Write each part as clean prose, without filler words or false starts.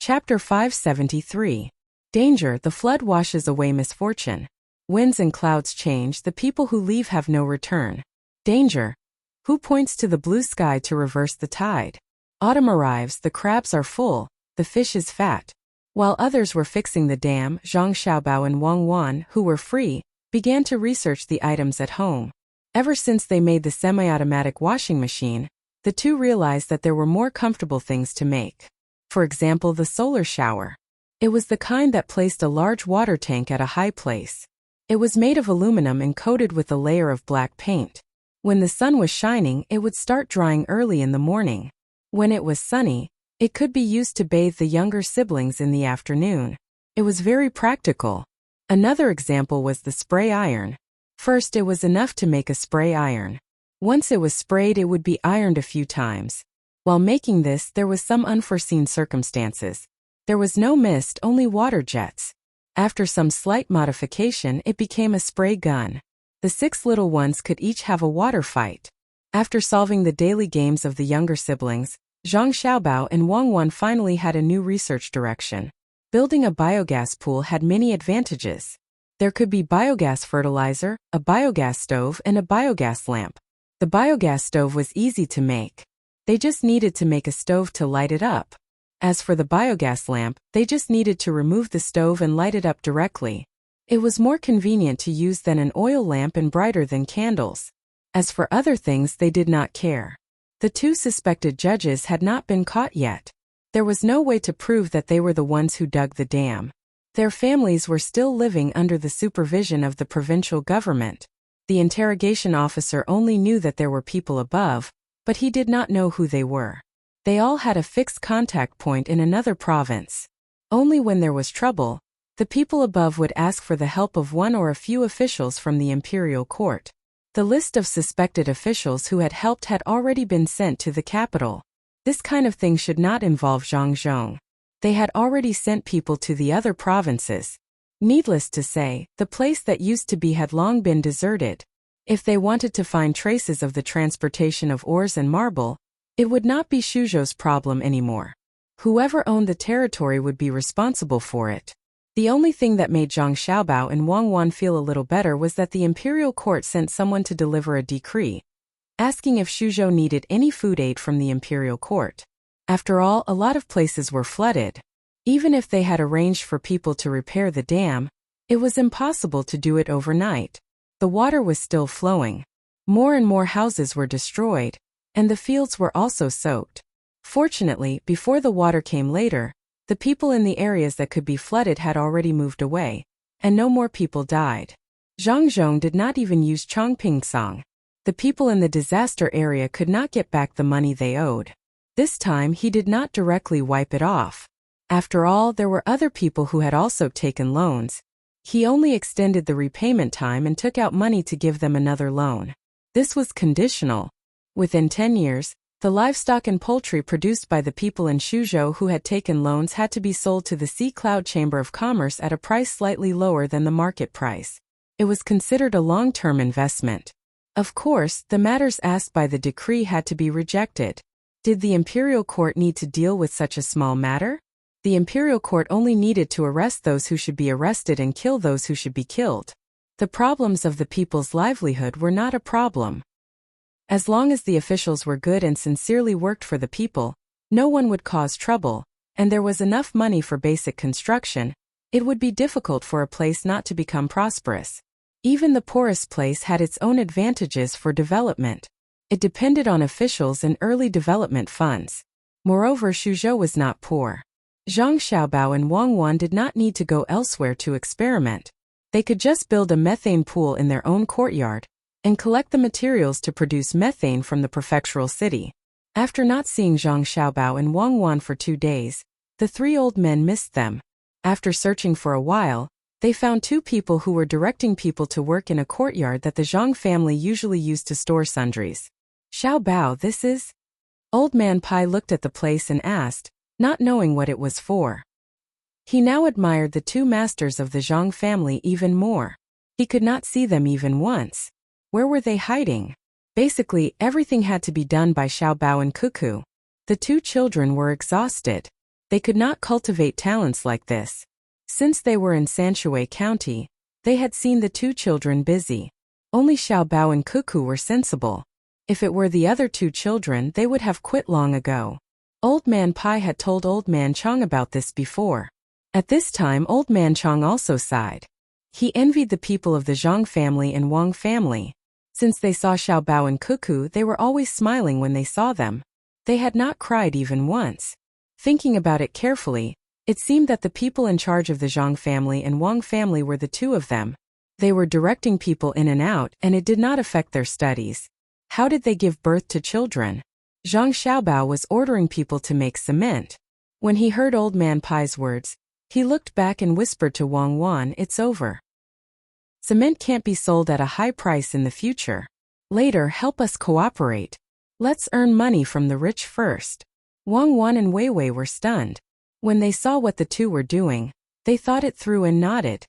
Chapter 573. Danger, the flood washes away misfortune. Winds and clouds change, the people who leave have no return. Danger. Who points to the blue sky to reverse the tide? Autumn arrives, the crabs are full, the fish is fat. While others were fixing the dam, Zhang Xiaobao and Wang Wan, who were free, began to research the items at home. Ever since they made the semi-automatic washing machine, the two realized that there were more comfortable things to make. For example, the solar shower. It was the kind that placed a large water tank at a high place. It was made of aluminum and coated with a layer of black paint. When the sun was shining, it would start drying early in the morning. When it was sunny, it could be used to bathe the younger siblings in the afternoon. It was very practical. Another example was the spray iron. First, it was enough to make a spray iron. Once it was sprayed, it would be ironed a few times. While making this, there was some unforeseen circumstances. There was no mist, only water jets. After some slight modification, it became a spray gun. The 6 little ones could each have a water fight. After solving the daily games of the younger siblings, Zhang Xiaobao and Wang Wan finally had a new research direction. Building a biogas pool had many advantages. There could be biogas fertilizer, a biogas stove, and a biogas lamp. The biogas stove was easy to make. They just needed to make a stove to light it up. As for the biogas lamp, they just needed to remove the stove and light it up directly. It was more convenient to use than an oil lamp and brighter than candles. As for other things, they did not care. The 2 suspected judges had not been caught yet. There was no way to prove that they were the ones who dug the dam. Their families were still living under the supervision of the provincial government. The interrogation officer only knew that there were people above, but he did not know who they were. They all had a fixed contact point in another province. Only when there was trouble, the people above would ask for the help of one or a few officials from the imperial court. The list of suspected officials who had helped had already been sent to the capital. This kind of thing should not involve Zhangzhong. They had already sent people to the other provinces. Needless to say, the place that used to be had long been deserted. If they wanted to find traces of the transportation of ores and marble, it would not be Shuzhou's problem anymore. Whoever owned the territory would be responsible for it. The only thing that made Zhang Xiaobao and Wang Wan feel a little better was that the imperial court sent someone to deliver a decree, asking if Shuzhou needed any food aid from the imperial court. After all, a lot of places were flooded. Even if they had arranged for people to repair the dam, it was impossible to do it overnight. The water was still flowing. More and more houses were destroyed, and the fields were also soaked. Fortunately, before the water came later, the people in the areas that could be flooded had already moved away, and no more people died. Zhangzhong did not even use Chongpingsang. The people in the disaster area could not get back the money they owed. This time he did not directly wipe it off. After all, there were other people who had also taken loans. He only extended the repayment time and took out money to give them another loan. This was conditional. Within 10 years, the livestock and poultry produced by the people in Shuzhou who had taken loans had to be sold to the Sea Cloud Chamber of Commerce at a price slightly lower than the market price. It was considered a long-term investment. Of course, the matters asked by the decree had to be rejected. Did the imperial court need to deal with such a small matter? The imperial court only needed to arrest those who should be arrested and kill those who should be killed. The problems of the people's livelihood were not a problem. As long as the officials were good and sincerely worked for the people, no one would cause trouble, and there was enough money for basic construction. It would be difficult for a place not to become prosperous. Even the poorest place had its own advantages for development. It depended on officials and early development funds. Moreover, Shuzhou was not poor. Zhang Xiaobao and Wang Wan did not need to go elsewhere to experiment. They could just build a methane pool in their own courtyard and collect the materials to produce methane from the prefectural city. After not seeing Zhang Xiaobao and Wang Wan for 2 days, the 3 old men missed them. After searching for a while, they found 2 people who were directing people to work in a courtyard that the Zhang family usually used to store sundries. Xiaobao, this is? Old man Pai looked at the place and asked, not knowing what it was for. He now admired the 2 masters of the Zhang family even more. He could not see them even once. Where were they hiding? Basically, everything had to be done by Xiaobao and Cuckoo. The 2 children were exhausted. They could not cultivate talents like this. Since they were in Sanshui County, they had seen the two children busy. Only Xiaobao and Cuckoo were sensible. If it were the other two children, they would have quit long ago. Old Man Pai had told Old Man Chong about this before. At this time, Old Man Chong also sighed. He envied the people of the Zhang family and Wang family. Since they saw Xiaobao and Cuckoo, they were always smiling when they saw them. They had not cried even once. Thinking about it carefully, it seemed that the people in charge of the Zhang family and Wang family were the two of them. They were directing people in and out, and it did not affect their studies. How did they give birth to children? Zhang Xiaobao was ordering people to make cement. When he heard Old Man Pai's words, he looked back and whispered to Wang Wan, "It's over. Cement can't be sold at a high price in the future. Later, help us cooperate. Let's earn money from the rich first." Wang Wan and Wei Wei were stunned. When they saw what the two were doing, they thought it through and nodded.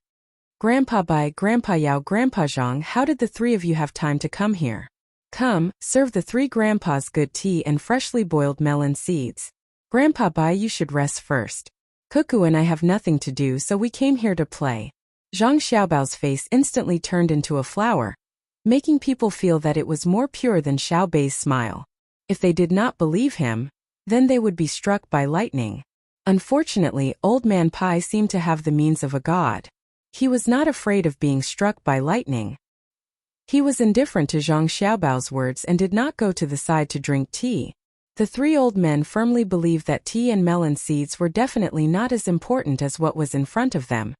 "Grandpa Bai, Grandpa Yao, Grandpa Zhang, how did the three of you have time to come here? Come, serve the three grandpas good tea and freshly boiled melon seeds. Grandpa Bai, you should rest first. Cuckoo and I have nothing to do, so we came here to play." Zhang Xiaobao's face instantly turned into a flower, making people feel that it was more pure than Xiao Bei's smile. If they did not believe him, then they would be struck by lightning. Unfortunately, Old Man Pai seemed to have the means of a god. He was not afraid of being struck by lightning. He was indifferent to Zhang Xiaobao's words and did not go to the side to drink tea. The three old men firmly believed that tea and melon seeds were definitely not as important as what was in front of them.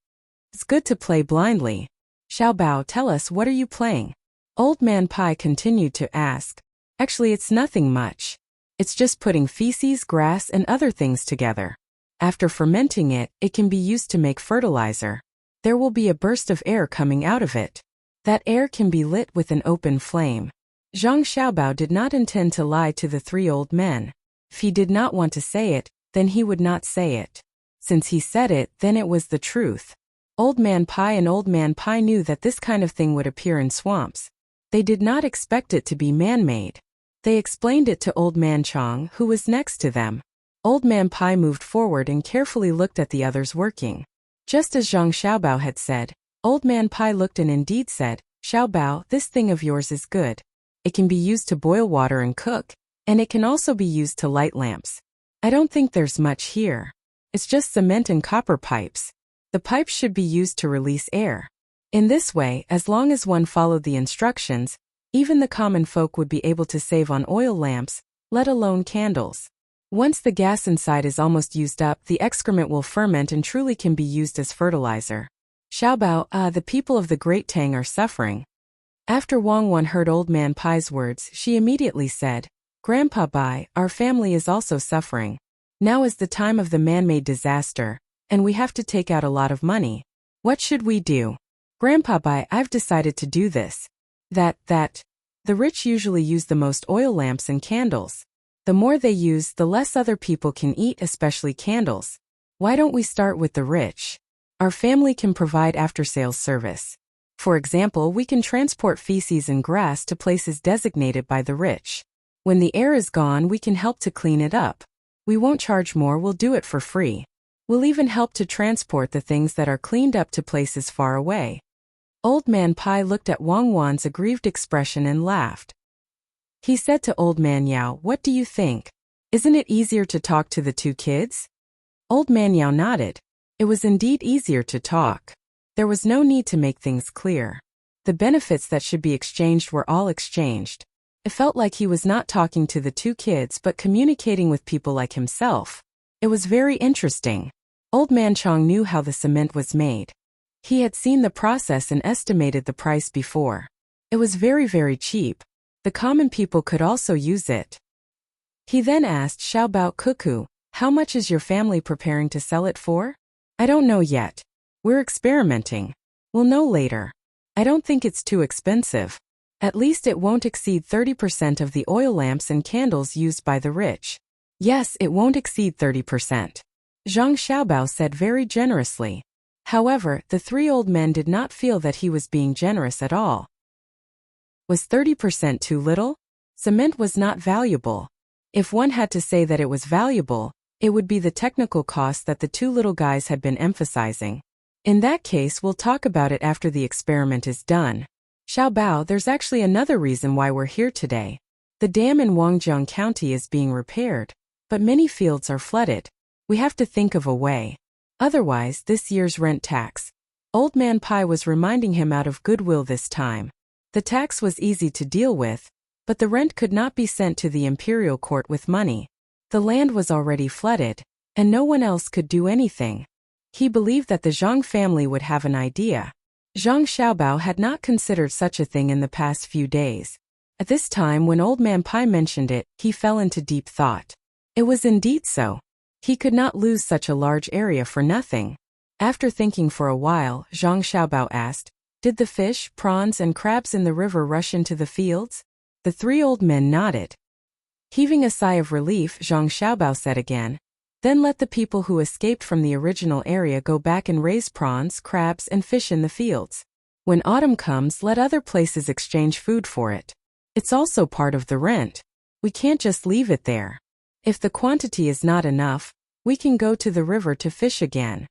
It's good to play blindly. Xiaobao, tell us, what are you playing? Old Man Pai continued to ask. Actually, it's nothing much. It's just putting feces, grass, and other things together. After fermenting it, it can be used to make fertilizer. There will be a burst of air coming out of it. That air can be lit with an open flame. Zhang Xiaobao did not intend to lie to the three old men. If he did not want to say it, then he would not say it. Since he said it, then it was the truth. Old Man Pai and Old Man Pai knew that this kind of thing would appear in swamps. They did not expect it to be man-made. They explained it to Old Man Chong, who was next to them. Old Man Pai moved forward and carefully looked at the others working. Just as Zhang Xiaobao had said, Old Man Pai looked and indeed said, "Xiaobao, this thing of yours is good. It can be used to boil water and cook, and it can also be used to light lamps. I don't think there's much here. It's just cement and copper pipes. The pipes should be used to release air. In this way, as long as one followed the instructions, even the common folk would be able to save on oil lamps, let alone candles. Once the gas inside is almost used up, the excrement will ferment and truly can be used as fertilizer." Xiaobao, the people of the Great Tang are suffering. After Wang Wan heard Old Man Pai's words, she immediately said, "Grandpa Bai, our family is also suffering. Now is the time of the man-made disaster, and we have to take out a lot of money. What should we do?" "Grandpa Bai, I've decided to do this. The rich usually use the most oil lamps and candles. The more they use, the less other people can eat, especially candles. Why don't we start with the rich? Our family can provide after-sales service. For example, we can transport feces and grass to places designated by the rich. When the air is gone, we can help to clean it up. We won't charge more, we'll do it for free. We'll even help to transport the things that are cleaned up to places far away." Old Man Pai looked at Wang Wan's aggrieved expression and laughed. He said to Old Man Yao, "What do you think? Isn't it easier to talk to the two kids?" Old Man Yao nodded. It was indeed easier to talk. There was no need to make things clear. The benefits that should be exchanged were all exchanged. It felt like he was not talking to the two kids but communicating with people like himself. It was very interesting. Old Man Chong knew how the cement was made. He had seen the process and estimated the price before. It was very, very cheap. The common people could also use it. He then asked Xiaobao, "Cuckoo, how much is your family preparing to sell it for?" "I don't know yet. We're experimenting. We'll know later. I don't think it's too expensive. At least it won't exceed 30% of the oil lamps and candles used by the rich." "Yes, it won't exceed 30%. Zhang Xiaobao said very generously. However, the three old men did not feel that he was being generous at all. Was 30% too little? Cement was not valuable. If one had to say that it was valuable, It would be the technical cost that the two little guys had been emphasizing. In that case, we'll talk about it after the experiment is done. Xiaobao, there's actually another reason why we're here today. The dam in Wangjiang County is being repaired, but many fields are flooded. We have to think of a way. Otherwise, this year's rent tax. Old Man Pai was reminding him out of goodwill this time. The tax was easy to deal with, but the rent could not be sent to the imperial court with money. The land was already flooded, and no one else could do anything. He believed that the Zhang family would have an idea. Zhang Xiaobao had not considered such a thing in the past few days. At this time, when Old Man Pai mentioned it, he fell into deep thought. It was indeed so. He could not lose such a large area for nothing. After thinking for a while, Zhang Xiaobao asked, "Did the fish, prawns and crabs in the river rush into the fields?" The three old men nodded. Heaving a sigh of relief, Zhang Xiaobao said again, "Then let the people who escaped from the original area go back and raise prawns, crabs and fish in the fields. When autumn comes, let other places exchange food for it. It's also part of the rent. We can't just leave it there. If the quantity is not enough, we can go to the river to fish again."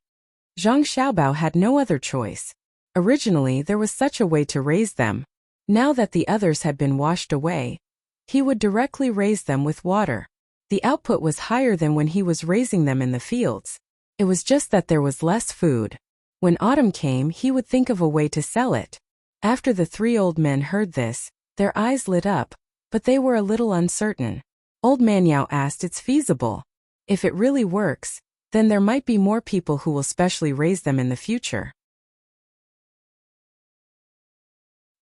Zhang Xiaobao had no other choice. Originally, there was such a way to raise them. Now that the others had been washed away, he would directly raise them with water. The output was higher than when he was raising them in the fields. It was just that there was less food. When autumn came, he would think of a way to sell it. After the three old men heard this, their eyes lit up, but they were a little uncertain. Old Man Yao asked, "It's feasible. If it really works, then there might be more people who will specially raise them in the future."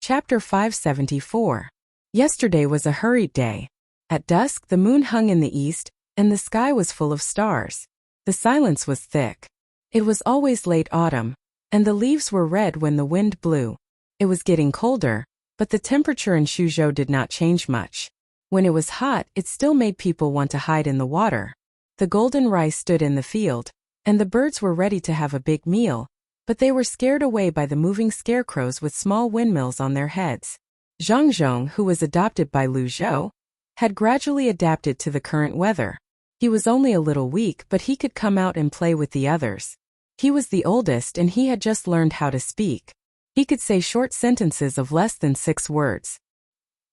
Chapter 574. Yesterday was a hurried day. At dusk, the moon hung in the east, and the sky was full of stars. The silence was thick. It was always late autumn, and the leaves were red when the wind blew. It was getting colder, but the temperature in Suzhou did not change much. When it was hot, it still made people want to hide in the water. The golden rice stood in the field, and the birds were ready to have a big meal, but they were scared away by the moving scarecrows with small windmills on their heads. Zhang Zhong, who was adopted by Lu Zhou, had gradually adapted to the current weather. He was only a little weak, but he could come out and play with the others. He was the oldest and he had just learned how to speak. He could say short sentences of less than 6 words.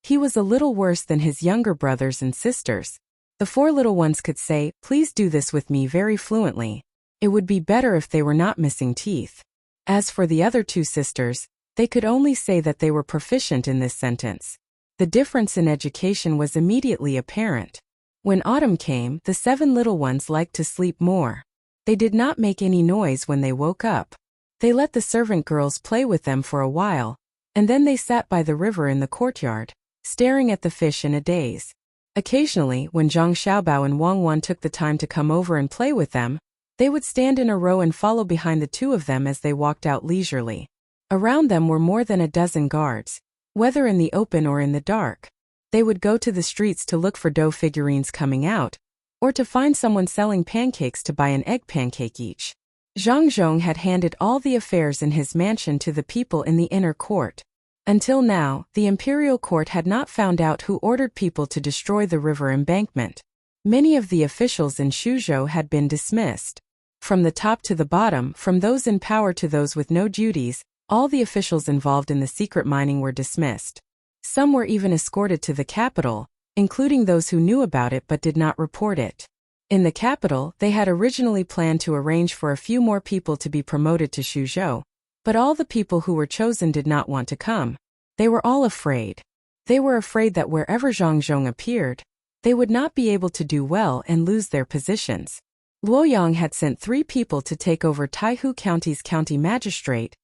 He was a little worse than his younger brothers and sisters. The 4 little ones could say, "Please do this with me," very fluently. It would be better if they were not missing teeth. As for the other 2 sisters, they could only say that they were proficient in this sentence. The difference in education was immediately apparent. When autumn came, the 7 little ones liked to sleep more. They did not make any noise when they woke up. They let the servant girls play with them for a while, and then they sat by the river in the courtyard, staring at the fish in a daze. Occasionally, when Zhang Xiaobao and Wang Wan took the time to come over and play with them, they would stand in a row and follow behind the 2 of them as they walked out leisurely. Around them were more than a dozen guards, whether in the open or in the dark. They would go to the streets to look for dough figurines coming out, or to find someone selling pancakes to buy an egg pancake each. Zhang Zhong had handed all the affairs in his mansion to the people in the inner court. Until now, the imperial court had not found out who ordered people to destroy the river embankment. Many of the officials in Suzhou had been dismissed. From the top to the bottom, from those in power to those with no duties, all the officials involved in the secret mining were dismissed. Some were even escorted to the capital, including those who knew about it but did not report it. In the capital, they had originally planned to arrange for a few more people to be promoted to Suzhou, but all the people who were chosen did not want to come. They were all afraid. They were afraid that wherever Zhang Zhong appeared, they would not be able to do well and lose their positions. Luoyang had sent 3 people to take over Taihu County's county magistrate,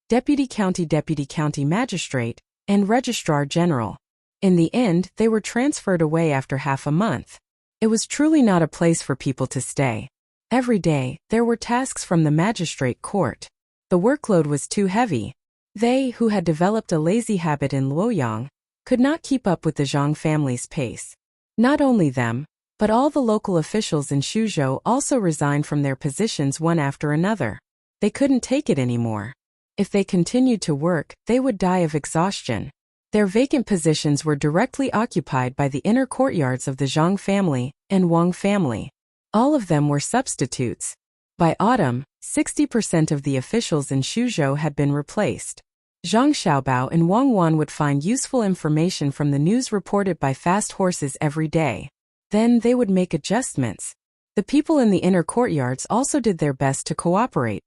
deputy county magistrate, and registrar general. In the end, they were transferred away after half a month. It was truly not a place for people to stay. Every day, there were tasks from the magistrate court. The workload was too heavy. They, who had developed a lazy habit in Luoyang, could not keep up with the Zhang family's pace. Not only them, but all the local officials in Suzhou also resigned from their positions one after another. They couldn't take it anymore. If they continued to work, they would die of exhaustion. Their vacant positions were directly occupied by the inner courtyards of the Zhang family and Wang family. All of them were substitutes. By autumn, 60% of the officials in Suzhou had been replaced. Zhang Xiaobao and Wang Wan would find useful information from the news reported by fast horses every day. Then they would make adjustments. The people in the inner courtyards also did their best to cooperate,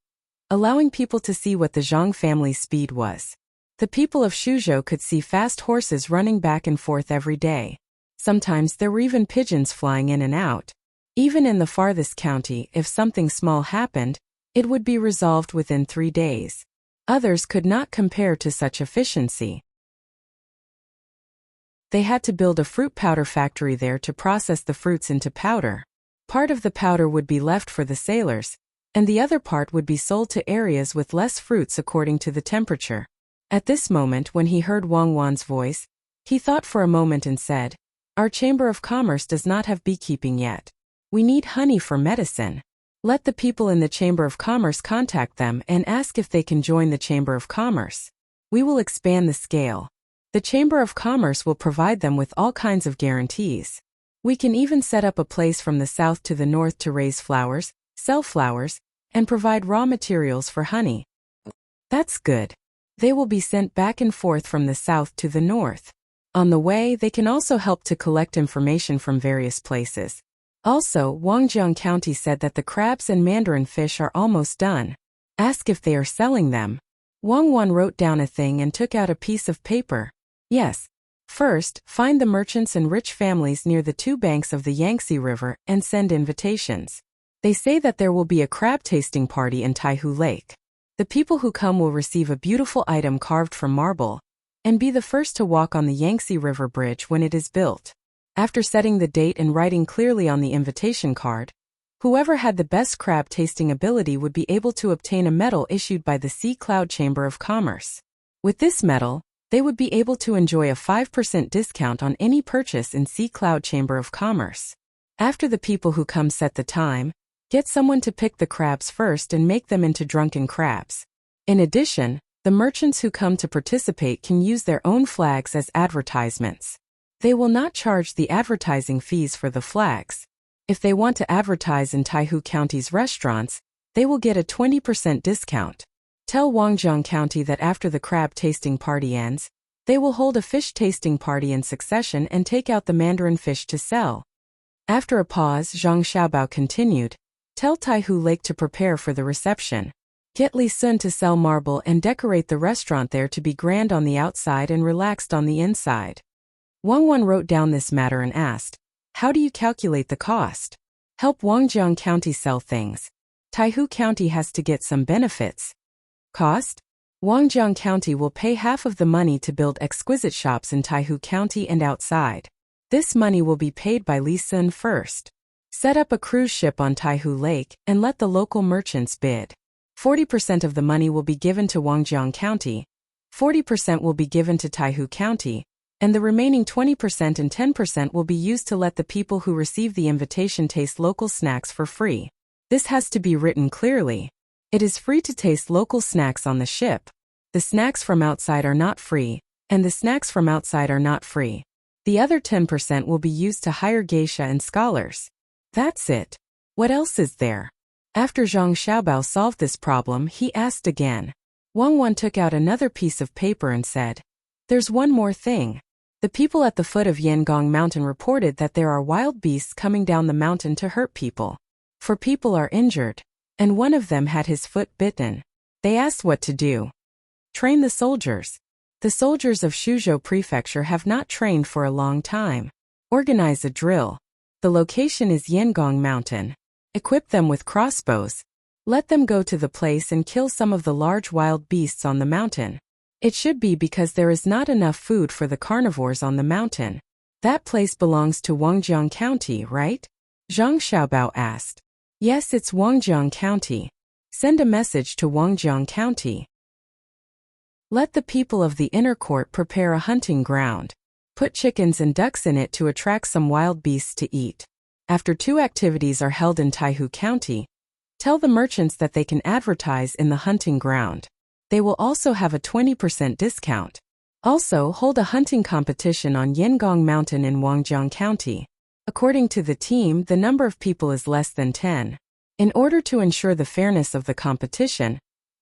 allowing people to see what the Zhang family's speed was. The people of Suzhou could see fast horses running back and forth every day. Sometimes there were even pigeons flying in and out. Even in the farthest county, if something small happened, it would be resolved within 3 days. Others could not compare to such efficiency. They had to build a fruit powder factory there to process the fruits into powder. Part of the powder would be left for the sailors, and the other part would be sold to areas with less fruits according to the temperature. At this moment, when he heard Wang Wan's voice, he thought for a moment and said, "Our Chamber of Commerce does not have beekeeping yet. We need honey for medicine. Let the people in the Chamber of Commerce contact them and ask if they can join the Chamber of Commerce. We will expand the scale. The Chamber of Commerce will provide them with all kinds of guarantees. We can even set up a place from the south to the north to raise flowers, sell flowers, and provide raw materials for honey." That's good. They will be sent back and forth from the south to the north. On the way, they can also help to collect information from various places. Also, Wangjiang County said that the crabs and mandarin fish are almost done. Ask if they are selling them. Wang Wan wrote down a thing and took out a piece of paper. Yes. First, find the merchants and rich families near the 2 banks of the Yangtze River and send invitations. They say that there will be a crab tasting party in Taihu Lake. The people who come will receive a beautiful item carved from marble, and be the first to walk on the Yangtze River Bridge when it is built. After setting the date and writing clearly on the invitation card, whoever had the best crab tasting ability would be able to obtain a medal issued by the Sea Cloud Chamber of Commerce. With this medal, they would be able to enjoy a 5% discount on any purchase in Sea Cloud Chamber of Commerce. After the people who come set the time, get someone to pick the crabs first and make them into drunken crabs. In addition, the merchants who come to participate can use their own flags as advertisements. They will not charge the advertising fees for the flags. If they want to advertise in Taihu County's restaurants, they will get a 20% discount. Tell Wangjiang County that after the crab tasting party ends, they will hold a fish tasting party in succession and take out the mandarin fish to sell. After a pause, Zhang Xiaobao continued, "Tell Taihu Lake to prepare for the reception. Get Li Sun to sell marble and decorate the restaurant there to be grand on the outside and relaxed on the inside." Wang Wan wrote down this matter and asked, "How do you calculate the cost?" "Help Wangjiang County sell things. Taihu County has to get some benefits." "Cost?" "Wangjiang County will pay half of the money to build exquisite shops in Taihu County and outside. This money will be paid by Li Sun first. Set up a cruise ship on Taihu Lake and let the local merchants bid. 40% of the money will be given to Wangjiang County, 40% will be given to Taihu County, and the remaining 20% and 10% will be used to let the people who receive the invitation taste local snacks for free. This has to be written clearly. It is free to taste local snacks on the ship. The snacks from outside are not free, and the snacks from outside are not free. The other 10% will be used to hire geisha and scholars." That's it. What else is there? After Zhang Xiaobao solved this problem, he asked again. Wang Wan took out another piece of paper and said, "There's one more thing. The people at the foot of Yangong Mountain reported that there are wild beasts coming down the mountain to hurt people. 4 people are injured, and one of them had his foot bitten. They asked what to do. Train the soldiers. The soldiers of Suzhou Prefecture have not trained for a long time. Organize a drill. The location is Yangong Mountain. Equip them with crossbows. Let them go to the place and kill some of the large wild beasts on the mountain. It should be because there is not enough food for the carnivores on the mountain. That place belongs to Wangjiang County, right?" Zhang Xiaobao asked. "Yes, it's Wangjiang County. Send a message to Wangjiang County. Let the people of the inner court prepare a hunting ground. Put chickens and ducks in it to attract some wild beasts to eat. After 2 activities are held in Taihu County, tell the merchants that they can advertise in the hunting ground. They will also have a 20% discount. Also, hold a hunting competition on Yangong Mountain in Wangjiang County. According to the team, the number of people is less than 10. In order to ensure the fairness of the competition,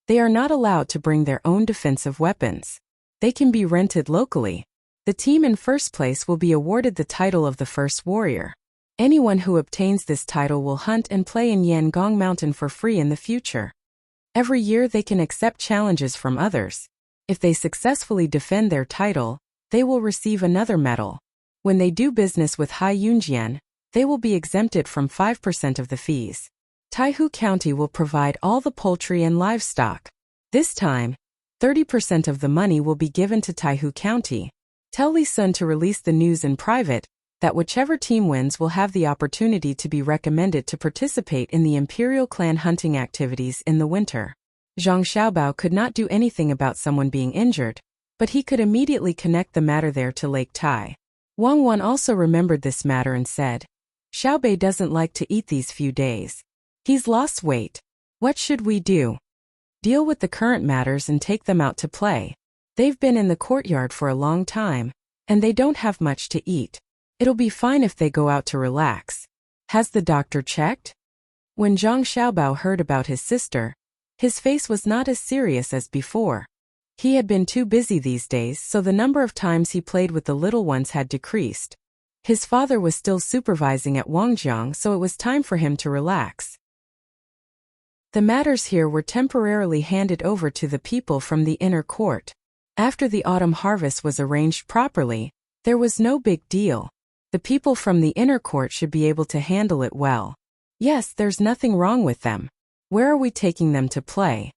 they are not allowed to bring their own defensive weapons. They can be rented locally. The team in first place will be awarded the title of the first warrior. Anyone who obtains this title will hunt and play in Yangong Mountain for free in the future. Every year they can accept challenges from others. If they successfully defend their title, they will receive another medal. When they do business with Hai Yunjian, they will be exempted from 5% of the fees. Taihu County will provide all the poultry and livestock. This time, 30% of the money will be given to Taihu County. Tell Li Sun to release the news in private that whichever team wins will have the opportunity to be recommended to participate in the Imperial Clan hunting activities in the winter. Zhang Xiaobao could not do anything about someone being injured, but he could immediately connect the matter there to Lake Tai. Wang Wan also remembered this matter and said, Xiaobei doesn't like to eat these few days. He's lost weight. What should we do? Deal with the current matters and take them out to play. They've been in the courtyard for a long time, and they don't have much to eat. It'll be fine if they go out to relax. Has the doctor checked? When Zhang Xiaobao heard about his sister, his face was not as serious as before. He had been too busy these days, so the number of times he played with the little ones had decreased. His father was still supervising at Wangjiang, so it was time for him to relax. The matters here were temporarily handed over to the people from the inner court. After the autumn harvest was arranged properly, there was no big deal. The people from the inner court should be able to handle it well. Yes, there's nothing wrong with them. Where are we taking them to play?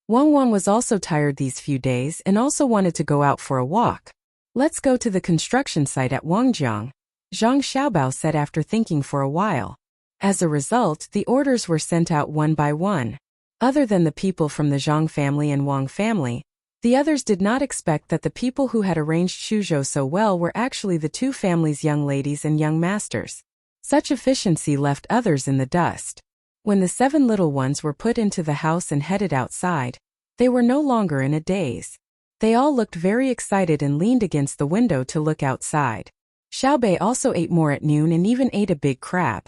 Wang Wan was also tired these few days and also wanted to go out for a walk. Let's go to the construction site at Wangjiang, Zhang Xiaobao said after thinking for a while. As a result, the orders were sent out one by one. Other than the people from the Zhang family and Wang family, the others did not expect that the people who had arranged Shuzhou so well were actually the two families' young ladies and young masters. Such efficiency left others in the dust. When the 7 little ones were put into the house and headed outside, they were no longer in a daze. They all looked very excited and leaned against the window to look outside. Xiaobei also ate more at noon and even ate a big crab.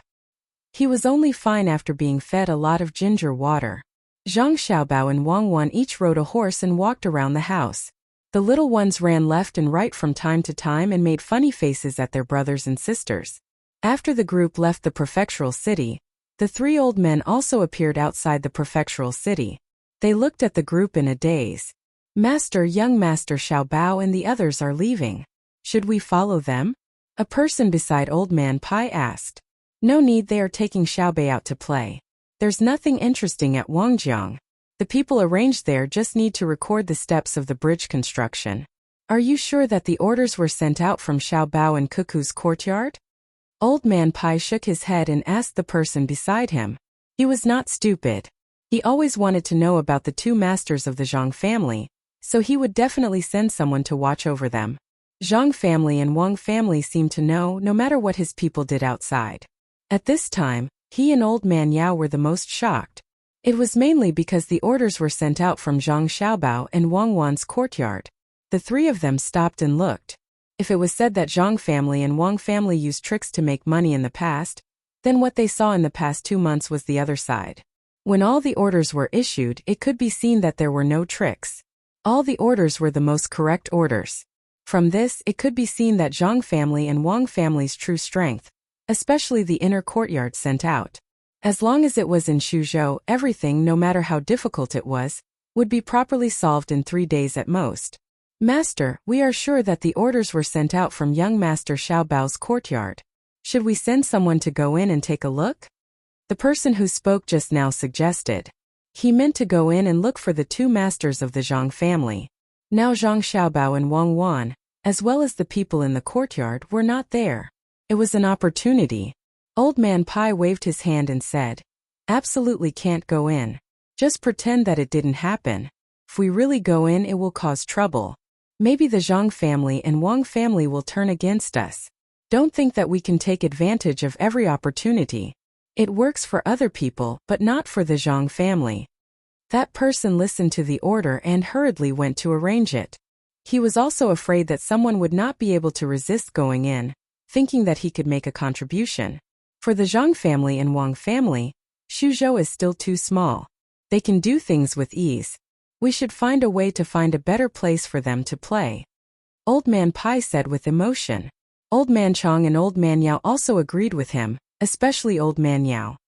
He was only fine after being fed a lot of ginger water. Zhang Xiaobao and Wang Wan each rode a horse and walked around the house. The little ones ran left and right from time to time and made funny faces at their brothers and sisters. After the group left the prefectural city, the 3 old men also appeared outside the prefectural city. They looked at the group in a daze. Master, young Master Xiaobao and the others are leaving. Should we follow them? A person beside Old Man Pai asked. No need, they are taking Xiaobei out to play. There's nothing interesting at Wangjiang. The people arranged there just need to record the steps of the bridge construction. Are you sure that the orders were sent out from Xiaobao and Cuckoo's courtyard? Old Man Pai shook his head and asked the person beside him. He was not stupid. He always wanted to know about the 2 masters of the Zhang family, so he would definitely send someone to watch over them. Zhang family and Wang family seemed to know no matter what his people did outside. At this time, he and Old Man Yao were the most shocked. It was mainly because the orders were sent out from Zhang Xiaobao and Wang Wan's courtyard. The 3 of them stopped and looked. If it was said that Zhang family and Wang family used tricks to make money in the past, then what they saw in the past 2 months was the other side. When all the orders were issued, it could be seen that there were no tricks. All the orders were the most correct orders. From this, it could be seen that Zhang family and Wang family's true strength, especially the inner courtyard, sent out. As long as it was in Shuzhou, everything, no matter how difficult it was, would be properly solved in 3 days at most. Master, we are sure that the orders were sent out from young Master Xiaobao's courtyard. Should we send someone to go in and take a look? The person who spoke just now suggested. He meant to go in and look for the 2 masters of the Zhang family. Now Zhang Xiaobao and Wang Wan, as well as the people in the courtyard, were not there. It was an opportunity. Old Man Pai waved his hand and said, absolutely can't go in. Just pretend that it didn't happen. If we really go in, it will cause trouble. Maybe the Zhang family and Wang family will turn against us. Don't think that we can take advantage of every opportunity. It works for other people, but not for the Zhang family. That person listened to the order and hurriedly went to arrange it. He was also afraid that someone would not be able to resist going in. thinking that he could make a contribution. For the Zhang family and Wang family, Xuzhou is still too small. They can do things with ease. We should find a way to find a better place for them to play. Old Man Pai said with emotion. Old Man Chong and Old Man Yao also agreed with him, especially Old Man Yao.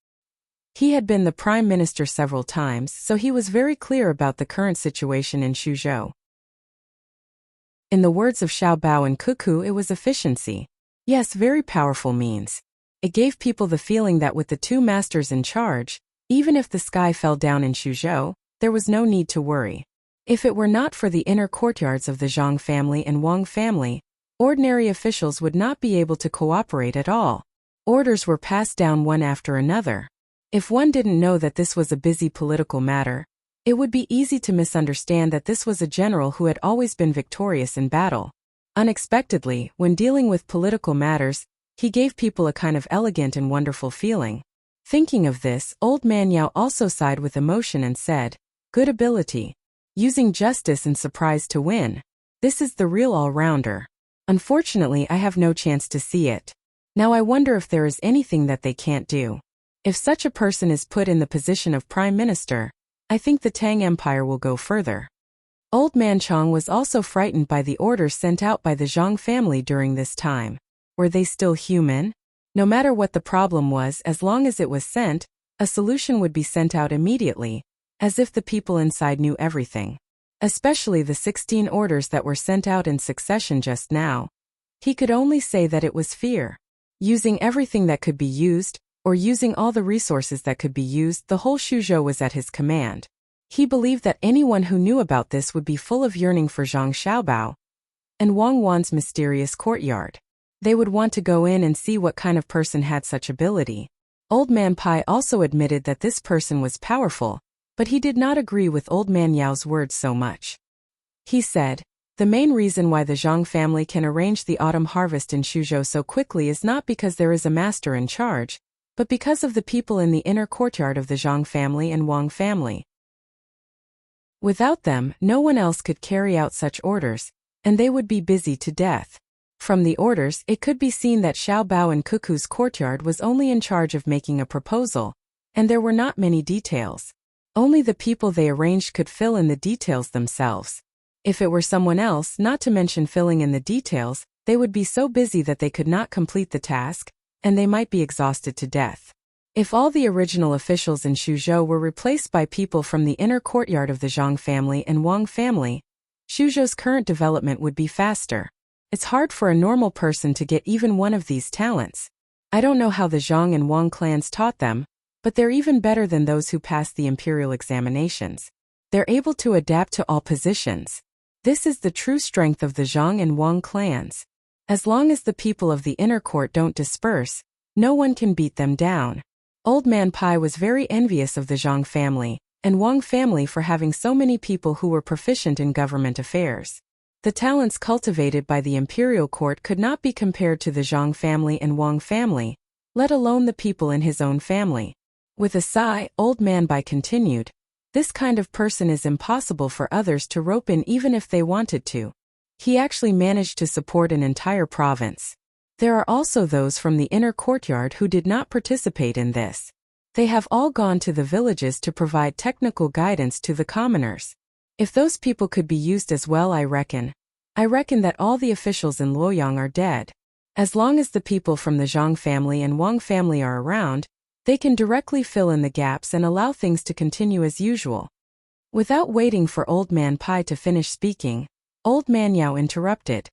He had been the prime minister several times, so he was very clear about the current situation in Xuzhou. In the words of Xiao Bao and Cuckoo, it was efficiency. Yes, very powerful means. It gave people the feeling that with the two masters in charge, even if the sky fell down in Xuzhou, there was no need to worry. If it were not for the inner courtyards of the Zhang family and Wang family, ordinary officials would not be able to cooperate at all. Orders were passed down one after another. If one didn't know that this was a busy political matter, it would be easy to misunderstand that this was a general who had always been victorious in battle. Unexpectedly, when dealing with political matters, he gave people a kind of elegant and wonderful feeling. Thinking of this, Old Man Yao also sighed with emotion and said, "Good ability. Using justice and surprise to win. This is the real all-rounder. Unfortunately, I have no chance to see it. Now I wonder if there is anything that they can't do. If such a person is put in the position of Prime Minister, I think the Tang Empire will go further." Old Man Chong was also frightened by the orders sent out by the Zhang family during this time. Were they still human? No matter what the problem was, as long as it was sent, a solution would be sent out immediately, as if the people inside knew everything. Especially the 16 orders that were sent out in succession just now. He could only say that it was fear. Using everything that could be used, or using all the resources that could be used, the whole Xuzhou was at his command. He believed that anyone who knew about this would be full of yearning for Zhang Xiaobao and Wang Wan's mysterious courtyard. They would want to go in and see what kind of person had such ability. Old Man Pai also admitted that this person was powerful, but he did not agree with Old Man Yao's words so much. He said, "The main reason why the Zhang family can arrange the autumn harvest in Xuzhou so quickly is not because there is a master in charge, but because of the people in the inner courtyard of the Zhang family and Wang family. Without them, no one else could carry out such orders, and they would be busy to death." From the orders, it could be seen that Xiao Bao and Cuckoo's courtyard was only in charge of making a proposal, and there were not many details. Only the people they arranged could fill in the details themselves. If it were someone else, not to mention filling in the details, they would be so busy that they could not complete the task, and they might be exhausted to death. If all the original officials in Xuzhou were replaced by people from the inner courtyard of the Zhang family and Wang family, Xuzhou's current development would be faster. It's hard for a normal person to get even one of these talents. I don't know how the Zhang and Wang clans taught them, but they're even better than those who passed the imperial examinations. They're able to adapt to all positions. This is the true strength of the Zhang and Wang clans. As long as the people of the inner court don't disperse, no one can beat them down. Old Man Pai was very envious of the Zhang family and Wang family for having so many people who were proficient in government affairs. The talents cultivated by the imperial court could not be compared to the Zhang family and Wang family, let alone the people in his own family. With a sigh, Old Man Bai continued, "This kind of person is impossible for others to rope in even if they wanted to." He actually managed to support an entire province. There are also those from the inner courtyard who did not participate in this. They have all gone to the villages to provide technical guidance to the commoners. If those people could be used as well, I reckon that all the officials in Luoyang are dead. As long as the people from the Zhang family and Wang family are around, they can directly fill in the gaps and allow things to continue as usual. Without waiting for Old Man Pai to finish speaking, Old Man Yao interrupted.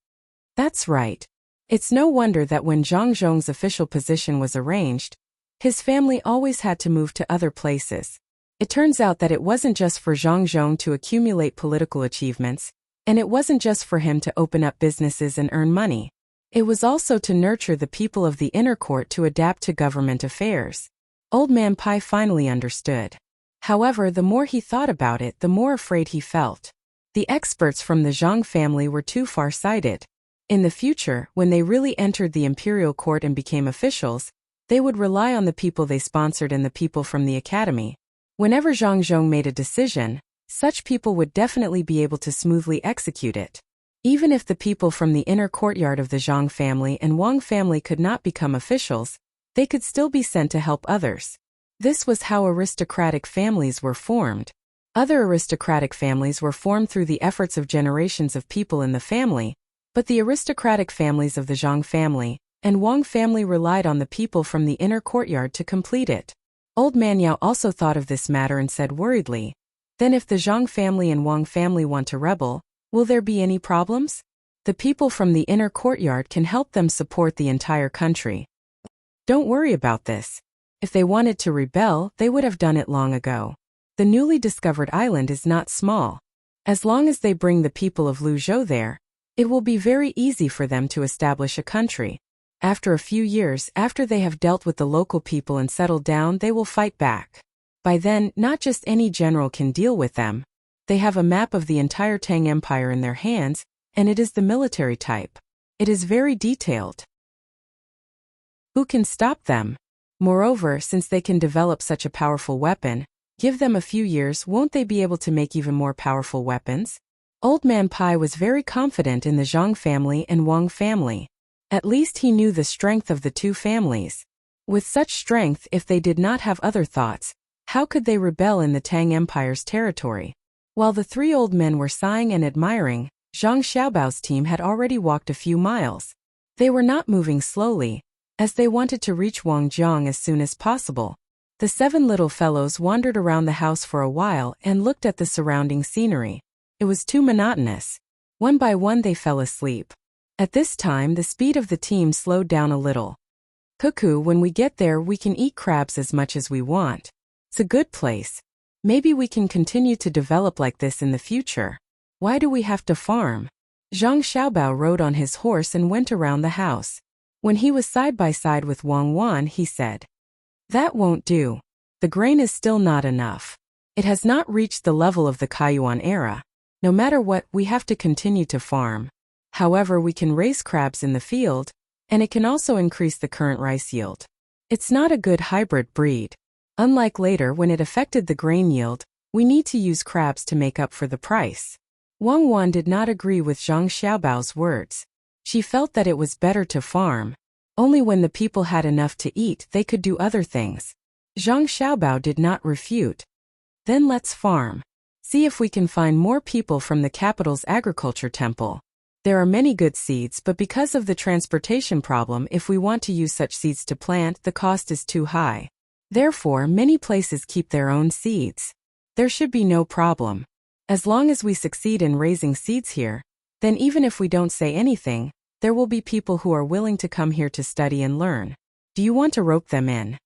"That's right. It's no wonder that when Zhang Zhong's official position was arranged, his family always had to move to other places. It turns out that it wasn't just for Zhang Zhong to accumulate political achievements, and it wasn't just for him to open up businesses and earn money. It was also to nurture the people of the inner court to adapt to government affairs." Old Man Pai finally understood. However, the more he thought about it, the more afraid he felt. The experts from the Zhang family were too far-sighted. In the future, when they really entered the imperial court and became officials, they would rely on the people they sponsored and the people from the academy. Whenever Zhang Zhong made a decision, such people would definitely be able to smoothly execute it. Even if the people from the inner courtyard of the Zhang family and Wang family could not become officials, they could still be sent to help others. This was how aristocratic families were formed. Other aristocratic families were formed through the efforts of generations of people in the family, but the aristocratic families of the Zhang family and Wang family relied on the people from the inner courtyard to complete it. Old Man Yao also thought of this matter and said worriedly, "Then if the Zhang family and Wang family want to rebel, will there be any problems? The people from the inner courtyard can help them support the entire country. Don't worry about this. If they wanted to rebel, they would have done it long ago. The newly discovered island is not small. As long as they bring the people of Luzhou there, it will be very easy for them to establish a country. After a few years, after they have dealt with the local people and settled down, they will fight back. By then, not just any general can deal with them. They have a map of the entire Tang Empire in their hands, and it is the military type. It is very detailed. Who can stop them? Moreover, since they can develop such a powerful weapon, give them a few years, won't they be able to make even more powerful weapons?" Old Man Pai was very confident in the Zhang family and Wang family. At least he knew the strength of the two families. With such strength, if they did not have other thoughts, how could they rebel in the Tang Empire's territory? While the three old men were sighing and admiring, Zhang Xiaobao's team had already walked a few miles. They were not moving slowly, as they wanted to reach Wangjiang as soon as possible. The seven little fellows wandered around the house for a while and looked at the surrounding scenery. It was too monotonous. One by one they fell asleep. At this time the speed of the team slowed down a little. "Cuckoo, when we get there we can eat crabs as much as we want. It's a good place. Maybe we can continue to develop like this in the future. Why do we have to farm?" Zhang Xiaobao rode on his horse and went around the house. When he was side by side with Wang Wan, he said, "That won't do. The grain is still not enough. It has not reached the level of the Kaiyuan era. No matter what, we have to continue to farm. However, we can raise crabs in the field, and it can also increase the current rice yield. It's not a good hybrid breed. Unlike later when it affected the grain yield, we need to use crabs to make up for the price." Wang Wan did not agree with Zhang Xiaobao's words. She felt that it was better to farm. Only when the people had enough to eat they could do other things. Zhang Xiaobao did not refute. "Then let's farm. See if we can find more people from the capital's agriculture temple. There are many good seeds, but because of the transportation problem, if we want to use such seeds to plant, the cost is too high. Therefore, many places keep their own seeds. There should be no problem. As long as we succeed in raising seeds here, then even if we don't say anything, there will be people who are willing to come here to study and learn. Do you want to rope them in?"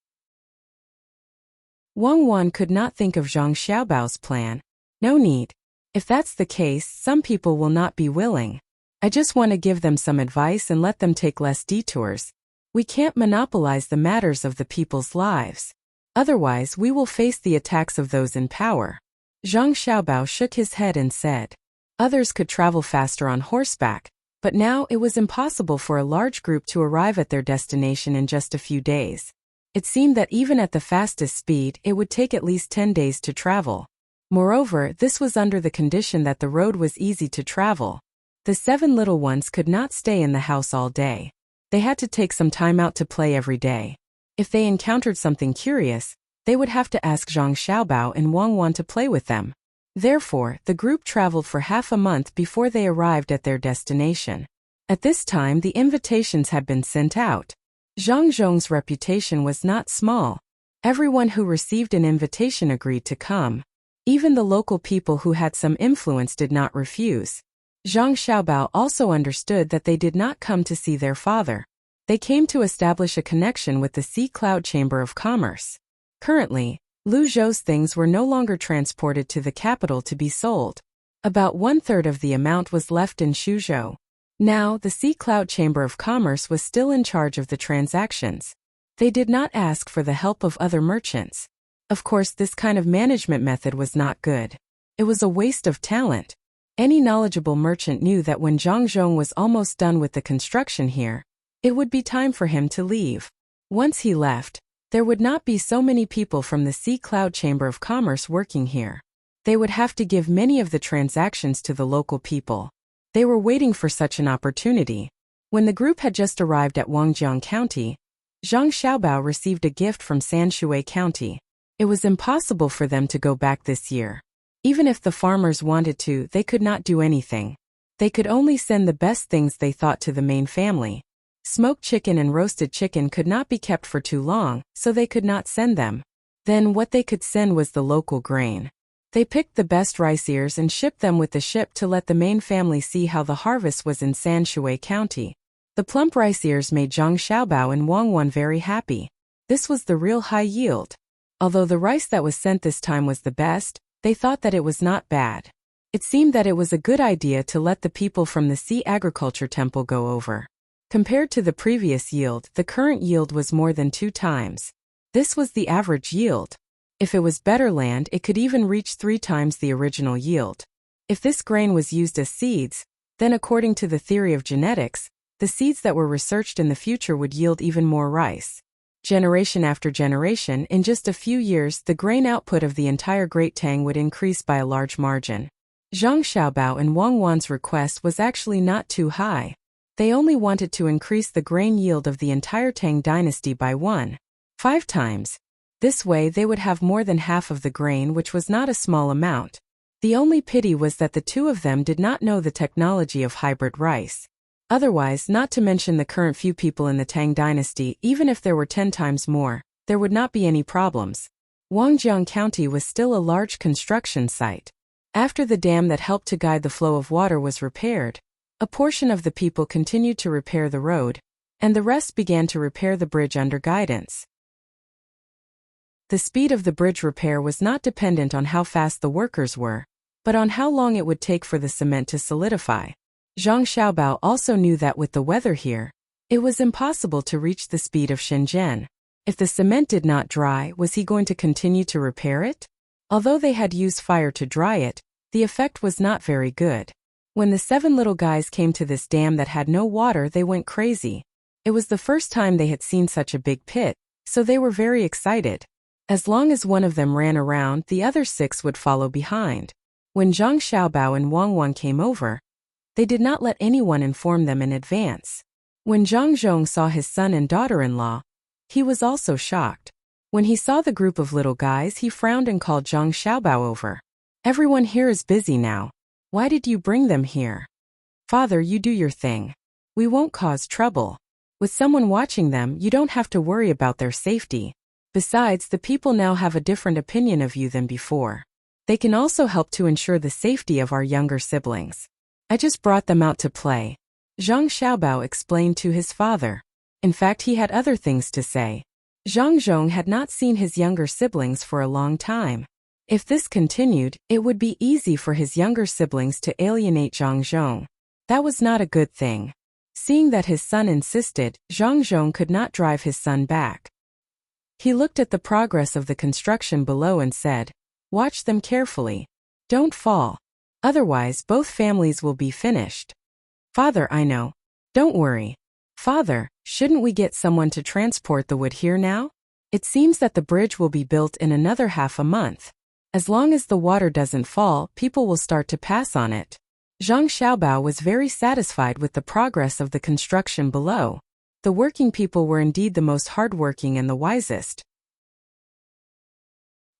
Wang Wan could not think of Zhang Xiaobao's plan. "No need. If that's the case, some people will not be willing. I just want to give them some advice and let them take less detours. We can't monopolize the matters of the people's lives. Otherwise, we will face the attacks of those in power." Zhang Xiaobao shook his head and said, "Others could travel faster on horseback, but now it was impossible for a large group to arrive at their destination in just a few days. It seemed that even at the fastest speed, it would take at least 10 days to travel. Moreover, this was under the condition that the road was easy to travel. The seven little ones could not stay in the house all day. They had to take some time out to play every day. If they encountered something curious, they would have to ask Zhang Xiaobao and Wang Wan to play with them. Therefore, the group traveled for half a month before they arrived at their destination. At this time, the invitations had been sent out. Zhang Zhong's reputation was not small. Everyone who received an invitation agreed to come. Even the local people who had some influence did not refuse. Zhang Xiaobao also understood that they did not come to see their father. They came to establish a connection with the Sea Cloud Chamber of Commerce. Currently, Luzhou's things were no longer transported to the capital to be sold. About 1/3 of the amount was left in Suzhou. Now, the Sea Cloud Chamber of Commerce was still in charge of the transactions. They did not ask for the help of other merchants. Of course, this kind of management method was not good. It was a waste of talent. Any knowledgeable merchant knew that when Zhang Zhong was almost done with the construction here, it would be time for him to leave. Once he left, there would not be so many people from the Sea Cloud Chamber of Commerce working here. They would have to give many of the transactions to the local people. They were waiting for such an opportunity. When the group had just arrived at Wangjiang County, Zhang Xiaobao received a gift from Sanshui County. It was impossible for them to go back this year. Even if the farmers wanted to, they could not do anything. They could only send the best things they thought to the main family. Smoked chicken and roasted chicken could not be kept for too long, so they could not send them. Then what they could send was the local grain. They picked the best rice ears and shipped them with the ship to let the main family see how the harvest was in Sanshui County. The plump rice ears made Zhang Xiaobao and Wang Wan very happy. This was the real high yield. Although the rice that was sent this time was the best, they thought that it was not bad. It seemed that it was a good idea to let the people from the Sea Agriculture Temple go over. Compared to the previous yield, the current yield was more than 2 times. This was the average yield. If it was better land, it could even reach 3 times the original yield. If this grain was used as seeds, then according to the theory of genetics, the seeds that were researched in the future would yield even more rice. Generation after generation, in just a few years, the grain output of the entire Great Tang would increase by a large margin. Zhang Xiaobao and Wang Wan's request was actually not too high. They only wanted to increase the grain yield of the entire Tang dynasty by 1.5 times. This way they would have more than half of the grain, which was not a small amount. The only pity was that the two of them did not know the technology of hybrid rice. Otherwise, not to mention the current few people in the Tang dynasty, even if there were 10 times more, there would not be any problems. Wangjiang County was still a large construction site. After the dam that helped to guide the flow of water was repaired, a portion of the people continued to repair the road, and the rest began to repair the bridge under guidance. The speed of the bridge repair was not dependent on how fast the workers were, but on how long it would take for the cement to solidify. Zhang Xiaobao also knew that with the weather here, it was impossible to reach the speed of Shenzhen. If the cement did not dry, was he going to continue to repair it? Although they had used fire to dry it, the effect was not very good. When the 7 little guys came to this dam that had no water, they went crazy. It was the first time they had seen such a big pit, so they were very excited. As long as one of them ran around, the other 6 would follow behind. When Zhang Xiaobao and Wang Wan came over, they did not let anyone inform them in advance. When Zhang Zhong saw his son and daughter-in-law, he was also shocked. When he saw the group of little guys, he frowned and called Zhang Xiaobao over. "Everyone here is busy now. Why did you bring them here?" "Father, you do your thing. We won't cause trouble. With someone watching them, you don't have to worry about their safety. Besides, the people now have a different opinion of you than before. They can also help to ensure the safety of our younger siblings. I just brought them out to play," Zhang Xiaobao explained to his father. In fact, he had other things to say. Zhang Zhong had not seen his younger siblings for a long time. If this continued, it would be easy for his younger siblings to alienate Zhang Zhong. That was not a good thing. Seeing that his son insisted, Zhang Zhong could not drive his son back. He looked at the progress of the construction below and said, "Watch them carefully. Don't fall. Otherwise, both families will be finished." "Father, I know. Don't worry." "Father, shouldn't we get someone to transport the wood here now? It seems that the bridge will be built in another half a month. As long as the water doesn't fall, people will start to pass on it." Zhang Xiaobao was very satisfied with the progress of the construction below. The working people were indeed the most hardworking and the wisest.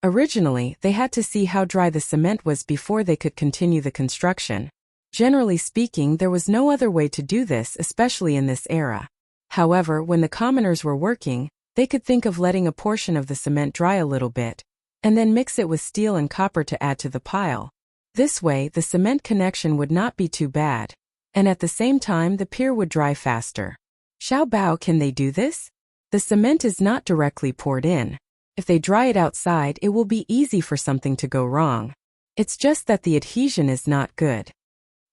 Originally, they had to see how dry the cement was before they could continue the construction. Generally speaking, there was no other way to do this, especially in this era. However, when the commoners were working, they could think of letting a portion of the cement dry a little bit, and then mix it with steel and copper to add to the pile. This way, the cement connection would not be too bad, and at the same time the pier would dry faster. "Xiaobao, can they do this? The cement is not directly poured in. If they dry it outside, it will be easy for something to go wrong. It's just that the adhesion is not good."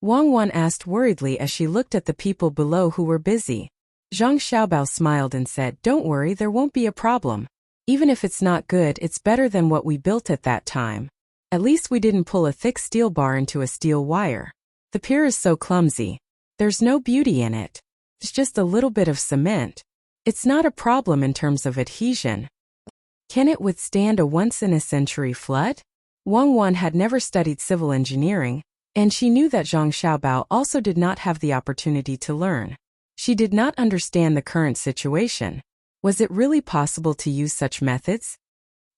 Wang Wan asked worriedly as she looked at the people below who were busy. Zhang Xiaobao smiled and said, "Don't worry, there won't be a problem. Even if it's not good, it's better than what we built at that time. At least we didn't pull a thick steel bar into a steel wire. The pier is so clumsy. There's no beauty in it. It's just a little bit of cement. It's not a problem in terms of adhesion. Can it withstand a once-in-a-century flood?" Wang Wan had never studied civil engineering, And she knew that Zhang Xiaobao also did not have the opportunity to learn. She did not understand the current situation. Was it really possible to use such methods?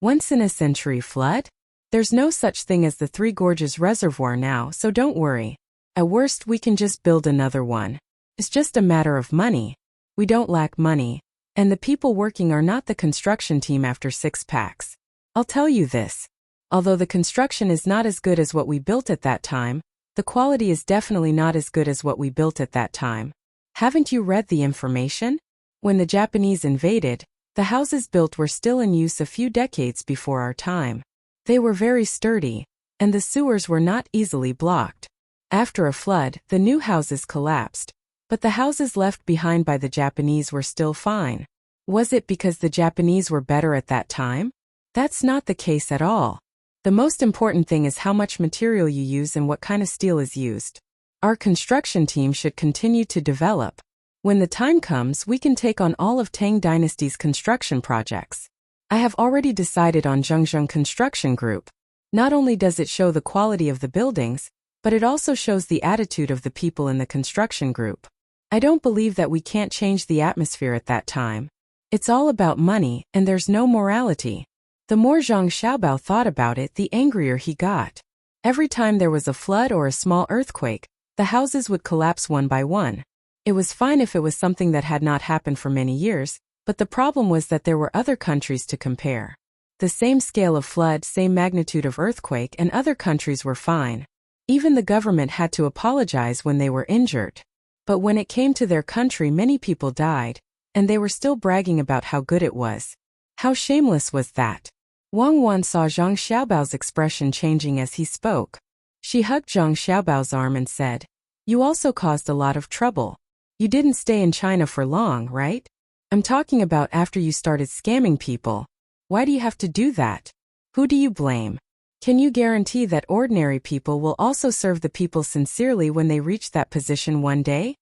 Once-in-a-century flood? There's no such thing as the Three Gorges Reservoir now, so don't worry. At worst, we can just build another one. It's just a matter of money. We don't lack money, and the people working are not the construction team after 6 packs. I'll tell you this. Although the construction is not as good as what we built at that time, the quality is definitely not as good as what we built at that time. Haven't you read the information? When the Japanese invaded, the houses built were still in use a few decades before our time. They were very sturdy, and the sewers were not easily blocked. After a flood, the new houses collapsed, but the houses left behind by the Japanese were still fine. Was it because the Japanese were better at that time? That's not the case at all. The most important thing is how much material you use and what kind of steel is used. Our construction team should continue to develop. When the time comes, we can take on all of Tang Dynasty's construction projects. I have already decided on Zhengzheng Construction Group. Not only does it show the quality of the buildings, but it also shows the attitude of the people in the construction group. I don't believe that we can't change the atmosphere at that time. It's all about money, and there's no morality. The more Zhang Xiaobao thought about it, the angrier he got. Every time there was a flood or a small earthquake, the houses would collapse one by one. It was fine if it was something that had not happened for many years, but the problem was that there were other countries to compare. The same scale of flood, same magnitude of earthquake, and other countries were fine. Even the government had to apologize when they were injured. But when it came to their country, many people died, and they were still bragging about how good it was. How shameless was that? Wang Wan saw Zhang Xiaobao's expression changing as he spoke. She hugged Zhang Xiaobao's arm and said, "You also caused a lot of trouble. You didn't stay in China for long, right? I'm talking about after you started scamming people. Why do you have to do that? Who do you blame? Can you guarantee that ordinary people will also serve the people sincerely when they reach that position one day?"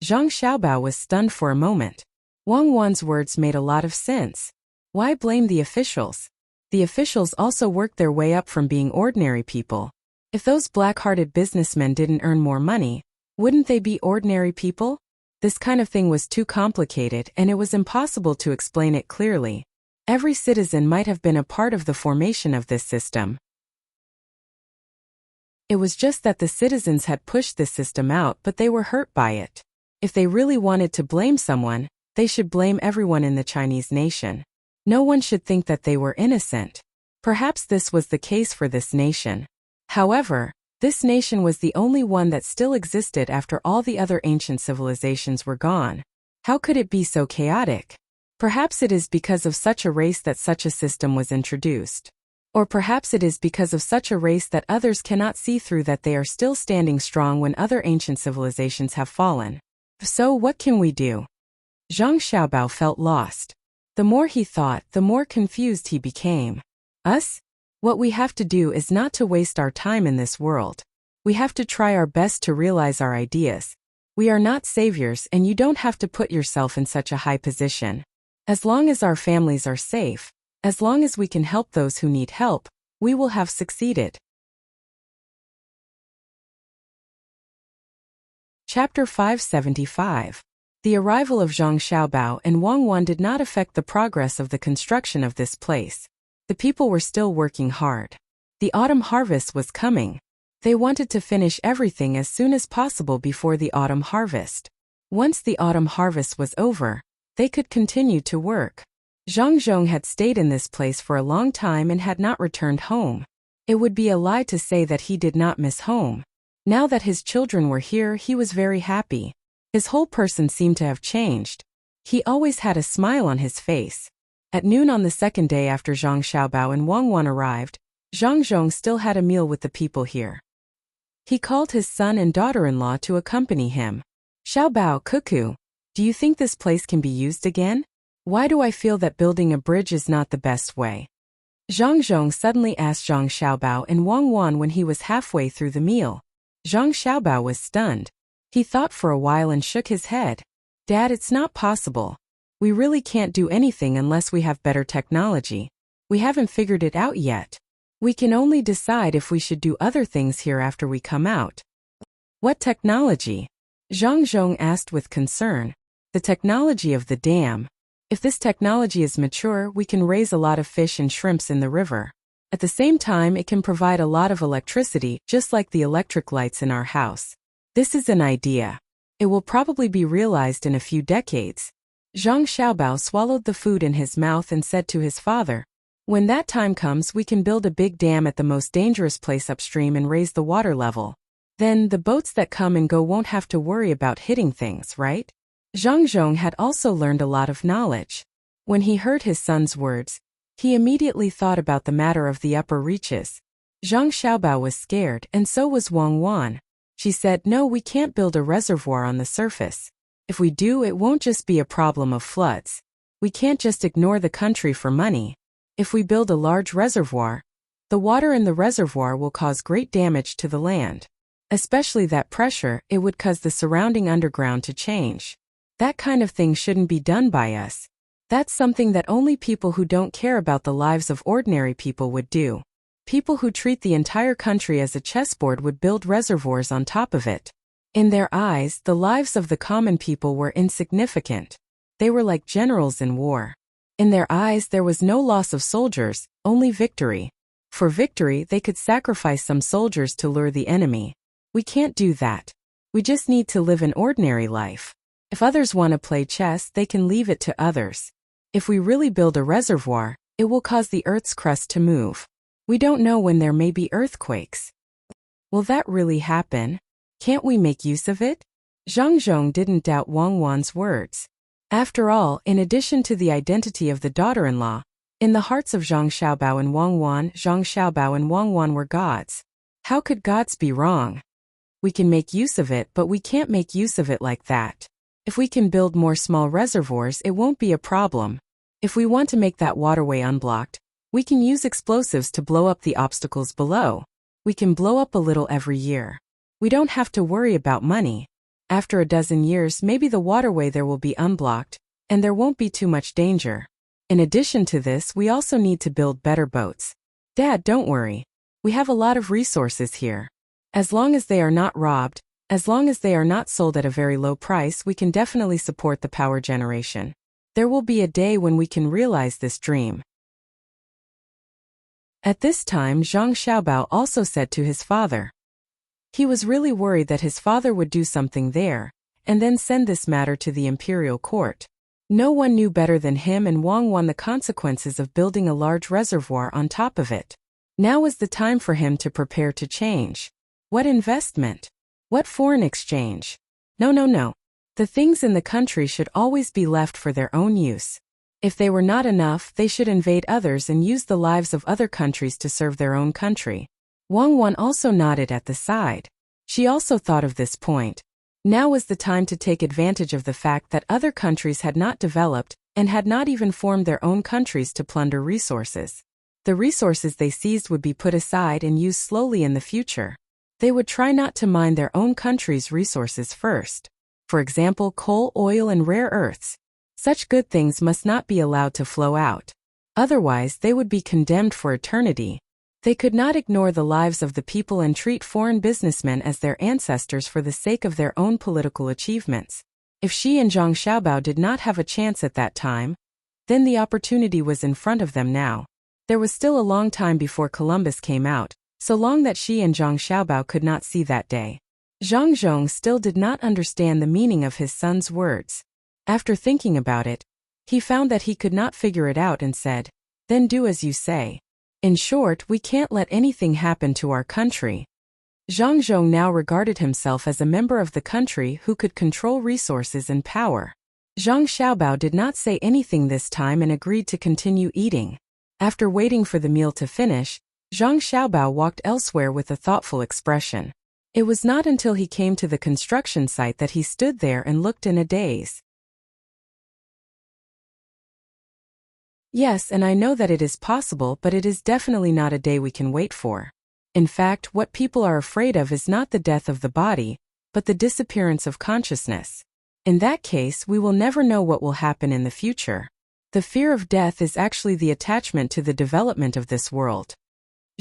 Zhang Xiaobao was stunned for a moment. Wang Wan's words made a lot of sense. Why blame the officials? The officials also worked their way up from being ordinary people. If those black-hearted businessmen didn't earn more money, wouldn't they be ordinary people? This kind of thing was too complicated, and it was impossible to explain it clearly. Every citizen might have been a part of the formation of this system. It was just that the citizens had pushed this system out, but they were hurt by it. If they really wanted to blame someone, they should blame everyone in the Chinese nation. No one should think that they were innocent. Perhaps this was the case for this nation. However, this nation was the only one that still existed after all the other ancient civilizations were gone. How could it be so chaotic? Perhaps it is because of such a race that such a system was introduced. Or perhaps it is because of such a race that others cannot see through that they are still standing strong when other ancient civilizations have fallen. So what can we do? Zhang Xiaobao felt lost. The more he thought, the more confused he became. Us? What we have to do is not to waste our time in this world. We have to try our best to realize our ideas. We are not saviors, and you don't have to put yourself in such a high position. As long as our families are safe, as long as we can help those who need help, we will have succeeded. Chapter 575. The arrival of Zhang Xiaobao and Wang Wan did not affect the progress of the construction of this place. The people were still working hard. The autumn harvest was coming. They wanted to finish everything as soon as possible before the autumn harvest. Once the autumn harvest was over, they could continue to work. Zhang Zhong had stayed in this place for a long time and had not returned home. It would be a lie to say that he did not miss home. Now that his children were here, he was very happy. His whole person seemed to have changed. He always had a smile on his face. At noon on the second day after Zhang Xiaobao and Wang Wan arrived, Zhang Zhong still had a meal with the people here. He called his son and daughter-in-law to accompany him. "Xiaobao, Cuckoo, do you think this place can be used again? Why do I feel that building a bridge is not the best way?" Zhang Zhong suddenly asked Zhang Xiaobao and Wang Wan when he was halfway through the meal. Zhang Xiaobao was stunned. He thought for a while and shook his head. "Dad, it's not possible. We really can't do anything unless we have better technology. We haven't figured it out yet. We can only decide if we should do other things here after we come out. What technology? Zhang Zhong asked with concern. The technology of the dam. If this technology is mature, we can raise a lot of fish and shrimps in the river. At the same time, it can provide a lot of electricity, just like the electric lights in our house. This is an idea. It will probably be realized in a few decades. Zhang Xiaobao swallowed the food in his mouth and said to his father, "When that time comes, we can build a big dam at the most dangerous place upstream and raise the water level. Then the boats that come and go won't have to worry about hitting things, right?" Zhang Zhong had also learned a lot of knowledge. When he heard his son's words, he immediately thought about the matter of the upper reaches. Zhang Xiaobao was scared, and so was Wang Wan. She said, "No, we can't build a reservoir on the surface. If we do, it won't just be a problem of floods. We can't just ignore the country for money. If we build a large reservoir, the water in the reservoir will cause great damage to the land. Especially that pressure, it would cause the surrounding underground to change. That kind of thing shouldn't be done by us. That's something that only people who don't care about the lives of ordinary people would do. People who treat the entire country as a chessboard would build reservoirs on top of it." In their eyes, the lives of the common people were insignificant. They were like generals in war. In their eyes, there was no loss of soldiers, only victory. For victory, they could sacrifice some soldiers to lure the enemy. We can't do that. We just need to live an ordinary life. If others want to play chess, they can leave it to others. If we really build a reservoir, it will cause the Earth's crust to move. We don't know when there may be earthquakes. Will that really happen? Can't we make use of it? Zhang Zhong didn't doubt Wang Wan's words. After all, in addition to the identity of the daughter-in-law, in the hearts of Zhang Xiaobao and Wang Wan, Zhang Xiaobao and Wang Wan were gods. How could gods be wrong? We can make use of it, but we can't make use of it like that. If we can build more small reservoirs, it won't be a problem. If we want to make that waterway unblocked, we can use explosives to blow up the obstacles below. We can blow up a little every year. We don't have to worry about money. After a dozen years, maybe the waterway there will be unblocked, and there won't be too much danger. In addition to this, we also need to build better boats. Dad, don't worry. We have a lot of resources here. As long as they are not robbed, as long as they are not sold at a very low price, we can definitely support the power generation. There will be a day when we can realize this dream. At this time, Zhang Xiaobao also said to his father. He was really worried that his father would do something there, and then send this matter to the imperial court. No one knew better than him and Wang Wan the consequences of building a large reservoir on top of it. Now was the time for him to prepare to change. What investment? What foreign exchange? No. The things in the country should always be left for their own use. If they were not enough, they should invade others and use the lives of other countries to serve their own country. Wang Wan also nodded at the side. She also thought of this point. Now was the time to take advantage of the fact that other countries had not developed and had not even formed their own countries to plunder resources. The resources they seized would be put aside and used slowly in the future. They would try not to mine their own country's resources first. For example, coal, oil, and rare earths. Such good things must not be allowed to flow out. Otherwise, they would be condemned for eternity. They could not ignore the lives of the people and treat foreign businessmen as their ancestors for the sake of their own political achievements. If she and Zhang Xiaobao did not have a chance at that time, then the opportunity was in front of them now. There was still a long time before Columbus came out, so long that she and Zhang Xiaobao could not see that day. Zhang Zhong still did not understand the meaning of his son's words. After thinking about it, he found that he could not figure it out and said, "Then do as you say. In short, we can't let anything happen to our country." Zhang Zhong now regarded himself as a member of the country who could control resources and power. Zhang Xiaobao did not say anything this time and agreed to continue eating. After waiting for the meal to finish, Zhang Xiaobao walked elsewhere with a thoughtful expression. It was not until he came to the construction site that he stood there and looked in a daze. Yes, and I know that it is possible, but it is definitely not a day we can wait for. In fact, what people are afraid of is not the death of the body, but the disappearance of consciousness. In that case, we will never know what will happen in the future. The fear of death is actually the attachment to the development of this world.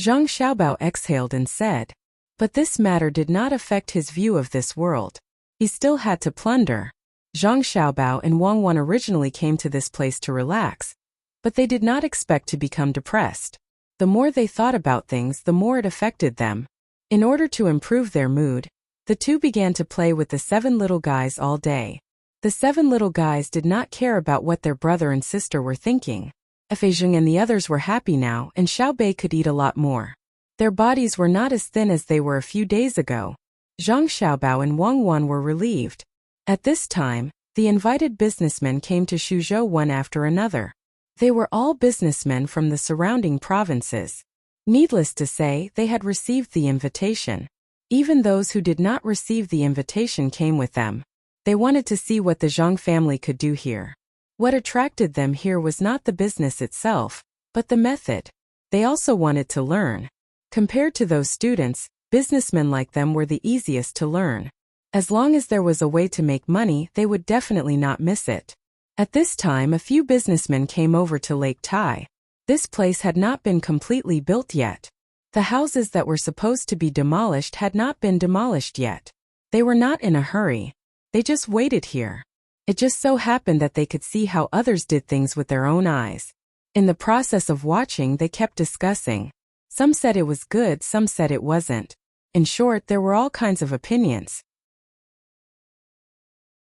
Zhang Xiaobao exhaled and said. But this matter did not affect his view of this world. He still had to plunder. Zhang Xiaobao and Wang Wan originally came to this place to relax, but they did not expect to become depressed. The more they thought about things, the more it affected them. In order to improve their mood, the two began to play with the 7 little guys all day. The 7 little guys did not care about what their brother and sister were thinking. Feizheng and the others were happy now, and Xiaobei could eat a lot more. Their bodies were not as thin as they were a few days ago. Zhang Xiaobao and Wang Wan were relieved. At this time, the invited businessmen came to Shuzhou one after another. They were all businessmen from the surrounding provinces. Needless to say, they had received the invitation. Even those who did not receive the invitation came with them. They wanted to see what the Zhang family could do here. What attracted them here was not the business itself, but the method. They also wanted to learn. Compared to those students, businessmen like them were the easiest to learn. As long as there was a way to make money, they would definitely not miss it. At this time, a few businessmen came over to Lake Tai. This place had not been completely built yet. The houses that were supposed to be demolished had not been demolished yet. They were not in a hurry. They just waited here. It just so happened that they could see how others did things with their own eyes. In the process of watching, they kept discussing. Some said it was good, some said it wasn't. In short, there were all kinds of opinions.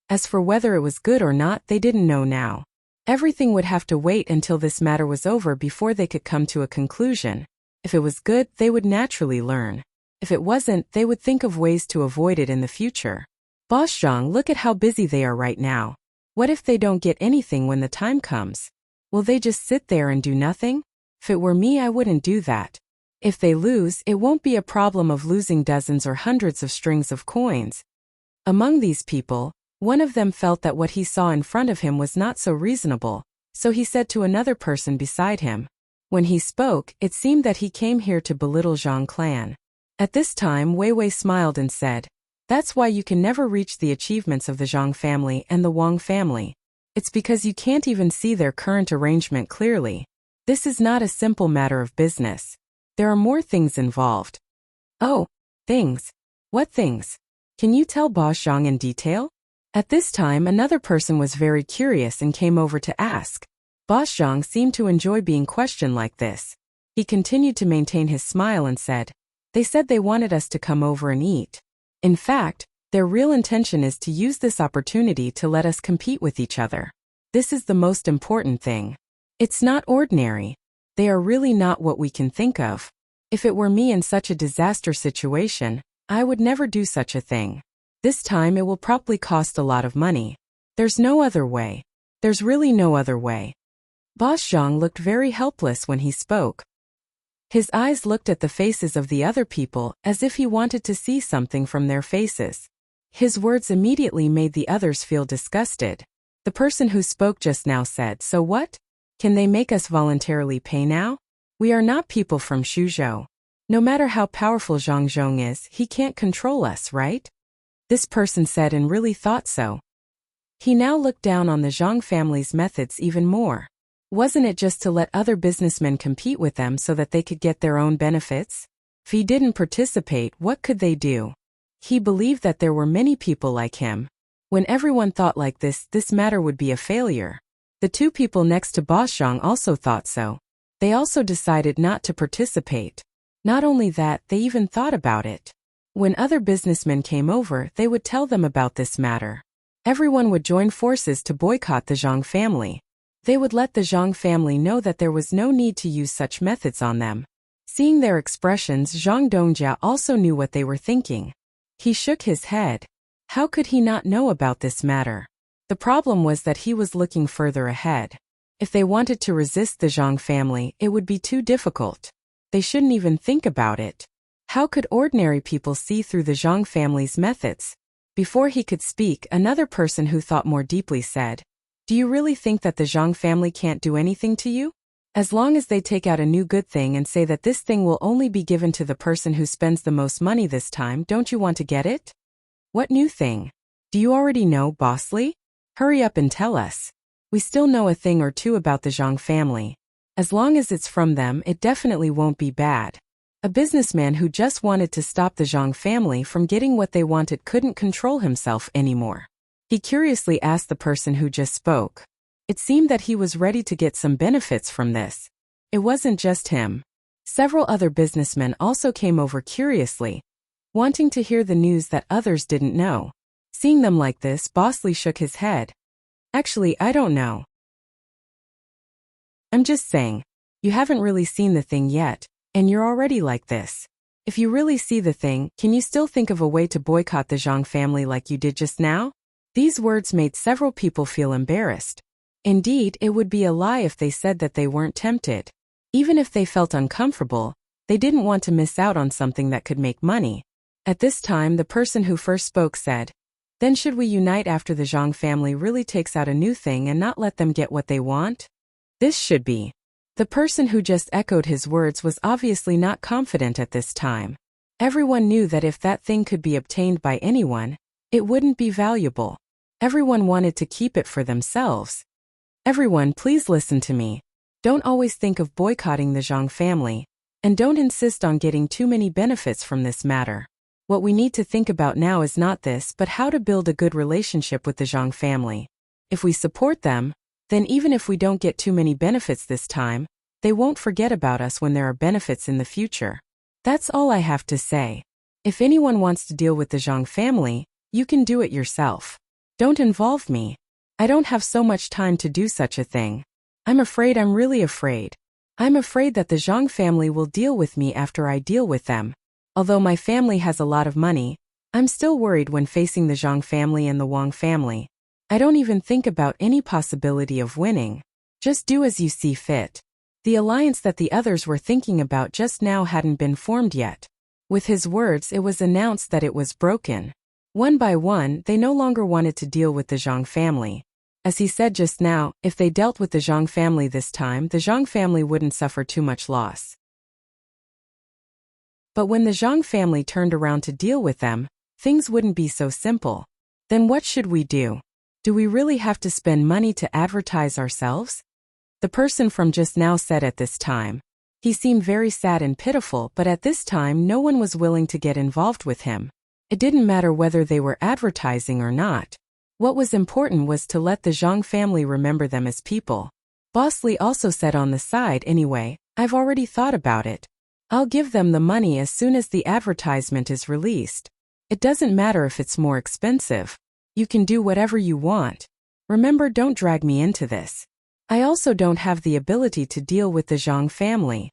As for whether it was good or not, they didn't know now. Everything would have to wait until this matter was over before they could come to a conclusion. If it was good, they would naturally learn. If it wasn't, they would think of ways to avoid it in the future. Boss Zhang, look at how busy they are right now. What if they don't get anything when the time comes? Will they just sit there and do nothing? If it were me, I wouldn't do that. If they lose, it won't be a problem of losing dozens or hundreds of strings of coins. Among these people, one of them felt that what he saw in front of him was not so reasonable, so he said to another person beside him. When he spoke, it seemed that he came here to belittle Zhang clan. At this time, Wei Wei smiled and said, "That's why you can never reach the achievements of the Zhang family and the Wang family. It's because you can't even see their current arrangement clearly. This is not a simple matter of business. There are more things involved." "Oh, things. What things? Can you tell Boss Zhang in detail?" At this time, another person was very curious and came over to ask. Boss Zhang seemed to enjoy being questioned like this. He continued to maintain his smile and said, "They said they wanted us to come over and eat. In fact, their real intention is to use this opportunity to let us compete with each other. This is the most important thing. It's not ordinary. They are really not what we can think of. If it were me in such a disaster situation, I would never do such a thing. This time it will probably cost a lot of money. There's no other way. There's really no other way." Boss Zhang looked very helpless when he spoke. His eyes looked at the faces of the other people as if he wanted to see something from their faces. His words immediately made the others feel disgusted. The person who spoke just now said, "So what? Can they make us voluntarily pay now? We are not people from Shuzhou. No matter how powerful Zhang Zhong is, he can't control us, right?" This person said and really thought so. He now looked down on the Zhang family's methods even more. Wasn't it just to let other businessmen compete with them so that they could get their own benefits? If he didn't participate, what could they do? He believed that there were many people like him. When everyone thought like this matter would be a failure. The two people next to Boss Zhang also thought so. They also decided not to participate. Not only that, they even thought about it. When other businessmen came over, they would tell them about this matter. Everyone would join forces to boycott the Zhang family. They would let the Zhang family know that there was no need to use such methods on them. Seeing their expressions, Zhang Dongjia also knew what they were thinking. He shook his head. How could he not know about this matter? The problem was that he was looking further ahead. If they wanted to resist the Zhang family, it would be too difficult. They shouldn't even think about it. How could ordinary people see through the Zhang family's methods? Before he could speak, another person who thought more deeply said, "Do you really think that the Zhang family can't do anything to you? As long as they take out a new good thing and say that this thing will only be given to the person who spends the most money this time, don't you want to get it? What new thing? Do you already know, Bossly? Hurry up and tell us. We still know a thing or two about the Zhang family. As long as it's from them, it definitely won't be bad." A businessman who just wanted to stop the Zhang family from getting what they wanted couldn't control himself anymore. He curiously asked the person who just spoke. It seemed that he was ready to get some benefits from this. It wasn't just him. Several other businessmen also came over curiously, wanting to hear the news that others didn't know. Seeing them like this, Bosley shook his head. Actually, I don't know. I'm just saying, you haven't really seen the thing yet, and you're already like this. If you really see the thing, can you still think of a way to boycott the Zhang family like you did just now? These words made several people feel embarrassed. Indeed, it would be a lie if they said that they weren't tempted. Even if they felt uncomfortable, they didn't want to miss out on something that could make money. At this time, the person who first spoke said, "Then should we unite after the Zhang family really takes out a new thing and not let them get what they want? This should be." The person who just echoed his words was obviously not confident at this time. Everyone knew that if that thing could be obtained by anyone, it wouldn't be valuable. Everyone wanted to keep it for themselves. Everyone, please listen to me. Don't always think of boycotting the Zhang family, and don't insist on getting too many benefits from this matter. What we need to think about now is not this, but how to build a good relationship with the Zhang family. If we support them, then even if we don't get too many benefits this time, they won't forget about us when there are benefits in the future. That's all I have to say. If anyone wants to deal with the Zhang family, you can do it yourself. Don't involve me. I don't have so much time to do such a thing. I'm really afraid. I'm afraid that the Zhang family will deal with me after I deal with them. Although my family has a lot of money, I'm still worried when facing the Zhang family and the Wang family. I don't even think about any possibility of winning. Just do as you see fit. The alliance that the others were thinking about just now hadn't been formed yet. With his words, it was announced that it was broken. One by one, they no longer wanted to deal with the Zhang family. As he said just now, if they dealt with the Zhang family this time, the Zhang family wouldn't suffer too much loss. But when the Zhang family turned around to deal with them, things wouldn't be so simple. Then what should we do? Do we really have to spend money to advertise ourselves? The person from just now said at this time. He seemed very sad and pitiful, but at this time no one was willing to get involved with him. It didn't matter whether they were advertising or not. What was important was to let the Zhang family remember them as people. Bosley also said on the side, "Anyway, I've already thought about it. I'll give them the money as soon as the advertisement is released. It doesn't matter if it's more expensive. You can do whatever you want. Remember, don't drag me into this. I also don't have the ability to deal with the Zhang family."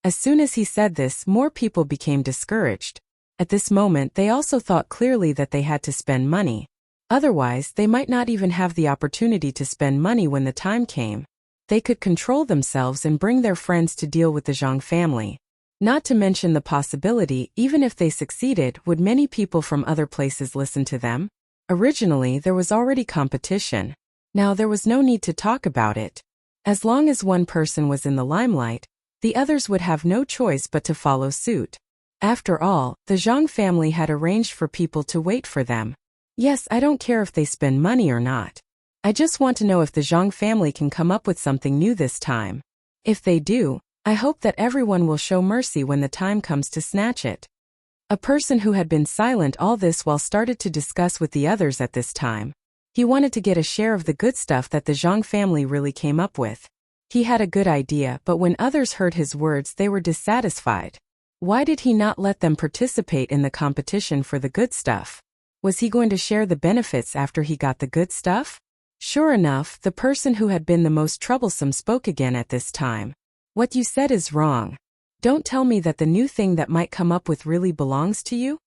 As soon as he said this, more people became discouraged. At this moment, they also thought clearly that they had to spend money. Otherwise, they might not even have the opportunity to spend money when the time came. They could control themselves and bring their friends to deal with the Zhang family. Not to mention the possibility, even if they succeeded, would many people from other places listen to them? Originally, there was already competition. Now there was no need to talk about it. As long as one person was in the limelight, the others would have no choice but to follow suit. After all, the Zhang family had arranged for people to wait for them. Yes, I don't care if they spend money or not. I just want to know if the Zhang family can come up with something new this time. If they do, I hope that everyone will show mercy when the time comes to snatch it. A person who had been silent all this while started to discuss with the others at this time. He wanted to get a share of the good stuff that the Zhang family really came up with. He had a good idea, but when others heard his words, they were dissatisfied. Why did he not let them participate in the competition for the good stuff? Was he going to share the benefits after he got the good stuff? Sure enough, the person who had been the most troublesome spoke again at this time. "What you said is wrong. Don't tell me that the new thing that might come up with really belongs to you?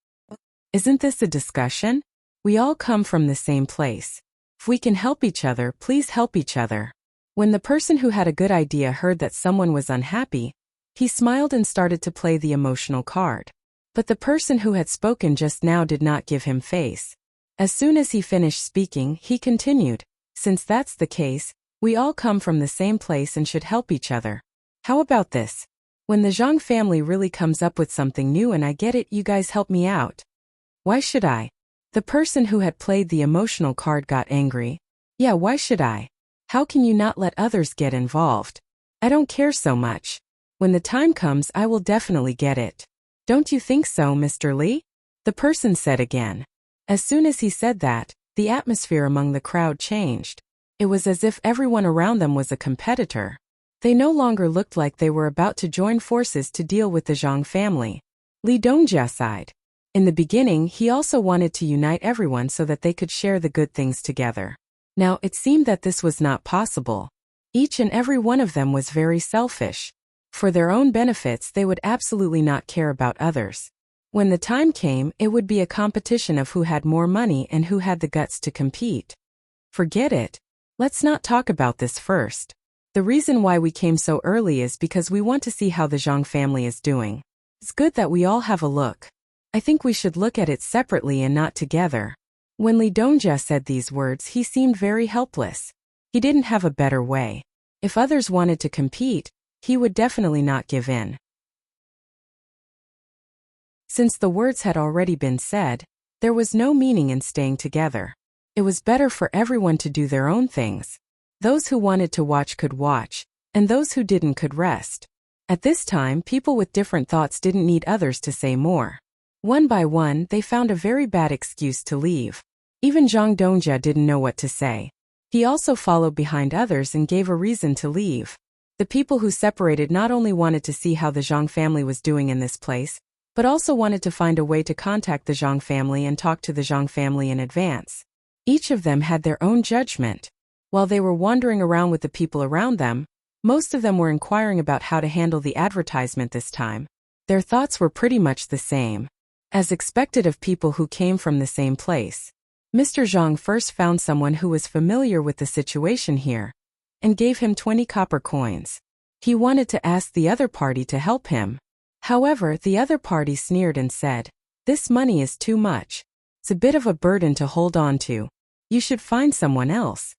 Isn't this a discussion? We all come from the same place. If we can help each other, please help each other." When the person who had a good idea heard that someone was unhappy, he smiled and started to play the emotional card. But the person who had spoken just now did not give him face. As soon as he finished speaking, he continued, "Since that's the case, we all come from the same place and should help each other. How about this? When the Zhang family really comes up with something new and I get it, you guys help me out." "Why should I?" The person who had played the emotional card got angry. "Yeah, why should I? How can you not let others get involved? I don't care so much. When the time comes, I will definitely get it. Don't you think so, Mr. Li? The person said again. As soon as he said that, the atmosphere among the crowd changed. It was as if everyone around them was a competitor. They no longer looked like they were about to join forces to deal with the Zhang family. Li Dongjia sighed. In the beginning, he also wanted to unite everyone so that they could share the good things together. Now, it seemed that this was not possible. Each and every one of them was very selfish. For their own benefits, they would absolutely not care about others. When the time came, it would be a competition of who had more money and who had the guts to compete. Forget it. Let's not talk about this first. The reason why we came so early is because we want to see how the Zhang family is doing. It's good that we all have a look. I think we should look at it separately and not together. When Li Dongjia said these words, he seemed very helpless. He didn't have a better way. If others wanted to compete, he would definitely not give in. Since the words had already been said, there was no meaning in staying together. It was better for everyone to do their own things. Those who wanted to watch could watch, and those who didn't could rest. At this time, people with different thoughts didn't need others to say more. One by one, they found a very bad excuse to leave. Even Zhang Dongjia didn't know what to say. He also followed behind others and gave a reason to leave. The people who separated not only wanted to see how the Zhang family was doing in this place, but also wanted to find a way to contact the Zhang family and talk to the Zhang family in advance. Each of them had their own judgment. While they were wandering around with the people around them, most of them were inquiring about how to handle the advertisement this time. Their thoughts were pretty much the same. As expected of people who came from the same place, Mr. Zhang first found someone who was familiar with the situation here, and gave him 20 copper coins. He wanted to ask the other party to help him. However, the other party sneered and said, "This money is too much. It's a bit of a burden to hold on to. You should find someone else."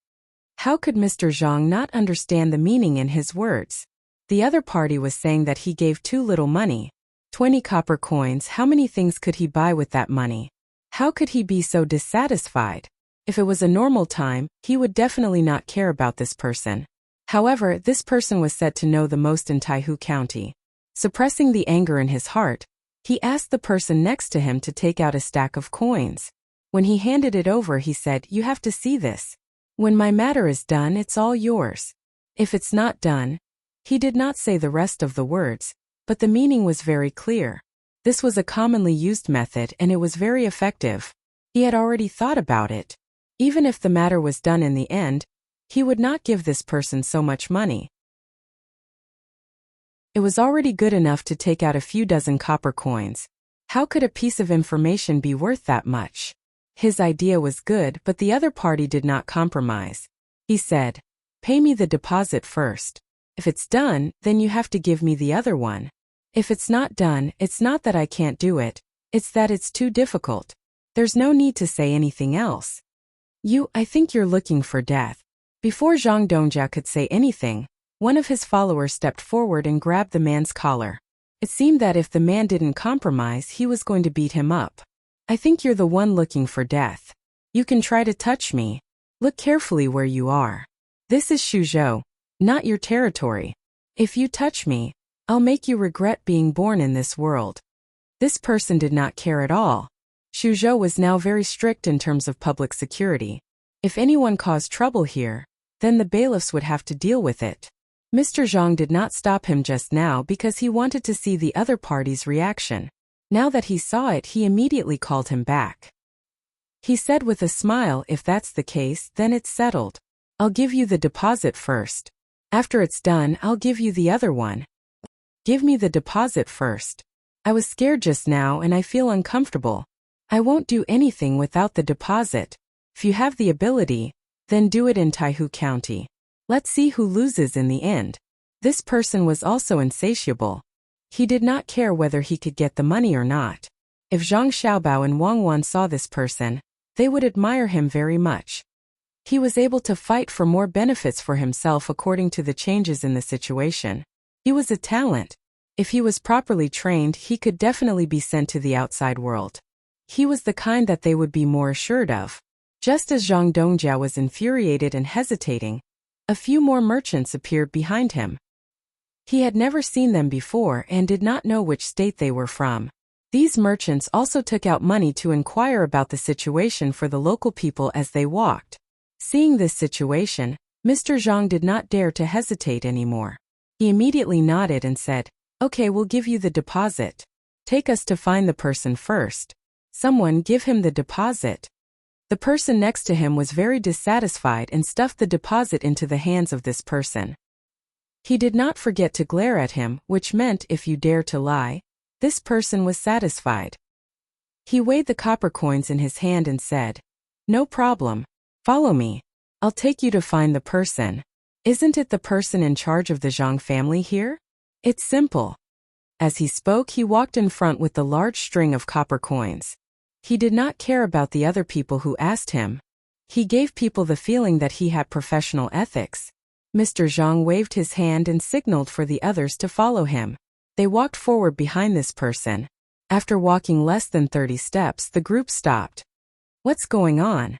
How could Mr. Zhang not understand the meaning in his words? The other party was saying that he gave too little money. 20 copper coins, how many things could he buy with that money? How could he be so dissatisfied? If it was a normal time, he would definitely not care about this person. However, this person was said to know the most in Taihu County. Suppressing the anger in his heart, he asked the person next to him to take out a stack of coins. When he handed it over, he said, "You have to see this. When my matter is done, it's all yours. If it's not done..." He did not say the rest of the words, but the meaning was very clear. This was a commonly used method and it was very effective. He had already thought about it. Even if the matter was done in the end, he would not give this person so much money. It was already good enough to take out a few dozen copper coins. How could a piece of information be worth that much? His idea was good, but the other party did not compromise. He said, "Pay me the deposit first. If it's done, then you have to give me the other one. If it's not done, it's not that I can't do it, it's that it's too difficult. There's no need to say anything else. I think you're looking for death." Before Zhang Dongjia could say anything, one of his followers stepped forward and grabbed the man's collar. It seemed that if the man didn't compromise, he was going to beat him up. "I think you're the one looking for death. You can try to touch me. Look carefully where you are. This is Shuzhou, not your territory. If you touch me, I'll make you regret being born in this world." This person did not care at all. Shuzhou was now very strict in terms of public security. If anyone caused trouble here, then the bailiffs would have to deal with it. Mr. Zhang did not stop him just now because he wanted to see the other party's reaction. Now that he saw it, he immediately called him back. He said with a smile, "If that's the case, then it's settled. I'll give you the deposit first. After it's done, I'll give you the other one. Give me the deposit first. I was scared just now and I feel uncomfortable. I won't do anything without the deposit. If you have the ability, then do it in Taihu County. Let's see who loses in the end." This person was also insatiable. He did not care whether he could get the money or not. If Zhang Xiaobao and Wang Wan saw this person, they would admire him very much. He was able to fight for more benefits for himself according to the changes in the situation. He was a talent. If he was properly trained, he could definitely be sent to the outside world. He was the kind that they would be more assured of. Just as Zhang Dongjia was infuriated and hesitating, a few more merchants appeared behind him. He had never seen them before and did not know which state they were from. These merchants also took out money to inquire about the situation for the local people as they walked. Seeing this situation, Mr. Zhang did not dare to hesitate anymore. He immediately nodded and said, "Okay, we'll give you the deposit. Take us to find the person first. Someone give him the deposit." The person next to him was very dissatisfied and stuffed the deposit into the hands of this person. He did not forget to glare at him, which meant if you dare to lie. This person was satisfied. He weighed the copper coins in his hand and said, "No problem. Follow me. I'll take you to find the person. Isn't it the person in charge of the Zhang family here? It's simple." As he spoke, he walked in front with the large string of copper coins. He did not care about the other people who asked him. He gave people the feeling that he had professional ethics. Mr. Zhang waved his hand and signaled for the others to follow him. They walked forward behind this person. After walking less than 30 steps, the group stopped. "What's going on?"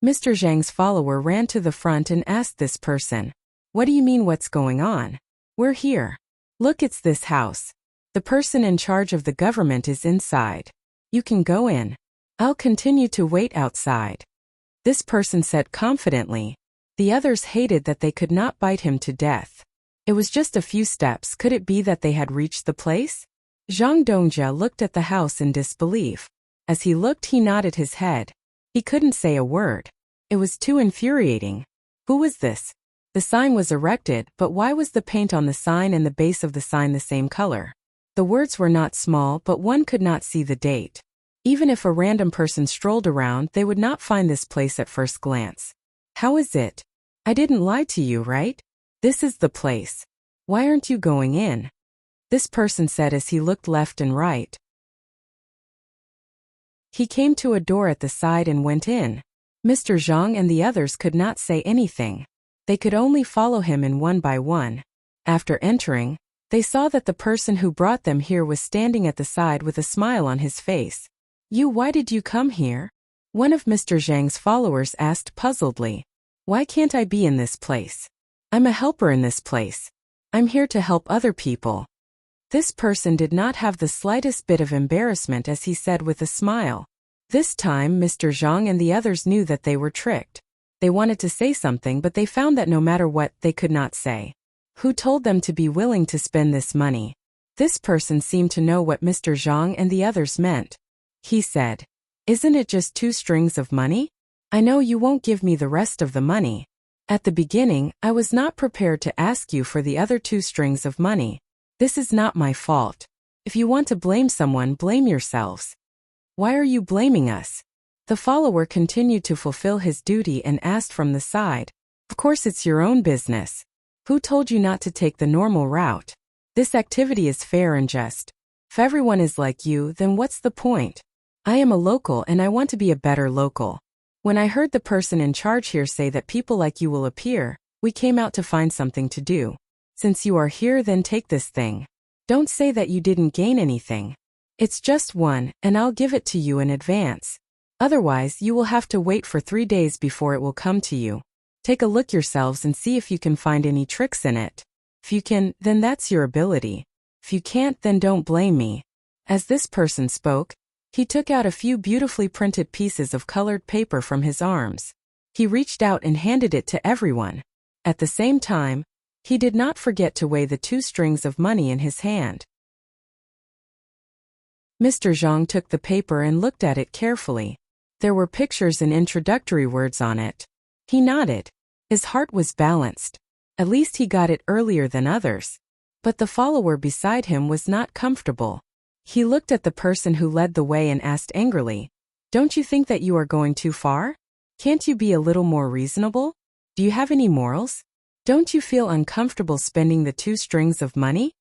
Mr. Zhang's follower ran to the front and asked this person, "What do you mean what's going on? We're here. Look, it's this house. The person in charge of the government is inside. You can go in. I'll continue to wait outside." This person said confidently. The others hated that they could not bite him to death. It was just a few steps. Could it be that they had reached the place? Zhang Dongjia looked at the house in disbelief. As he looked, he nodded his head. He couldn't say a word. It was too infuriating. Who was this? The sign was erected, but why was the paint on the sign and the base of the sign the same color? The words were not small, but one could not see the date. Even if a random person strolled around, they would not find this place at first glance. How is it? I didn't lie to you, right? This is the place. Why aren't you going in? This person said as he looked left and right. He came to a door at the side and went in. Mr. Zhang and the others could not say anything. They could only follow him in one by one. After entering, they saw that the person who brought them here was standing at the side with a smile on his face. Why did you come here?" One of Mr. Zhang's followers asked puzzledly. "Why can't I be in this place? I'm a helper in this place. I'm here to help other people." This person did not have the slightest bit of embarrassment as he said with a smile. This time Mr. Zhang and the others knew that they were tricked. They wanted to say something, but they found that no matter what, they could not say. Who told them to be willing to spend this money? This person seemed to know what Mr. Zhang and the others meant. He said, "Isn't it just 2 strings of money? I know you won't give me the rest of the money. At the beginning, I was not prepared to ask you for the other 2 strings of money. This is not my fault. If you want to blame someone, blame yourselves. Why are you blaming us?" The follower continued to fulfill his duty and asked from the side, "Of course it's your own business. Who told you not to take the normal route? This activity is fair and just. If everyone is like you, then what's the point? I am a local and I want to be a better local. When I heard the person in charge here say that people like you will appear, we came out to find something to do. Since you are here, then take this thing. Don't say that you didn't gain anything. It's just 1, and I'll give it to you in advance. Otherwise, you will have to wait for 3 days before it will come to you. Take a look yourselves and see if you can find any tricks in it. If you can, then that's your ability. If you can't, then don't blame me." As this person spoke, he took out a few beautifully printed pieces of colored paper from his arms. He reached out and handed it to everyone. At the same time, he did not forget to weigh the 2 strings of money in his hand. Mr. Zhang took the paper and looked at it carefully. There were pictures and introductory words on it. He nodded. His heart was balanced. At least he got it earlier than others. But the follower beside him was not comfortable. He looked at the person who led the way and asked angrily, "Don't you think that you are going too far? Can't you be a little more reasonable? Do you have any morals? Don't you feel uncomfortable spending the 2 strings of money?"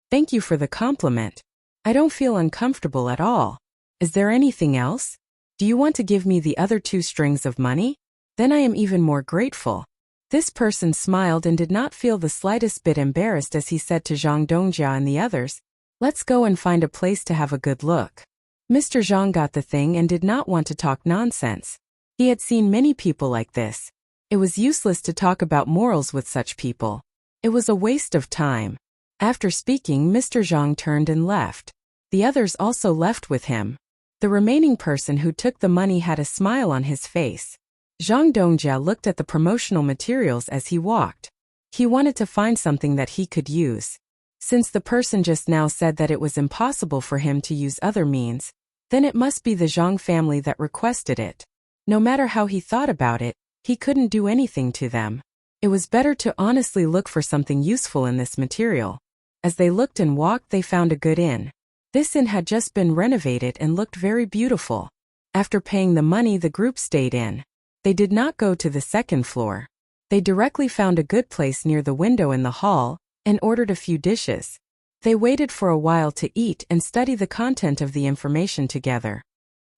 "Thank you for the compliment. I don't feel uncomfortable at all. Is there anything else? Do you want to give me the other 2 strings of money? Then I am even more grateful." This person smiled and did not feel the slightest bit embarrassed as he said to Zhang Dongjia and the others, "Let's go and find a place to have a good look." Mr. Zhang got the thing and did not want to talk nonsense. He had seen many people like this. It was useless to talk about morals with such people. It was a waste of time. After speaking, Mr. Zhang turned and left. The others also left with him. The remaining person who took the money had a smile on his face. Zhang Dongjia looked at the promotional materials as he walked. He wanted to find something that he could use. Since the person just now said that it was impossible for him to use other means, then it must be the Zhang family that requested it. No matter how he thought about it, he couldn't do anything to them. It was better to honestly look for something useful in this material. As they looked and walked, they found a good inn. This inn had just been renovated and looked very beautiful. After paying the money, the group stayed in. They did not go to the second floor. They directly found a good place near the window in the hall and ordered a few dishes. They waited for a while to eat and study the content of the information together.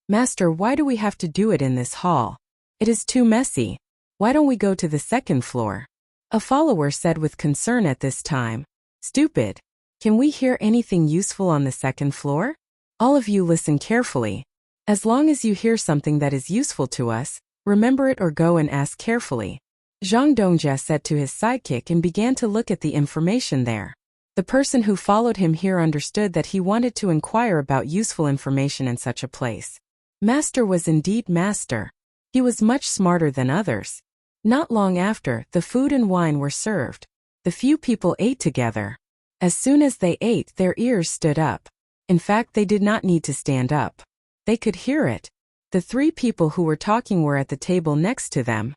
Master, why do we have to do it in this hall? It is too messy. Why don't we go to the second floor? A follower said with concern at this time. Stupid. Can we hear anything useful on the second floor? All of you listen carefully. As long as you hear something that is useful to us, remember it or go and ask carefully. Zhang Dongjia said to his sidekick and began to look at the information there. The person who followed him here understood that he wanted to inquire about useful information in such a place. Master was indeed master. He was much smarter than others. Not long after, the food and wine were served. The few people ate together. As soon as they ate, their ears stood up. In fact, they did not need to stand up. They could hear it. The three people who were talking were at the table next to them.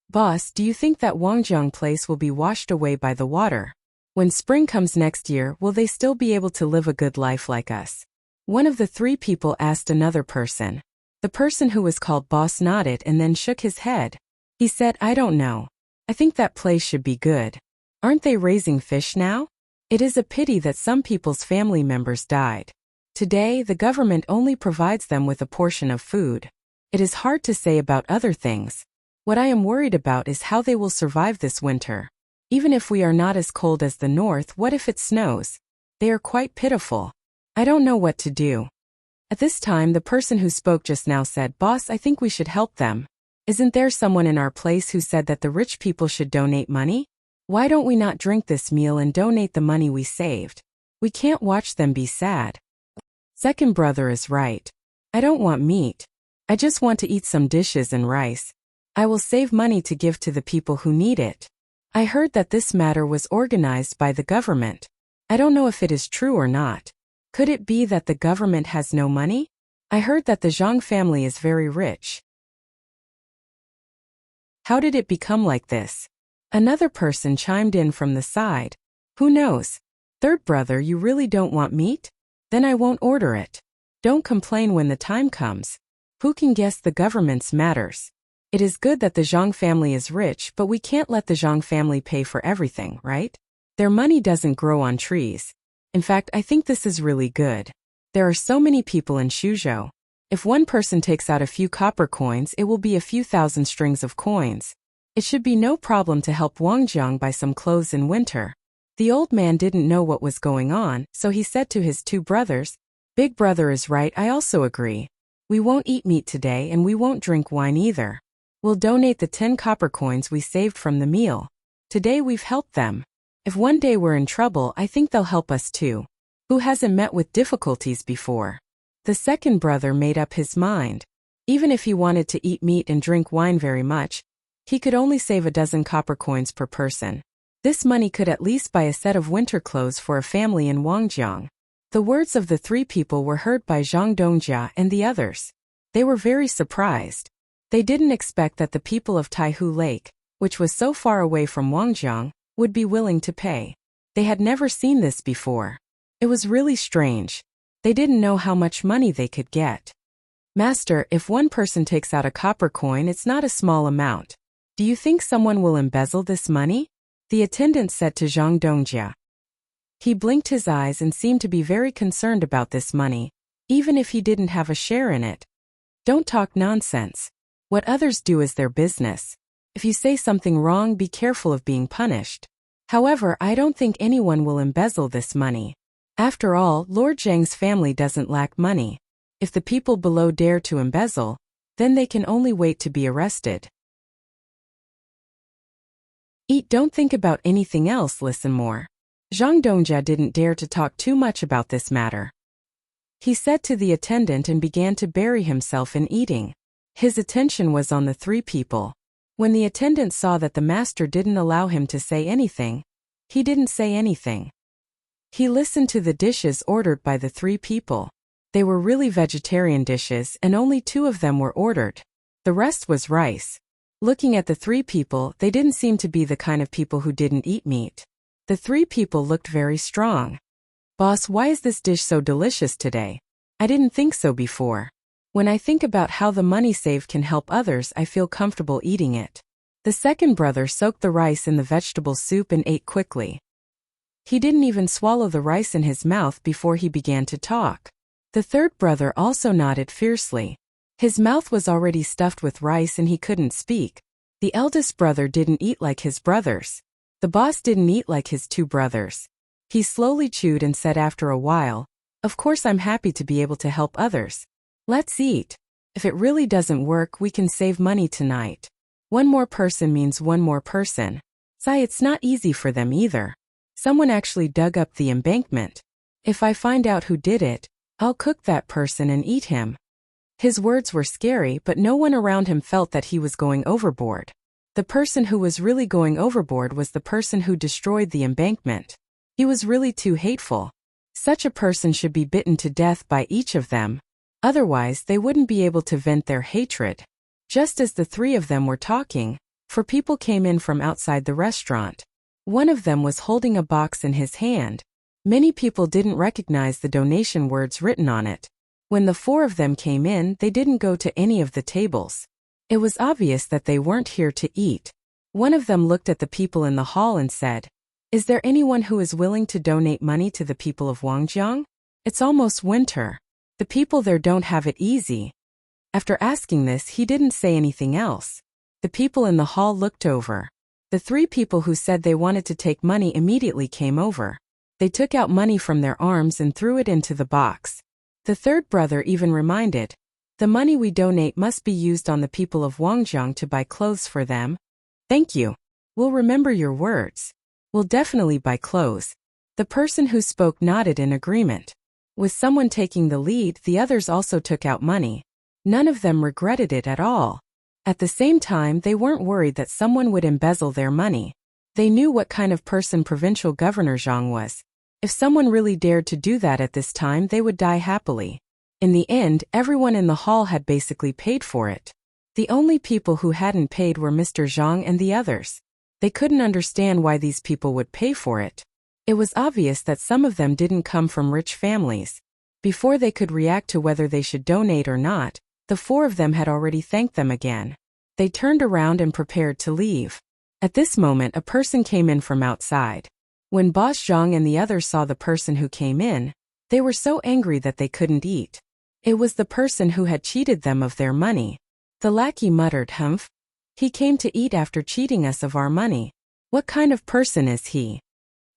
Boss, do you think that Wangjiang place will be washed away by the water? When spring comes next year, will they still be able to live a good life like us? One of the three people asked another person. The person who was called Boss nodded and then shook his head. He said, I don't know. I think that place should be good. Aren't they raising fish now? It is a pity that some people's family members died. Today, the government only provides them with a portion of food. It is hard to say about other things. What I am worried about is how they will survive this winter. Even if we are not as cold as the north, what if it snows? They are quite pitiful. I don't know what to do. At this time, the person who spoke just now said, Boss, I think we should help them. Isn't there someone in our place who said that the rich people should donate money? Why don't we not drink this meal and donate the money we saved? We can't watch them be sad. Second brother is right. I don't want meat. I just want to eat some dishes and rice. I will save money to give to the people who need it. I heard that this matter was organized by the government. I don't know if it is true or not. Could it be that the government has no money? I heard that the Zhang family is very rich. How did it become like this? Another person chimed in from the side. Who knows? Third brother, you really don't want meat? Then I won't order it. Don't complain when the time comes. Who can guess the government's matters? It is good that the Zhang family is rich, but we can't let the Zhang family pay for everything, right? Their money doesn't grow on trees. In fact, I think this is really good. There are so many people in Suzhou. If one person takes out a few copper coins, it will be a few thousand strings of coins. It should be no problem to help Wangjiang buy some clothes in winter. The old man didn't know what was going on, so he said to his two brothers, Big brother is right, I also agree. We won't eat meat today and we won't drink wine either. We'll donate the 10 copper coins we saved from the meal. Today we've helped them. If one day we're in trouble, I think they'll help us too. Who hasn't met with difficulties before? The second brother made up his mind. Even if he wanted to eat meat and drink wine very much, he could only save a dozen copper coins per person. This money could at least buy a set of winter clothes for a family in Wangjiang. The words of the three people were heard by Zhang Dongjia and the others. They were very surprised. They didn't expect that the people of Taihu Lake, which was so far away from Wangjiang, would be willing to pay. They had never seen this before. It was really strange. They didn't know how much money they could get. Master, if one person takes out a copper coin, it's not a small amount. Do you think someone will embezzle this money? The attendant said to Zhang Dongjia. He blinked his eyes and seemed to be very concerned about this money, even if he didn't have a share in it. Don't talk nonsense. What others do is their business. If you say something wrong, be careful of being punished. However, I don't think anyone will embezzle this money. After all, Lord Zhang's family doesn't lack money. If the people below dare to embezzle, then they can only wait to be arrested. Eat, don't think about anything else, listen more. Zhang Dongjia didn't dare to talk too much about this matter. He said to the attendant and began to bury himself in eating. His attention was on the three people. When the attendant saw that the master didn't allow him to say anything, he didn't say anything. He listened to the dishes ordered by the three people. They were really vegetarian dishes and only 2 of them were ordered. The rest was rice. Looking at the 3 people, they didn't seem to be the kind of people who didn't eat meat. The 3 people looked very strong. "Boss, why is this dish so delicious today? I didn't think so before. When I think about how the money saved can help others, I feel comfortable eating it." The second brother soaked the rice in the vegetable soup and ate quickly. He didn't even swallow the rice in his mouth before he began to talk. The third brother also nodded fiercely. His mouth was already stuffed with rice and he couldn't speak. The eldest brother didn't eat like his brothers. The boss didn't eat like his 2 brothers. He slowly chewed and said after a while, "Of course I'm happy to be able to help others. Let's eat. If it really doesn't work, we can save money tonight. One more person means one more person. It's not easy for them either. Someone actually dug up the embankment. If I find out who did it, I'll cook that person and eat him." His words were scary, but no one around him felt that he was going overboard. The person who was really going overboard was the person who destroyed the embankment. He was really too hateful. Such a person should be bitten to death by each of them. Otherwise, they wouldn't be able to vent their hatred. Just as the 3 of them were talking, 4 people came in from outside the restaurant. One of them was holding a box in his hand. Many people didn't recognize the donation words written on it. When the 4 of them came in, they didn't go to any of the tables. It was obvious that they weren't here to eat. One of them looked at the people in the hall and said, "Is there anyone who is willing to donate money to the people of Wangjiang? It's almost winter. The people there don't have it easy." After asking this, he didn't say anything else. The people in the hall looked over. The 3 people who said they wanted to take money immediately came over. They took out money from their arms and threw it into the box. The third brother even reminded, "The money we donate must be used on the people of Wangjiang to buy clothes for them." "Thank you. We'll remember your words. We'll definitely buy clothes." The person who spoke nodded in agreement. With someone taking the lead, the others also took out money. None of them regretted it at all. At the same time, they weren't worried that someone would embezzle their money. They knew what kind of person Provincial Governor Zhang was. If someone really dared to do that at this time, they would die happily. In the end, everyone in the hall had basically paid for it. The only people who hadn't paid were Mr. Zhang and the others. They couldn't understand why these people would pay for it. It was obvious that some of them didn't come from rich families. Before they could react to whether they should donate or not, the 4 of them had already thanked them again. They turned around and prepared to leave. At this moment, a person came in from outside. When Boss Zhang and the others saw the person who came in, they were so angry that they couldn't eat. It was the person who had cheated them of their money. The lackey muttered, "Humph. He came to eat after cheating us of our money. What kind of person is he?"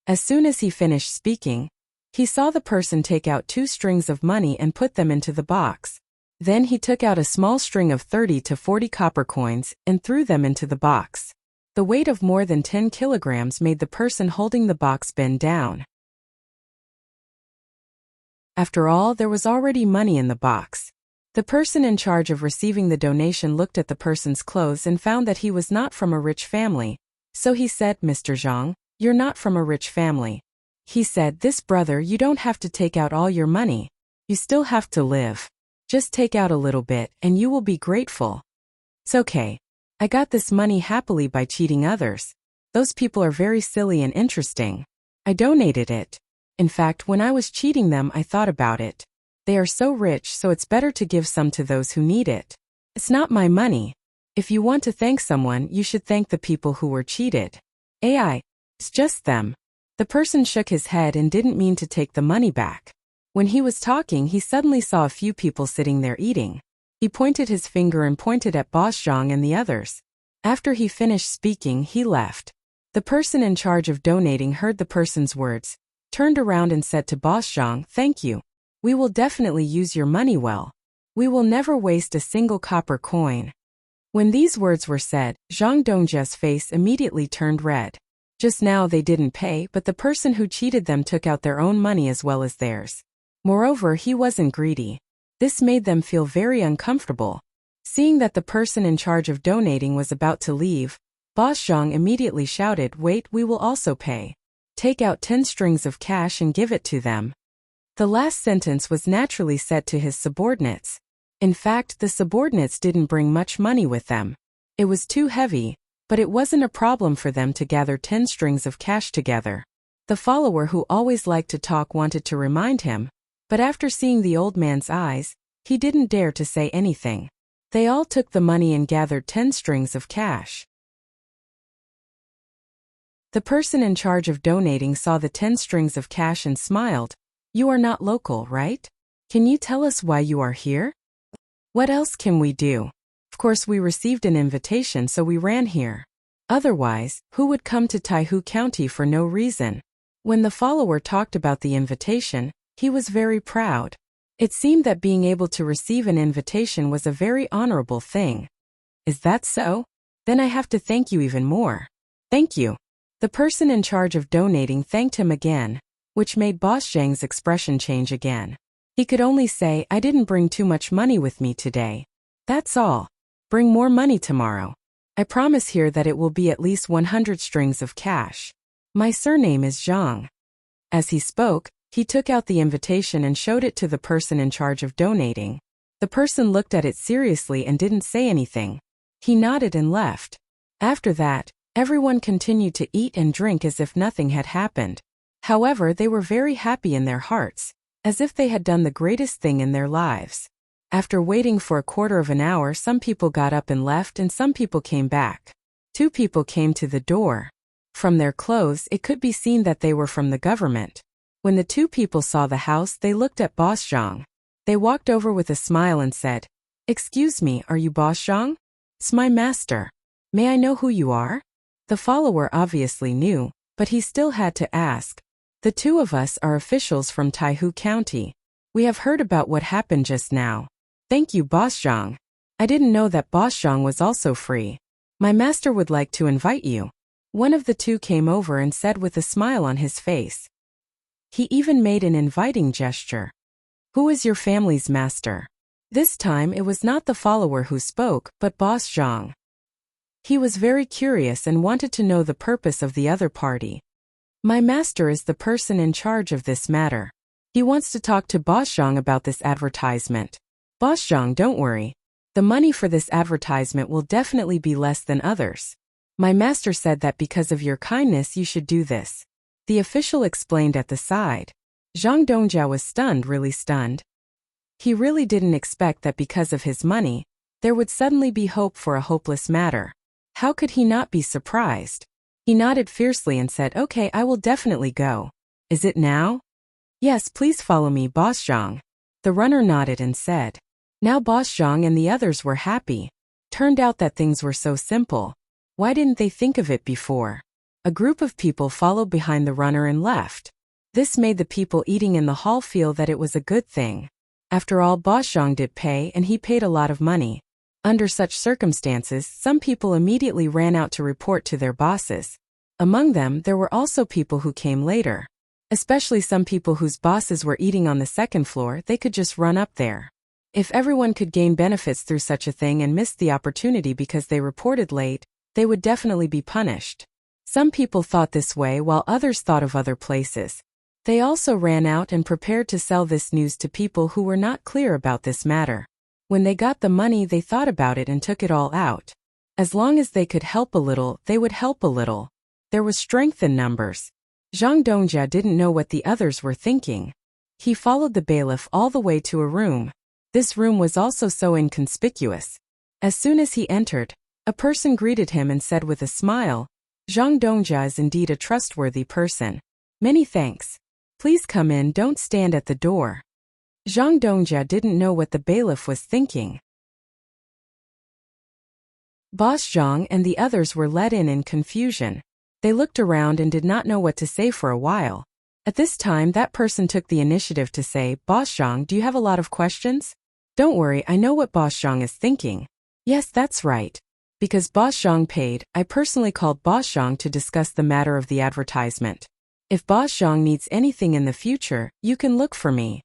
As soon as he finished speaking, he saw the person take out 2 strings of money and put them into the box. Then he took out a small string of 30 to 40 copper coins and threw them into the box. The weight of more than 10 kilograms made the person holding the box bend down. After all, there was already money in the box. The person in charge of receiving the donation looked at the person's clothes and found that he was not from a rich family. So he said, "Mr. Zhang, you're not from a rich family." He said, "This brother, you don't have to take out all your money. You still have to live. Just take out a little bit and you will be grateful. It's okay. I got this money happily by cheating others. Those people are very silly and interesting. I donated it. In fact, when I was cheating them, I thought about it. They are so rich, so it's better to give some to those who need it. It's not my money. If you want to thank someone, you should thank the people who were cheated. It's just them." The person shook his head and didn't mean to take the money back. When he was talking, he suddenly saw a few people sitting there eating. He pointed his finger and pointed at Boss Zhang and the others. After he finished speaking, he left. The person in charge of donating heard the person's words, turned around and said to Boss Zhang, "Thank you. We will definitely use your money well. We will never waste a single copper coin." When these words were said, Zhang Dongjia's face immediately turned red. Just now they didn't pay, but the person who cheated them took out their own money as well as theirs. Moreover, he wasn't greedy. This made them feel very uncomfortable. Seeing that the person in charge of donating was about to leave, Boss Zhang immediately shouted, "Wait, we will also pay. Take out 10 strings of cash and give it to them." The last sentence was naturally said to his subordinates. In fact, the subordinates didn't bring much money with them. It was too heavy, but it wasn't a problem for them to gather 10 strings of cash together. The follower who always liked to talk wanted to remind him, but after seeing the old man's eyes, he didn't dare to say anything. They all took the money and gathered 10 strings of cash. The person in charge of donating saw the 10 strings of cash and smiled. "You are not local, right? Can you tell us why you are here?" "What else can we do? Of course we received an invitation, so we ran here. Otherwise, who would come to Taihu County for no reason?" When the follower talked about the invitation, he was very proud. It seemed that being able to receive an invitation was a very honorable thing. "Is that so? Then I have to thank you even more." "Thank you." The person in charge of donating thanked him again, which made Boss Zhang's expression change again. He could only say, "I didn't bring too much money with me today. That's all. Bring more money tomorrow. I promise here that it will be at least 100 strings of cash. My surname is Zhang." As he spoke, he took out the invitation and showed it to the person in charge of donating. The person looked at it seriously and didn't say anything. He nodded and left. After that, everyone continued to eat and drink as if nothing had happened. However, they were very happy in their hearts, as if they had done the greatest thing in their lives. After waiting for a quarter of an hour, some people got up and left and some people came back. 2 people came to the door. From their clothes, it could be seen that they were from the government. When the 2 people saw the house, they looked at Boss Zhang. They walked over with a smile and said, "Excuse me, are you Boss Zhang?" "It's my master. May I know who you are?" The follower obviously knew, but he still had to ask. "The 2 of us are officials from Taihu County. We have heard about what happened just now." "Thank you, Boss Zhang. I didn't know that Boss Zhang was also free. My master would like to invite you." One of the 2 came over and said with a smile on his face. He even made an inviting gesture. "Who is your family's master?" This time it was not the follower who spoke, but Boss Zhang. He was very curious and wanted to know the purpose of the other party. "My master is the person in charge of this matter. He wants to talk to Boss Zhang about this advertisement." "Boss Zhang, don't worry. The money for this advertisement will definitely be less than others. My master said that because of your kindness you should do this." The official explained at the side. Zhang Dongjia was stunned, really stunned. He really didn't expect that because of his money, there would suddenly be hope for a hopeless matter. How could he not be surprised? He nodded fiercely and said, "Okay, I will definitely go." "Is it now?" "Yes, please follow me, Boss Zhang." The runner nodded and said. Now Boss Zhang and the others were happy. Turned out that things were so simple. Why didn't they think of it before? A group of people followed behind the runner and left. This made the people eating in the hall feel that it was a good thing. After all, Boss Zhang did pay and he paid a lot of money. Under such circumstances, some people immediately ran out to report to their bosses. Among them, there were also people who came later. Especially some people whose bosses were eating on the second floor, they could just run up there. If everyone could gain benefits through such a thing and missed the opportunity because they reported late, they would definitely be punished. Some people thought this way while others thought of other places. They also ran out and prepared to sell this news to people who were not clear about this matter. When they got the money, they thought about it and took it all out. As long as they could help a little, they would help a little. There was strength in numbers. Zhang Dongjia didn't know what the others were thinking. He followed the bailiff all the way to a room. This room was also so inconspicuous. As soon as he entered, a person greeted him and said with a smile, "Zhang Dongjia is indeed a trustworthy person. Many thanks. Please come in, don't stand at the door." Zhang Dongjia didn't know what the bailiff was thinking. Boss Zhang and the others were let in confusion. They looked around and did not know what to say for a while. At this time, that person took the initiative to say, "Boss Zhang, do you have a lot of questions?" "Don't worry, I know what Boss Zhang is thinking." "Yes, that's right. Because Boss Zhang paid, I personally called Boss Zhang to discuss the matter of the advertisement. If Boss Zhang needs anything in the future, you can look for me.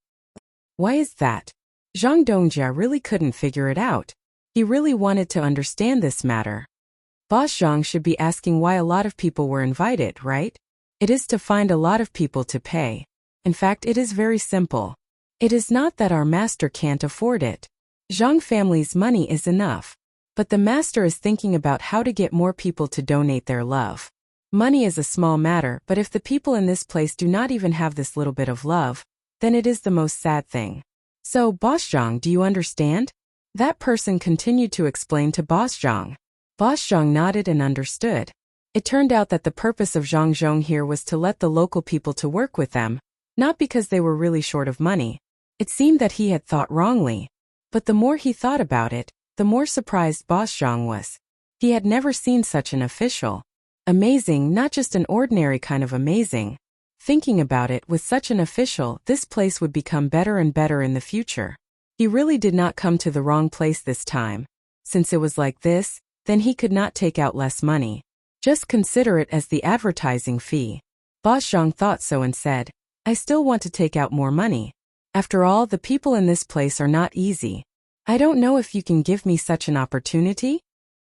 Why is that? Zhang Dongjia really couldn't figure it out. He really wanted to understand this matter. Boss Zhang should be asking why a lot of people were invited, right? It is to find a lot of people to pay. In fact, it is very simple. It is not that our master can't afford it. Zhang family's money is enough. But the master is thinking about how to get more people to donate their love. Money is a small matter, but if the people in this place do not even have this little bit of love, then it is the most sad thing. So, Boss Zhang, do you understand? That person continued to explain to Boss Zhang. Boss Zhang nodded and understood. It turned out that the purpose of Zhang Zhong here was to let the local people to work with them, not because they were really short of money. It seemed that he had thought wrongly. But the more he thought about it, the more surprised Boss Zhang was. He had never seen such an official. Amazing, not just an ordinary kind of amazing. Thinking about it, with such an official, this place would become better and better in the future. He really did not come to the wrong place this time. Since it was like this, then he could not take out less money. Just consider it as the advertising fee. Boss Zhang thought so and said, I still want to take out more money. After all, the people in this place are not easy. I don't know if you can give me such an opportunity?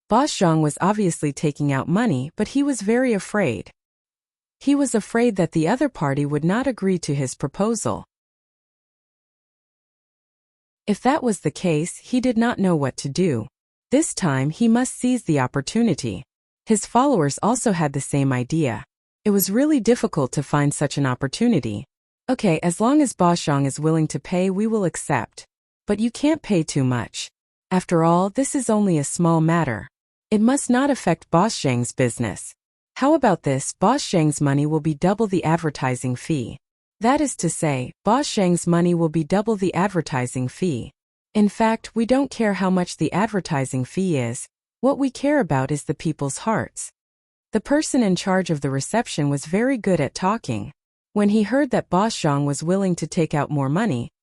Boss Zhang was obviously taking out money, but he was very afraid. He was afraid that the other party would not agree to his proposal. If that was the case, he did not know what to do. This time he must seize the opportunity. His followers also had the same idea. It was really difficult to find such an opportunity. Okay, as long as Boss Zhang is willing to pay, we will accept. But you can't pay too much. After all, this is only a small matter. It must not affect Boss Zhang's business. How about this? Boss Zhang's money will be double the advertising fee. That is to say, Boss Zhang's money will be double the advertising fee. In fact, we don't care how much the advertising fee is. What we care about is the people's hearts. The person in charge of the reception was very good at talking. When he heard that Boss Zhang was willing to take out more money,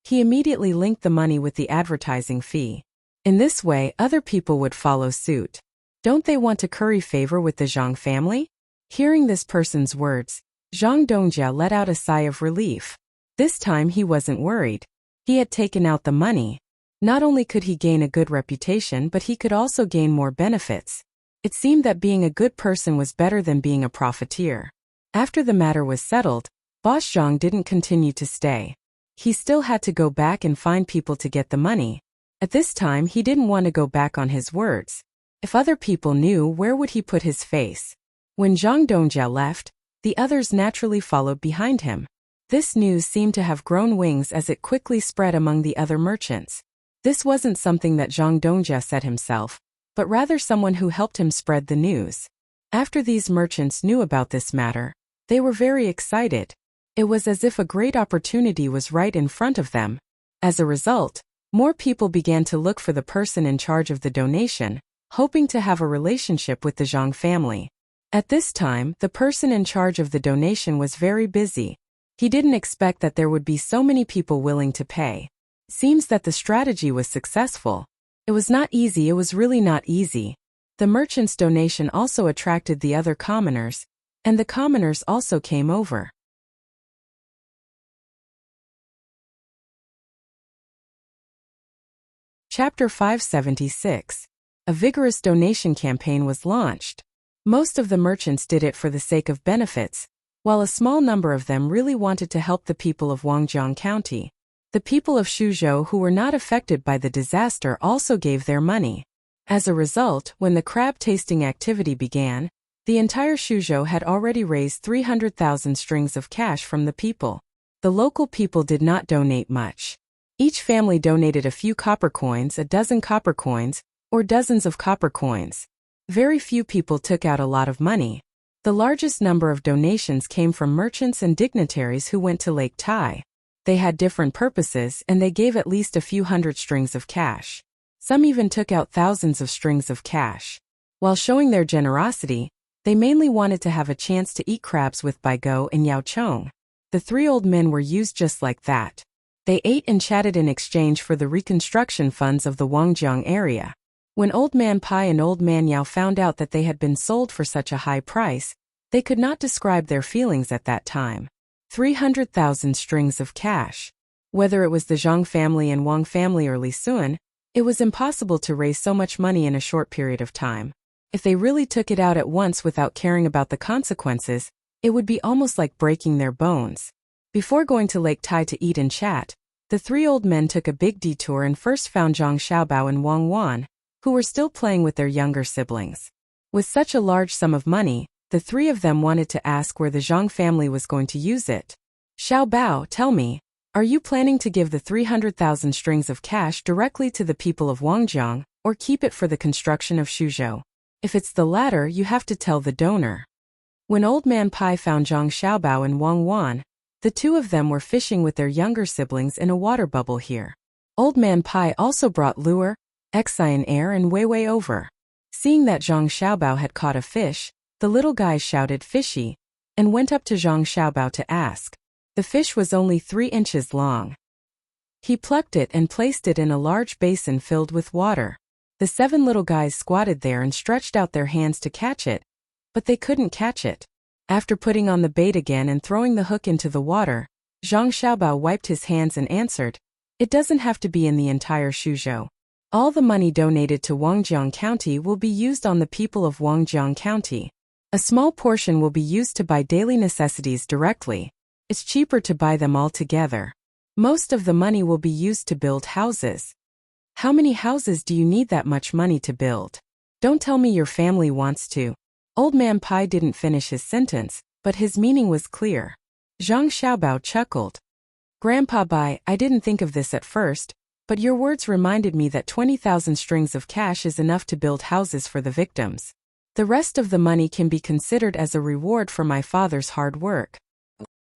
he immediately linked the money with the advertising fee. In this way, other people would follow suit. Don't they want to curry favor with the Zhang family? Hearing this person's words, Zhang Dongjia let out a sigh of relief. This time he wasn't worried. He had taken out the money. Not only could he gain a good reputation, but he could also gain more benefits. It seemed that being a good person was better than being a profiteer. After the matter was settled, Boss Zhang didn't continue to stay. He still had to go back and find people to get the money. At this time, he didn't want to go back on his words. If other people knew, where would he put his face? When Zhang Dongjia left, the others naturally followed behind him. This news seemed to have grown wings as it quickly spread among the other merchants. This wasn't something that Zhang Dongjia said himself, but rather someone who helped him spread the news. After these merchants knew about this matter, they were very excited. It was as if a great opportunity was right in front of them. As a result, more people began to look for the person in charge of the donation, hoping to have a relationship with the Zhang family. At this time, the person in charge of the donation was very busy. He didn't expect that there would be so many people willing to pay. Seems that the strategy was successful. It was not easy, it was really not easy. The merchant's donation also attracted the other commoners, and the commoners also came over. Chapter 576. A vigorous donation campaign was launched. Most of the merchants did it for the sake of benefits, while a small number of them really wanted to help the people of Wangjiang County. The people of Shuzhou who were not affected by the disaster also gave their money. As a result, when the crab tasting activity began, the entire Shuzhou had already raised 300,000 strings of cash from the people. The local people did not donate much. Each family donated a few copper coins, a dozen copper coins, or dozens of copper coins. Very few people took out a lot of money. The largest number of donations came from merchants and dignitaries who went to Lake Tai. They had different purposes and they gave at least a few hundred strings of cash. Some even took out thousands of strings of cash. While showing their generosity, they mainly wanted to have a chance to eat crabs with Baigo and Yao Chong. The three old men were used just like that. They ate and chatted in exchange for the reconstruction funds of the Wangjiang area. When Old Man Pai and Old Man Yao found out that they had been sold for such a high price, they could not describe their feelings at that time. 300,000 strings of cash. Whether it was the Zhang family and Wang family or Li Sun, it was impossible to raise so much money in a short period of time. If they really took it out at once without caring about the consequences, it would be almost like breaking their bones. Before going to Lake Tai to eat and chat, the three old men took a big detour and first found Zhang Xiaobao and Wang Wan, who were still playing with their younger siblings. With such a large sum of money, the three of them wanted to ask where the Zhang family was going to use it. Xiaobao, tell me, are you planning to give the 300,000 strings of cash directly to the people of Wangjiang, or keep it for the construction of Shuzhou? If it's the latter, you have to tell the donor. When Old Man Pai found Zhang Xiaobao and Wang Wan, the two of them were fishing with their younger siblings in a water bubble here. Old Man Pai also brought lure, Xian air and Wei over. Seeing that Zhang Xiaobao had caught a fish, the little guys shouted fishy, and went up to Zhang Xiaobao to ask. The fish was only 3 inches long. He plucked it and placed it in a large basin filled with water. The 7 little guys squatted there and stretched out their hands to catch it, but they couldn't catch it. After putting on the bait again and throwing the hook into the water, Zhang Xiaobao wiped his hands and answered, "It doesn't have to be in the entire Shuzhou. All the money donated to Wangjiang County will be used on the people of Wangjiang County. A small portion will be used to buy daily necessities directly. It's cheaper to buy them all together. Most of the money will be used to build houses." "How many houses do you need that much money to build? Don't tell me your family wants to." Old Man Pai didn't finish his sentence, but his meaning was clear. Zhang Xiaobao chuckled. "Grandpa Bai, I didn't think of this at first, but your words reminded me that 20,000 strings of cash is enough to build houses for the victims. The rest of the money can be considered as a reward for my father's hard work.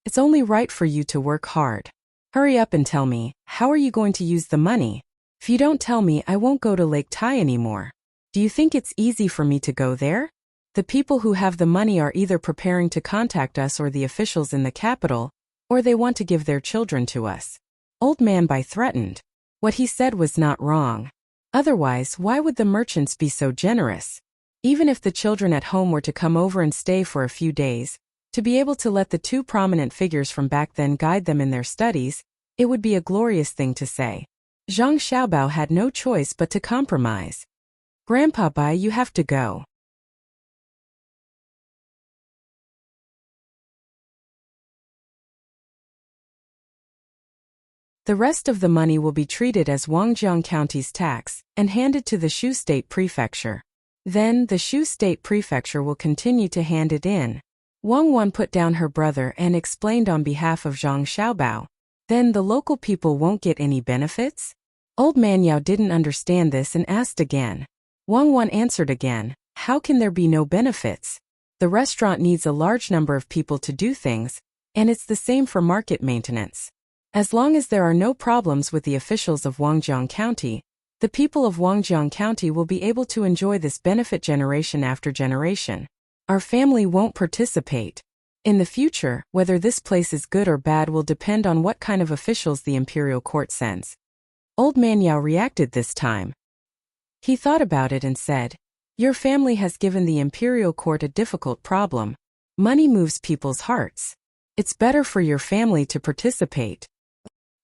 It's only right for you to work hard. Hurry up and tell me, how are you going to use the money? If you don't tell me, I won't go to Lake Tai anymore. Do you think it's easy for me to go there? The people who have the money are either preparing to contact us or the officials in the capital, or they want to give their children to us." Old Man Bai threatened. What he said was not wrong. Otherwise, why would the merchants be so generous? Even if the children at home were to come over and stay for a few days, to be able to let the two prominent figures from back then guide them in their studies, it would be a glorious thing to say. Zhang Xiaobao had no choice but to compromise. "Grandpa Bai, you have to go. The rest of the money will be treated as Wangjiang County's tax and handed to the Shu State Prefecture. Then, the Shu State Prefecture will continue to hand it in." Wang Wan put down her brother and explained on behalf of Zhang Xiaobao. "Then the local people won't get any benefits?" Old Man Yao didn't understand this and asked again. Wang Wan answered again, "How can there be no benefits? The restaurant needs a large number of people to do things, and it's the same for market maintenance. As long as there are no problems with the officials of Wangjiang County, the people of Wangjiang County will be able to enjoy this benefit generation after generation. Our family won't participate. In the future, whether this place is good or bad will depend on what kind of officials the imperial court sends." Old Man Yao reacted this time. He thought about it and said, "Your family has given the imperial court a difficult problem. Money moves people's hearts. It's better for your family to participate.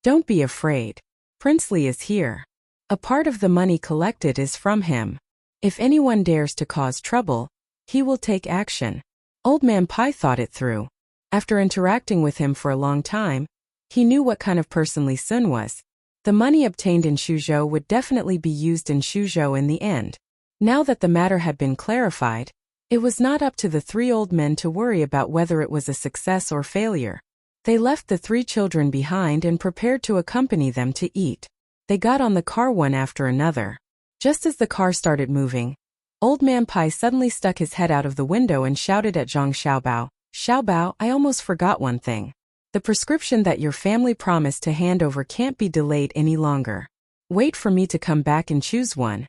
Don't be afraid. Prince Li is here. A part of the money collected is from him. If anyone dares to cause trouble, he will take action." Old Man Pai thought it through. After interacting with him for a long time, he knew what kind of person Li Sun was. The money obtained in Shuzhou would definitely be used in Shuzhou in the end. Now that the matter had been clarified, it was not up to the 3 old men to worry about whether it was a success or failure. They left the 3 children behind and prepared to accompany them to eat. They got on the car one after another. Just as the car started moving, Old Man Pai suddenly stuck his head out of the window and shouted at Zhang Xiaobao, "Xiaobao, I almost forgot one thing. The prescription that your family promised to hand over can't be delayed any longer. Wait for me to come back and choose one."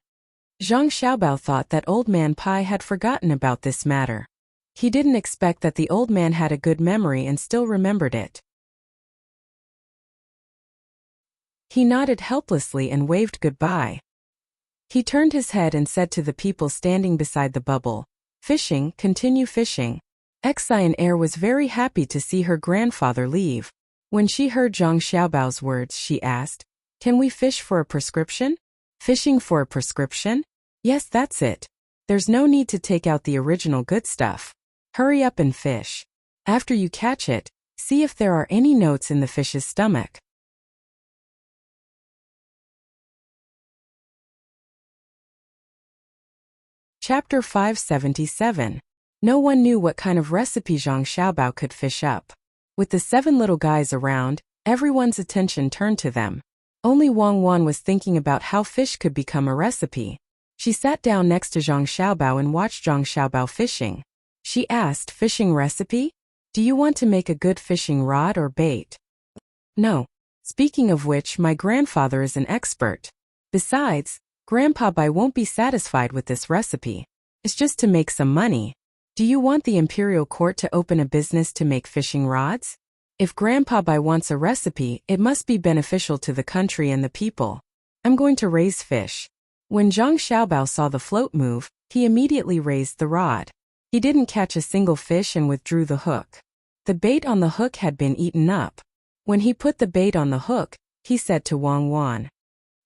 Zhang Xiaobao thought that Old Man Pai had forgotten about this matter. He didn't expect that the old man had a good memory and still remembered it. He nodded helplessly and waved goodbye. He turned his head and said to the people standing beside the bubble, "Fishing, continue fishing." Xian Air was very happy to see her grandfather leave. When she heard Zhang Xiaobao's words, she asked, "Can we fish for a prescription?" "Fishing for a prescription? Yes, that's it. There's no need to take out the original good stuff. Hurry up and fish. After you catch it, see if there are any notes in the fish's stomach." Chapter 577. No one knew what kind of recipe Zhang Xiaobao could fish up. With the 7 little guys around, everyone's attention turned to them. Only Wang Wan was thinking about how fish could become a recipe. She sat down next to Zhang Xiaobao and watched Zhang Xiaobao fishing. She asked, "Fishing recipe? Do you want to make a good fishing rod or bait?" "No. Speaking of which, my grandfather is an expert. Besides, Grandpa Bai won't be satisfied with this recipe. It's just to make some money. Do you want the imperial court to open a business to make fishing rods? If Grandpa Bai wants a recipe, it must be beneficial to the country and the people. I'm going to raise fish." When Zhang Xiaobao saw the float move, he immediately raised the rod. He didn't catch a single fish and withdrew the hook. The bait on the hook had been eaten up. When he put the bait on the hook, he said to Wang Wan,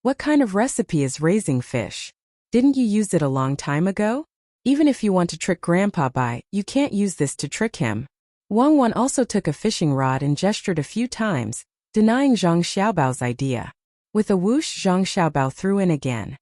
"What kind of recipe is raising fish? Didn't you use it a long time ago? Even if you want to trick Grandpa Bai, you can't use this to trick him." Wang Wan also took a fishing rod and gestured a few times, denying Zhang Xiaobao's idea. With a whoosh, Zhang Xiaobao threw in again.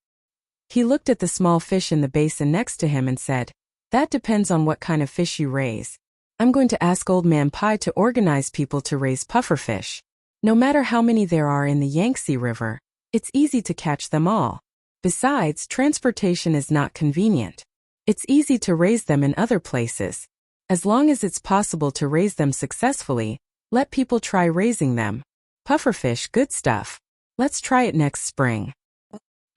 He looked at the small fish in the basin next to him and said, "That depends on what kind of fish you raise. I'm going to ask Old Man Pai to organize people to raise pufferfish. No matter how many there are in the Yangtze River, it's easy to catch them all. Besides, transportation is not convenient. It's easy to raise them in other places. As long as it's possible to raise them successfully, let people try raising them. Pufferfish, good stuff. Let's try it next spring."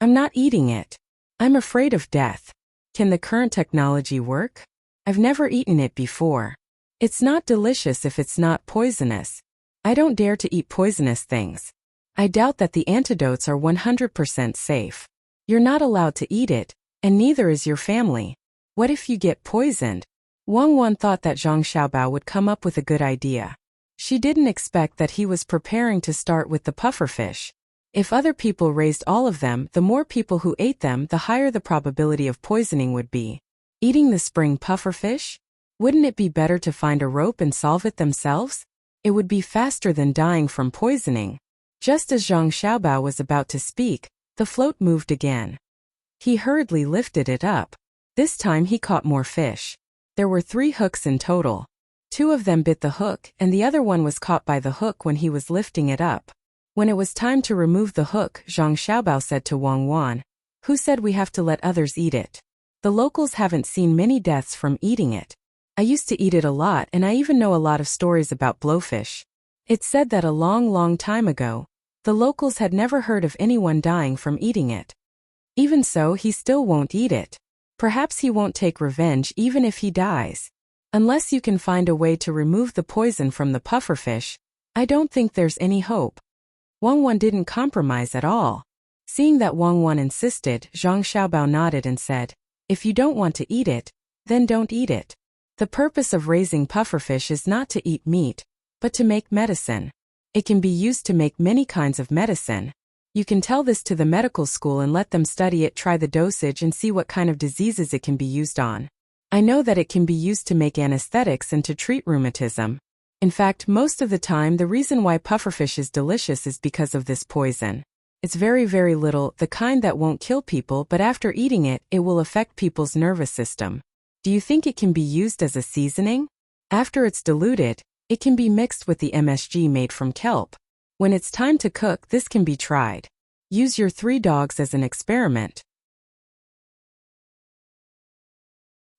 "I'm not eating it. I'm afraid of death. Can the current technology work? I've never eaten it before. It's not delicious if it's not poisonous. I don't dare to eat poisonous things. I doubt that the antidotes are 100% safe. You're not allowed to eat it, and neither is your family. What if you get poisoned?" Wang Wan thought that Zhang Xiaobao would come up with a good idea. She didn't expect that he was preparing to start with the pufferfish. If other people raised all of them, the more people who ate them, the higher the probability of poisoning would be. Eating the spring pufferfish? Wouldn't it be better to find a rope and solve it themselves? It would be faster than dying from poisoning. Just as Zhang Xiaobao was about to speak, the float moved again. He hurriedly lifted it up. This time he caught more fish. There were 3 hooks in total. 2 of them bit the hook, and the other one was caught by the hook when he was lifting it up. When it was time to remove the hook, Zhang Xiaobao said to Wang Wan, "Who said we have to let others eat it? The locals haven't seen many deaths from eating it. I used to eat it a lot, and I even know a lot of stories about blowfish. It's said that a long, long time ago, the locals had never heard of anyone dying from eating it. Even so, he still won't eat it. Perhaps he won't take revenge even if he dies. Unless you can find a way to remove the poison from the pufferfish, I don't think there's any hope." Wang Wan didn't compromise at all. Seeing that Wang Wan insisted, Zhang Xiaobao nodded and said, "If you don't want to eat it, then don't eat it. The purpose of raising pufferfish is not to eat meat, but to make medicine. It can be used to make many kinds of medicine. You can tell this to the medical school and let them study it, try the dosage and see what kind of diseases it can be used on. I know that it can be used to make anesthetics and to treat rheumatism. In fact, most of the time the reason why pufferfish is delicious is because of this poison. It's very, very little, the kind that won't kill people, but after eating it, it will affect people's nervous system. Do you think it can be used as a seasoning? After it's diluted, it can be mixed with the MSG made from kelp. When it's time to cook, this can be tried. Use your 3 dogs as an experiment.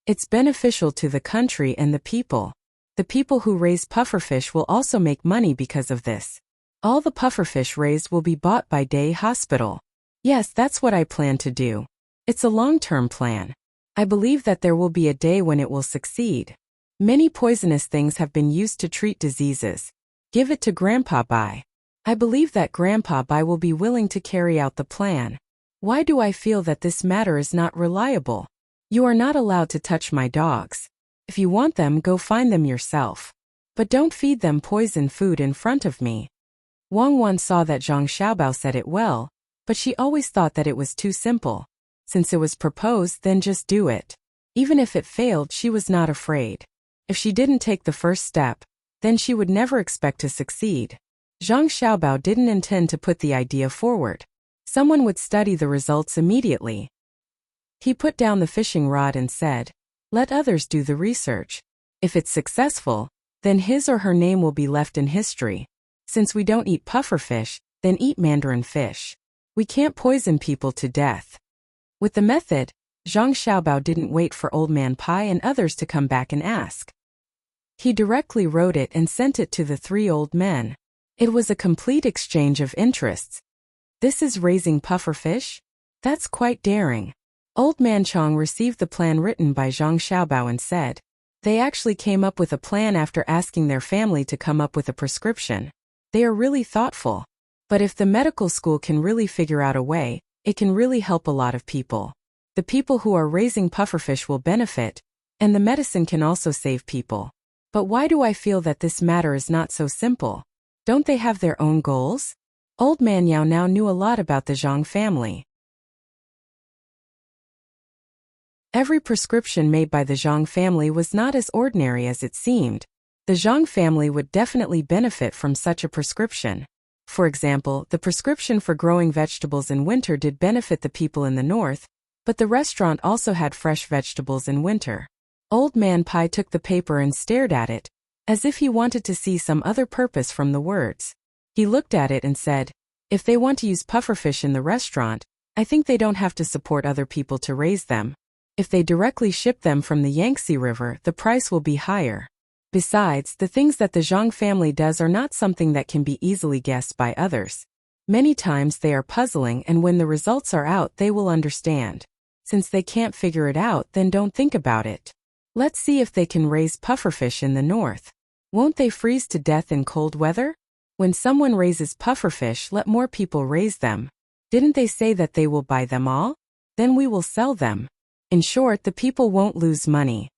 It's beneficial to the country and the people. The people who raise pufferfish will also make money because of this. All the pufferfish raised will be bought by Day Hospital. Yes, that's what I plan to do. It's a long-term plan. I believe that there will be a day when it will succeed. Many poisonous things have been used to treat diseases. Give it to Grandpa Bai. I believe that Grandpa Bai will be willing to carry out the plan. Why do I feel that this matter is not reliable? You are not allowed to touch my dogs. If you want them, go find them yourself. But don't feed them poison food in front of me. Wang Wan saw that Zhang Xiaobao said it well, but she always thought that it was too simple. Since it was proposed, then just do it. Even if it failed, she was not afraid. If she didn't take the first step, then she would never expect to succeed. Zhang Xiaobao didn't intend to put the idea forward. Someone would study the results immediately. He put down the fishing rod and said, "Let others do the research. If it's successful, then his or her name will be left in history. Since we don't eat pufferfish, then eat mandarin fish. We can't poison people to death." With the method, Zhang Xiaobao didn't wait for Old Man Pai and others to come back and ask. He directly wrote it and sent it to the three old men. It was a complete exchange of interests. This is raising pufferfish? That's quite daring. Old Man Chong received the plan written by Zhang Xiaobao and said, they actually came up with a plan after asking their family to come up with a prescription. They are really thoughtful. But if the medical school can really figure out a way, it can really help a lot of people. The people who are raising pufferfish will benefit, and the medicine can also save people. But why do I feel that this matter is not so simple? Don't they have their own goals? Old Man Yao now knew a lot about the Zhang family. Every prescription made by the Zhang family was not as ordinary as it seemed. The Zhang family would definitely benefit from such a prescription. For example, the prescription for growing vegetables in winter did benefit the people in the north, but the restaurant also had fresh vegetables in winter. Old Man Pai took the paper and stared at it, as if he wanted to see some other purpose from the words. He looked at it and said, if they want to use pufferfish in the restaurant, I think they don't have to support other people to raise them. If they directly ship them from the Yangtze River, the price will be higher. Besides, the things that the Zhang family does are not something that can be easily guessed by others. Many times they are puzzling, and when the results are out, they will understand. Since they can't figure it out, then don't think about it. Let's see if they can raise pufferfish in the north. Won't they freeze to death in cold weather? When someone raises pufferfish, let more people raise them. Didn't they say that they will buy them all? Then we will sell them. In short, the people won't lose money.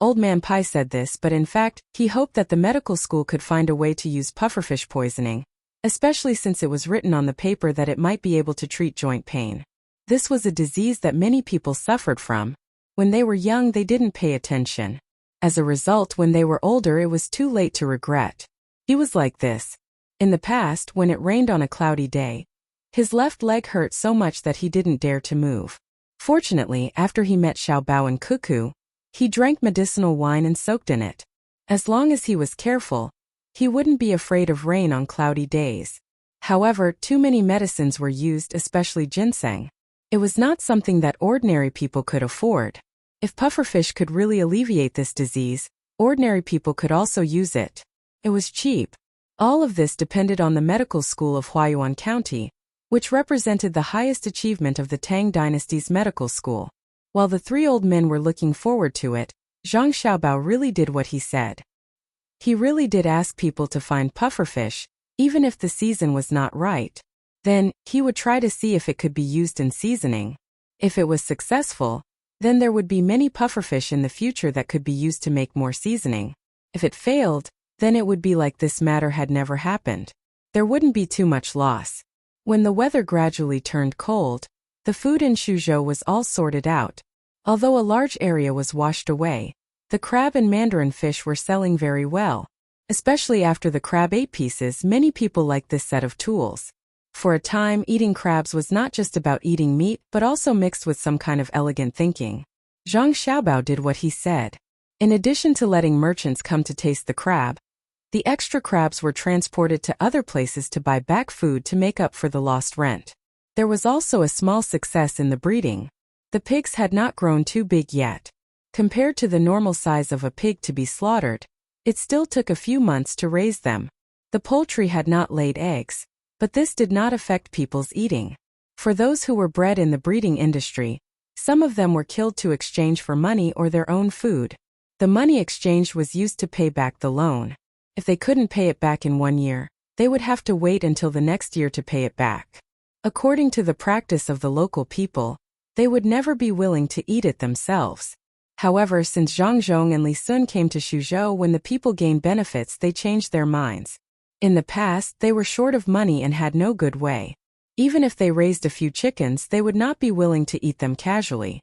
Old Man Pai said this, but in fact, he hoped that the medical school could find a way to use pufferfish poisoning, especially since it was written on the paper that it might be able to treat joint pain. This was a disease that many people suffered from. When they were young, they didn't pay attention. As a result, when they were older, it was too late to regret. He was like this. In the past, when it rained on a cloudy day, his left leg hurt so much that he didn't dare to move. Fortunately, after he met Xiaobao and Cuckoo, he drank medicinal wine and soaked in it. As long as he was careful, he wouldn't be afraid of rain on cloudy days. However, too many medicines were used, especially ginseng. It was not something that ordinary people could afford. If pufferfish could really alleviate this disease, ordinary people could also use it. It was cheap. All of this depended on the medical school of Huayuan County, which represented the highest achievement of the Tang dynasty's medical school. While the three old men were looking forward to it, Zhang Xiaobao really did what he said. He really did ask people to find pufferfish, even if the season was not right. Then, he would try to see if it could be used in seasoning. If it was successful, then there would be many pufferfish in the future that could be used to make more seasoning. If it failed, then it would be like this matter had never happened. There wouldn't be too much loss. When the weather gradually turned cold, the food in Suzhou was all sorted out. Although a large area was washed away, the crab and mandarin fish were selling very well. Especially after the crab ate pieces, many people liked this set of tools. For a time, eating crabs was not just about eating meat, but also mixed with some kind of elegant thinking. Zhang Xiaobao did what he said. In addition to letting merchants come to taste the crab, the extra crabs were transported to other places to buy back food to make up for the lost rent. There was also a small success in the breeding. The pigs had not grown too big yet. Compared to the normal size of a pig to be slaughtered, it still took a few months to raise them. The poultry had not laid eggs, but this did not affect people's eating. For those who were bred in the breeding industry, some of them were killed to exchange for money or their own food. The money exchanged was used to pay back the loan. If they couldn't pay it back in 1 year, they would have to wait until the next year to pay it back. According to the practice of the local people, they would never be willing to eat it themselves. However, since Zhang Zhong and Li Sun came to Xuzhou when the people gained benefits, they changed their minds. In the past, they were short of money and had no good way. Even if they raised a few chickens, they would not be willing to eat them casually.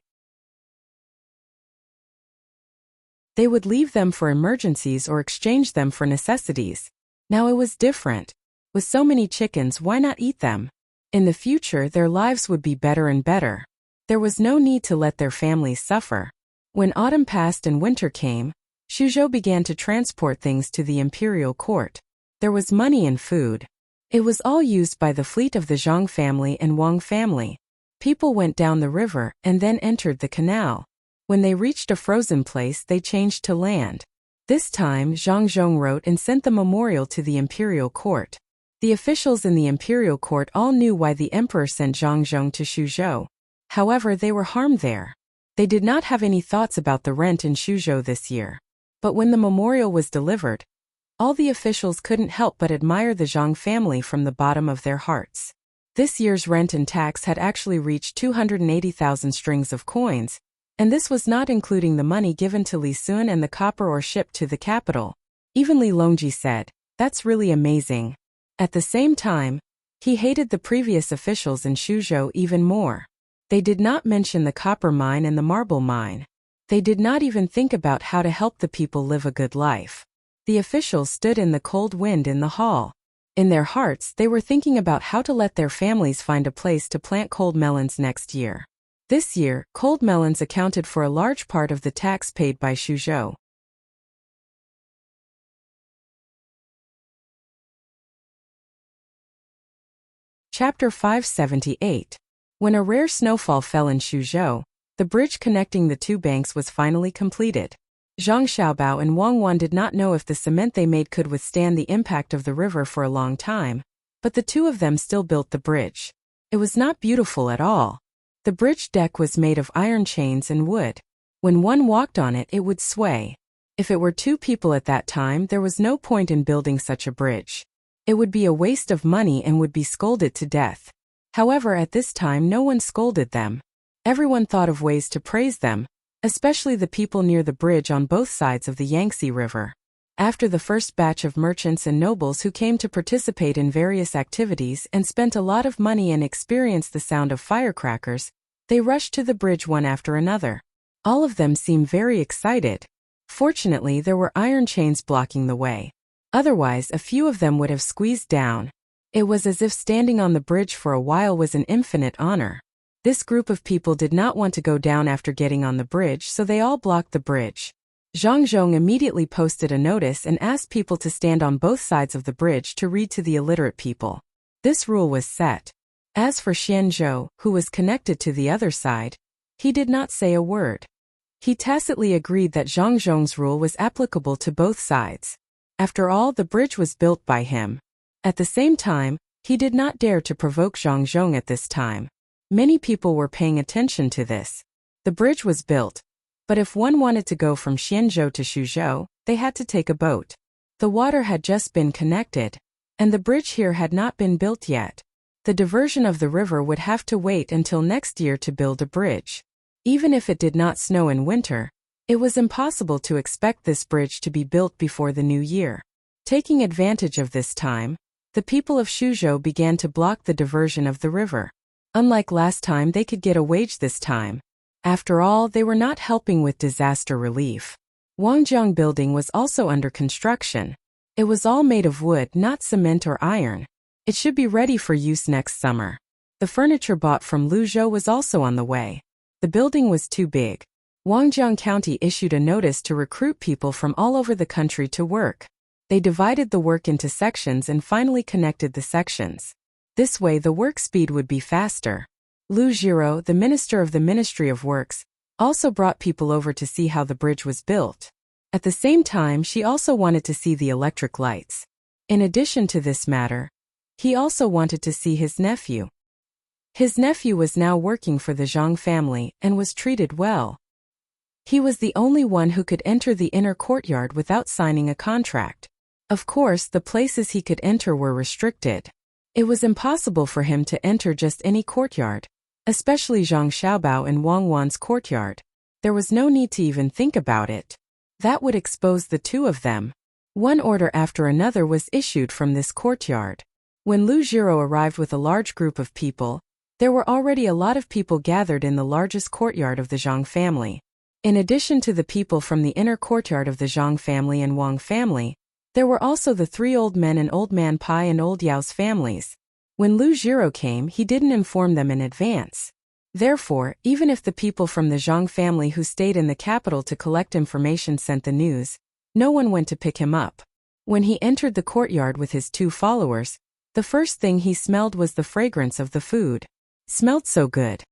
They would leave them for emergencies or exchange them for necessities. Now it was different. With so many chickens, why not eat them? In the future, their lives would be better and better. There was no need to let their families suffer. When autumn passed and winter came, Xuzhou began to transport things to the imperial court. There was money and food. It was all used by the fleet of the Zhang family and Wang family. People went down the river and then entered the canal. When they reached a frozen place, they changed to land. This time, Zhang Zhong wrote and sent the memorial to the imperial court. The officials in the imperial court all knew why the emperor sent Zhang Zhong to Xuzhou. However, they were harmed there. They did not have any thoughts about the rent in Xuzhou this year. But when the memorial was delivered, all the officials couldn't help but admire the Zhang family from the bottom of their hearts. This year's rent and tax had actually reached 280,000 strings of coins, and this was not including the money given to Li Sun and the copper ore shipped to the capital. Even Li Longji said, "That's really amazing." At the same time, he hated the previous officials in Xuzhou even more. They did not mention the copper mine and the marble mine. They did not even think about how to help the people live a good life. The officials stood in the cold wind in the hall. In their hearts, they were thinking about how to let their families find a place to plant cold melons next year. This year, cold melons accounted for a large part of the tax paid by Xuzhou. Chapter 578. When a rare snowfall fell in Xuzhou, the bridge connecting the two banks was finally completed. Zhang Xiaobao and Wang Wan did not know if the cement they made could withstand the impact of the river for a long time, but the two of them still built the bridge. It was not beautiful at all. The bridge deck was made of iron chains and wood. When one walked on it, it would sway. If it were two people at that time, there was no point in building such a bridge. It would be a waste of money and would be scolded to death. However, at this time no one scolded them. Everyone thought of ways to praise them, especially the people near the bridge on both sides of the Yangtze River. After the first batch of merchants and nobles who came to participate in various activities and spent a lot of money and experienced the sound of firecrackers, they rushed to the bridge one after another. All of them seemed very excited. Fortunately, there were iron chains blocking the way. Otherwise, a few of them would have squeezed down. It was as if standing on the bridge for a while was an infinite honor. This group of people did not want to go down after getting on the bridge, so they all blocked the bridge. Zhang Zhong immediately posted a notice and asked people to stand on both sides of the bridge to read to the illiterate people. This rule was set. As for Xian Zhou, who was connected to the other side, he did not say a word. He tacitly agreed that Zhang Zhong's rule was applicable to both sides. After all, the bridge was built by him. At the same time, he did not dare to provoke Zhang Zhong at this time. Many people were paying attention to this. The bridge was built, but if one wanted to go from Xianzhou to Xuzhou, they had to take a boat. The water had just been connected, and the bridge here had not been built yet. The diversion of the river would have to wait until next year to build a bridge. Even if it did not snow in winter, it was impossible to expect this bridge to be built before the new year. Taking advantage of this time, the people of Xuzhou began to block the diversion of the river. Unlike last time, they could get a wage this time. After all, they were not helping with disaster relief. Wangjiang building was also under construction. It was all made of wood, not cement or iron. It should be ready for use next summer. The furniture bought from Luzhou was also on the way. The building was too big. Wangjiang County issued a notice to recruit people from all over the country to work. They divided the work into sections and finally connected the sections. This way the work speed would be faster. Lu Jiro, the minister of the Ministry of Works, also brought people over to see how the bridge was built. At the same time, she also wanted to see the electric lights. In addition to this matter, he also wanted to see his nephew. His nephew was now working for the Zhang family and was treated well. He was the only one who could enter the inner courtyard without signing a contract. Of course, the places he could enter were restricted. It was impossible for him to enter just any courtyard, especially Zhang Xiaobao and Wang Wan's courtyard. There was no need to even think about it. That would expose the two of them. One order after another was issued from this courtyard. When Lu Jiro arrived with a large group of people, there were already a lot of people gathered in the largest courtyard of the Zhang family. In addition to the people from the inner courtyard of the Zhang family and Wang family, there were also the three old men and Old Man Pai and Old Yao's families. When Lu Jiro came, he didn't inform them in advance. Therefore, even if the people from the Zhang family who stayed in the capital to collect information sent the news, no one went to pick him up. When he entered the courtyard with his two followers, the first thing he smelled was the fragrance of the food. Smelled so good.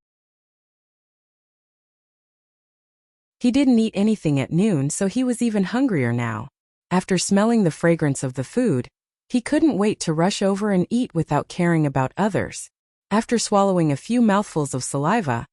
He didn't eat anything at noon, so he was even hungrier now. After smelling the fragrance of the food, he couldn't wait to rush over and eat without caring about others. After swallowing a few mouthfuls of saliva,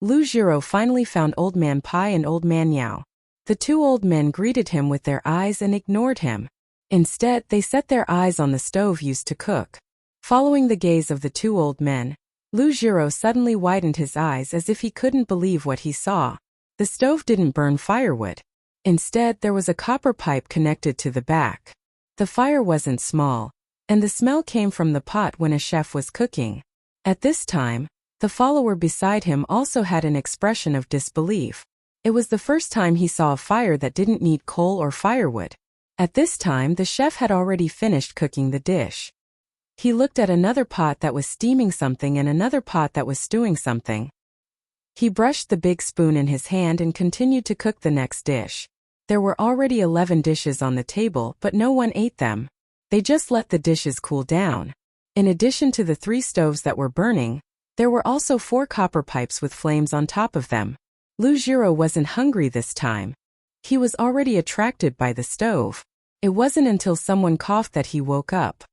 Lu Jiro finally found Old Man Pai and Old Man Yao. The two old men greeted him with their eyes and ignored him. Instead, they set their eyes on the stove used to cook. Following the gaze of the two old men, Lu Jiro suddenly widened his eyes as if he couldn't believe what he saw. The stove didn't burn firewood. Instead, there was a copper pipe connected to the back. The fire wasn't small, and the smell came from the pot when a chef was cooking. At this time, the follower beside him also had an expression of disbelief. It was the first time he saw a fire that didn't need coal or firewood. At this time, the chef had already finished cooking the dish. He looked at another pot that was steaming something and another pot that was stewing something. He brushed the big spoon in his hand and continued to cook the next dish. There were already 11 dishes on the table, but no one ate them. They just let the dishes cool down. In addition to the 3 stoves that were burning, there were also 4 copper pipes with flames on top of them. Lu Jiro wasn't hungry this time. He was already attracted by the stove. It wasn't until someone coughed that he woke up.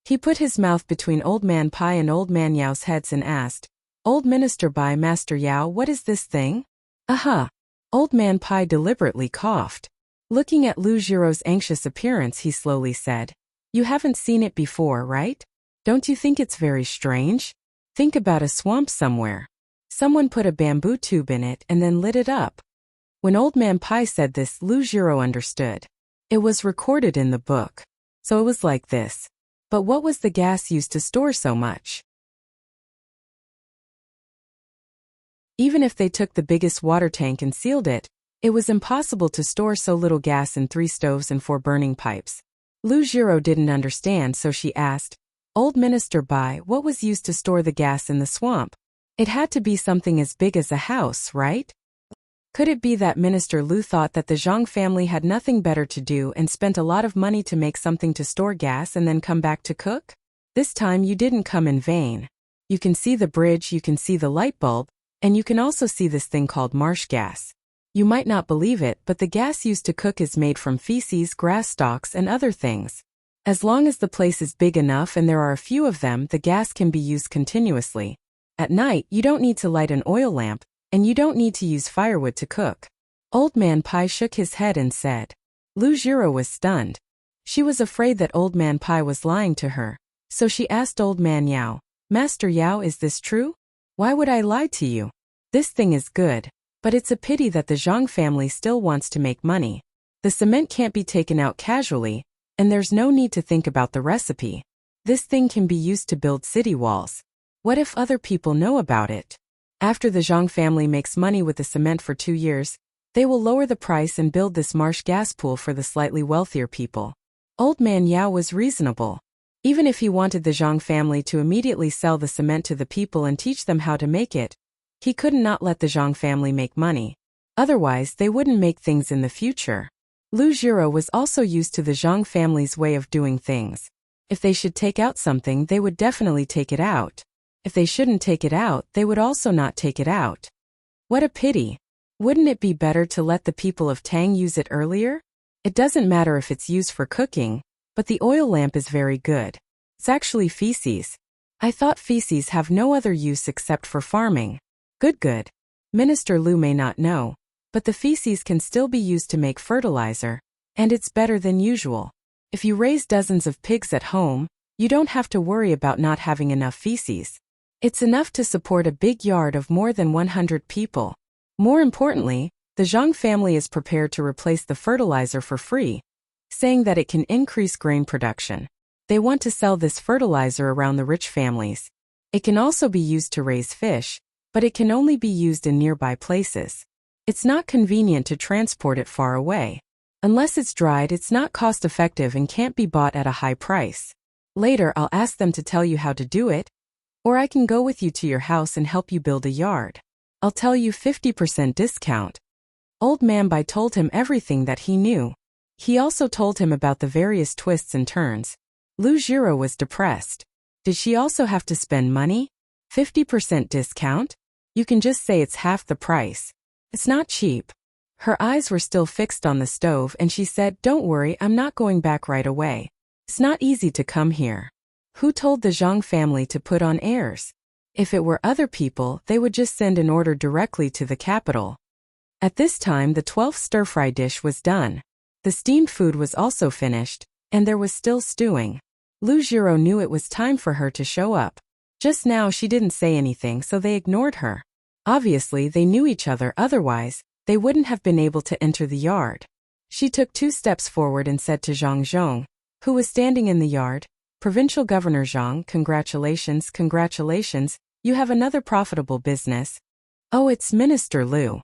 He put his mouth between Old Man Pai and Old Man Yao's heads and asked, "Old Minister Bai, Master Yao, what is this thing?" "Aha!" Old Man Pai deliberately coughed. Looking at Lu Jiro's anxious appearance, he slowly said, "You haven't seen it before, right? Don't you think it's very strange? Think about a swamp somewhere. Someone put a bamboo tube in it and then lit it up." When Old Man Pai said this, Lu Jiro understood. It was recorded in the book. So it was like this. But what was the gas used to store so much? Even if they took the biggest water tank and sealed it, it was impossible to store so little gas in 3 stoves and 4 burning pipes. Lu Jiro didn't understand, so she asked, "Old Minister Bai, what was used to store the gas in the swamp? It had to be something as big as a house, right?" Could it be that Minister Lu thought that the Zhang family had nothing better to do and spent a lot of money to make something to store gas and then come back to cook? This time you didn't come in vain. You can see the bridge, you can see the light bulb, and you can also see this thing called marsh gas. You might not believe it, but the gas used to cook is made from feces, grass stalks, and other things. As long as the place is big enough and there are a few of them, the gas can be used continuously. At night, you don't need to light an oil lamp, and you don't need to use firewood to cook. Old Man Pai shook his head and said. Lu Jiro was stunned. She was afraid that Old Man Pai was lying to her, so she asked Old Man Yao, "Master Yao, is this true? Why would I lie to you? This thing is good, but it's a pity that the Zhang family still wants to make money. The cement can't be taken out casually, and there's no need to think about the recipe. This thing can be used to build city walls. What if other people know about it? After the Zhang family makes money with the cement for 2 years, they will lower the price and build this marsh gas pool for the slightly wealthier people." Old Man Yao was reasonable. Even if he wanted the Zhang family to immediately sell the cement to the people and teach them how to make it, he couldn't not let the Zhang family make money. Otherwise, they wouldn't make things in the future. Lu Jiro was also used to the Zhang family's way of doing things. If they should take out something, they would definitely take it out. If they shouldn't take it out, they would also not take it out. What a pity. Wouldn't it be better to let the people of Tang use it earlier? It doesn't matter if it's used for cooking, but the oil lamp is very good. It's actually feces. I thought feces have no other use except for farming. Good. Minister Lu may not know, but the feces can still be used to make fertilizer, and it's better than usual. If you raise dozens of pigs at home, You don't have to worry about not having enough feces. It's enough to support a big yard of more than 100 people. More importantly, the Zhang family is prepared to replace the fertilizer for free, saying that it can increase grain production. They want to sell this fertilizer around the rich families. It can also be used to raise fish, but it can only be used in nearby places. It's not convenient to transport it far away. Unless it's dried, it's not cost-effective and can't be bought at a high price. Later, I'll ask them to tell you how to do it, or I can go with you to your house and help you build a yard. I'll tell you 50% discount. Old Man Bai told him everything that he knew. He also told him about the various twists and turns. Lu Jiro was depressed. Did she also have to spend money? 50% discount? You can just say it's half the price. It's not cheap. Her eyes were still fixed on the stove and she said, "Don't worry, I'm not going back right away. It's not easy to come here." Who told the Zhang family to put on airs? If it were other people, they would just send an order directly to the capital. At this time, the 12th stir-fry dish was done. The steamed food was also finished, and there was still stewing. Lu Jiro knew it was time for her to show up. Just now she didn't say anything, so they ignored her. Obviously, they knew each other, otherwise, they wouldn't have been able to enter the yard. She took 2 steps forward and said to Zhang Zhong, who was standing in the yard, "Provincial Governor Zhang, congratulations, congratulations, you have another profitable business." "Oh, it's Minister Lu.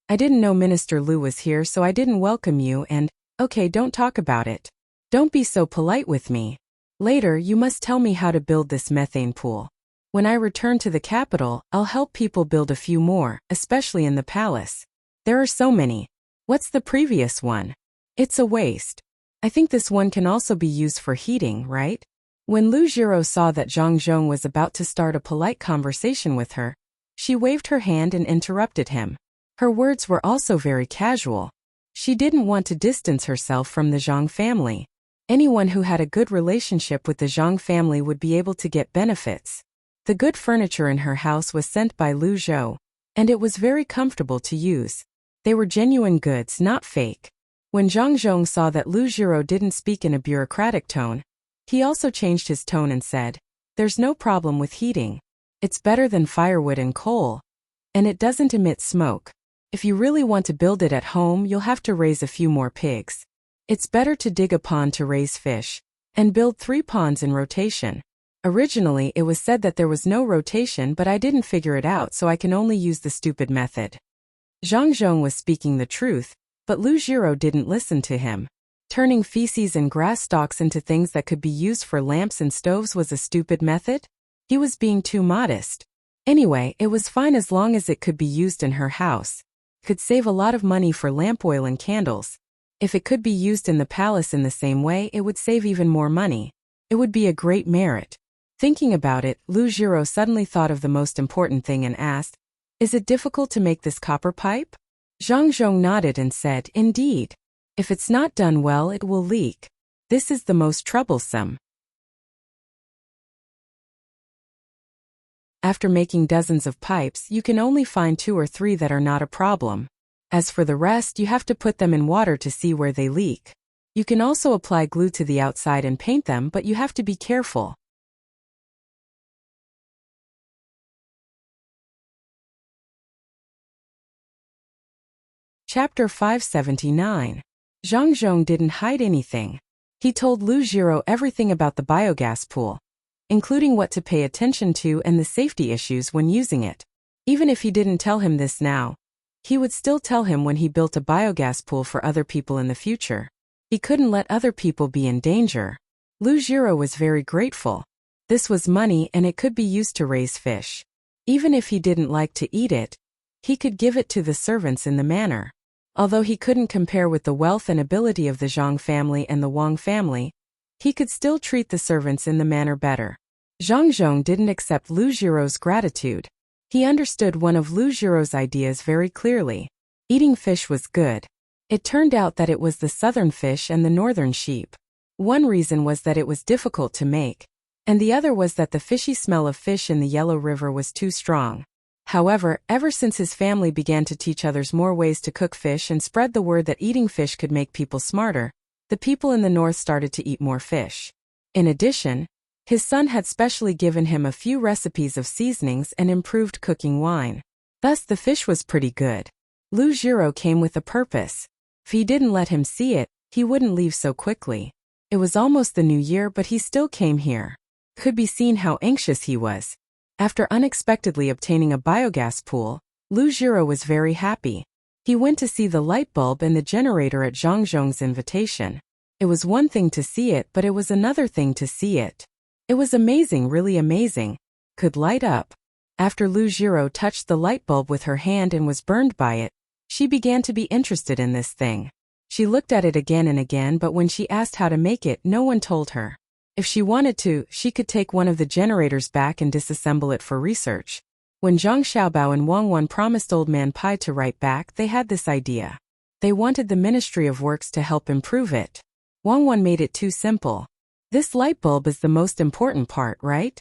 I didn't know Minister Lu was here, so I didn't welcome you and, okay, don't talk about it. Don't be so polite with me. Later, you must tell me how to build this methane pool. When I return to the capital, I'll help people build a few more, especially in the palace. There are so many. What's the previous one? It's a waste. I think this one can also be used for heating, right?" When Lu Jiro saw that Zhang Zhong was about to start a polite conversation with her, she waved her hand and interrupted him. Her words were also very casual. She didn't want to distance herself from the Zhang family. Anyone who had a good relationship with the Zhang family would be able to get benefits. The good furniture in her house was sent by Lu Zhou, and it was very comfortable to use. They were genuine goods, not fake. When Zhang Zhong saw that Lu Jiro didn't speak in a bureaucratic tone, he also changed his tone and said, "There's no problem with heating. It's better than firewood and coal. And it doesn't emit smoke. If you really want to build it at home, you'll have to raise a few more pigs. It's better to dig a pond to raise fish, and build 3 ponds in rotation. Originally, it was said that there was no rotation, but I didn't figure it out, so I can only use the stupid method." Zhang Zhong was speaking the truth, but Lu Jiro didn't listen to him. Turning feces and grass stalks into things that could be used for lamps and stoves was a stupid method? He was being too modest. Anyway, it was fine as long as it could be used in her house. Could save a lot of money for lamp oil and candles. If it could be used in the palace in the same way, it would save even more money. It would be a great merit. Thinking about it, Lu Jiro suddenly thought of the most important thing and asked, "Is it difficult to make this copper pipe?" Zhang Zhong nodded and said, "Indeed. If it's not done well, it will leak. This is the most troublesome." After making dozens of pipes, you can only find 2 or 3 that are not a problem. As for the rest, you have to put them in water to see where they leak. You can also apply glue to the outside and paint them, but you have to be careful. Chapter 579. Zhang Zhong didn't hide anything. He told Lu Jiro everything about the biogas pool, including what to pay attention to and the safety issues when using it. Even if he didn't tell him this now, he would still tell him when he built a biogas pool for other people in the future. He couldn't let other people be in danger. Lu Jiro was very grateful. This was money and it could be used to raise fish. Even if he didn't like to eat it, he could give it to the servants in the manor. Although he couldn't compare with the wealth and ability of the Zhang family and the Wang family, he could still treat the servants in the manor better. Zhang Zhong didn't accept Lu Jiro's gratitude. He understood one of Lu Jiro's ideas very clearly. Eating fish was good. It turned out that it was the southern fish and the northern sheep. One reason was that it was difficult to make, and the other was that the fishy smell of fish in the Yellow River was too strong. However, ever since his family began to teach others more ways to cook fish and spread the word that eating fish could make people smarter, the people in the north started to eat more fish. In addition, his son had specially given him a few recipes of seasonings and improved cooking wine. Thus the fish was pretty good. Lu Jiro came with a purpose. If he didn't let him see it, he wouldn't leave so quickly. It was almost the new year, but he still came here. Could be seen how anxious he was. After unexpectedly obtaining a biogas pool, Lu Jiro was very happy. He went to see the light bulb and the generator at Zhang Zhong's invitation. It was one thing to see it, but it was another thing to see it. It was amazing, really amazing. Could light up. After Lu Jiro touched the light bulb with her hand and was burned by it, she began to be interested in this thing. She looked at it again and again, but when she asked how to make it, no one told her. If she wanted to, she could take one of the generators back and disassemble it for research. When Zhang Xiaobao and Wang Wan promised Old Man Pai to write back, they had this idea. They wanted the Ministry of Works to help improve it. Wang Wan made it too simple. This light bulb is the most important part, right?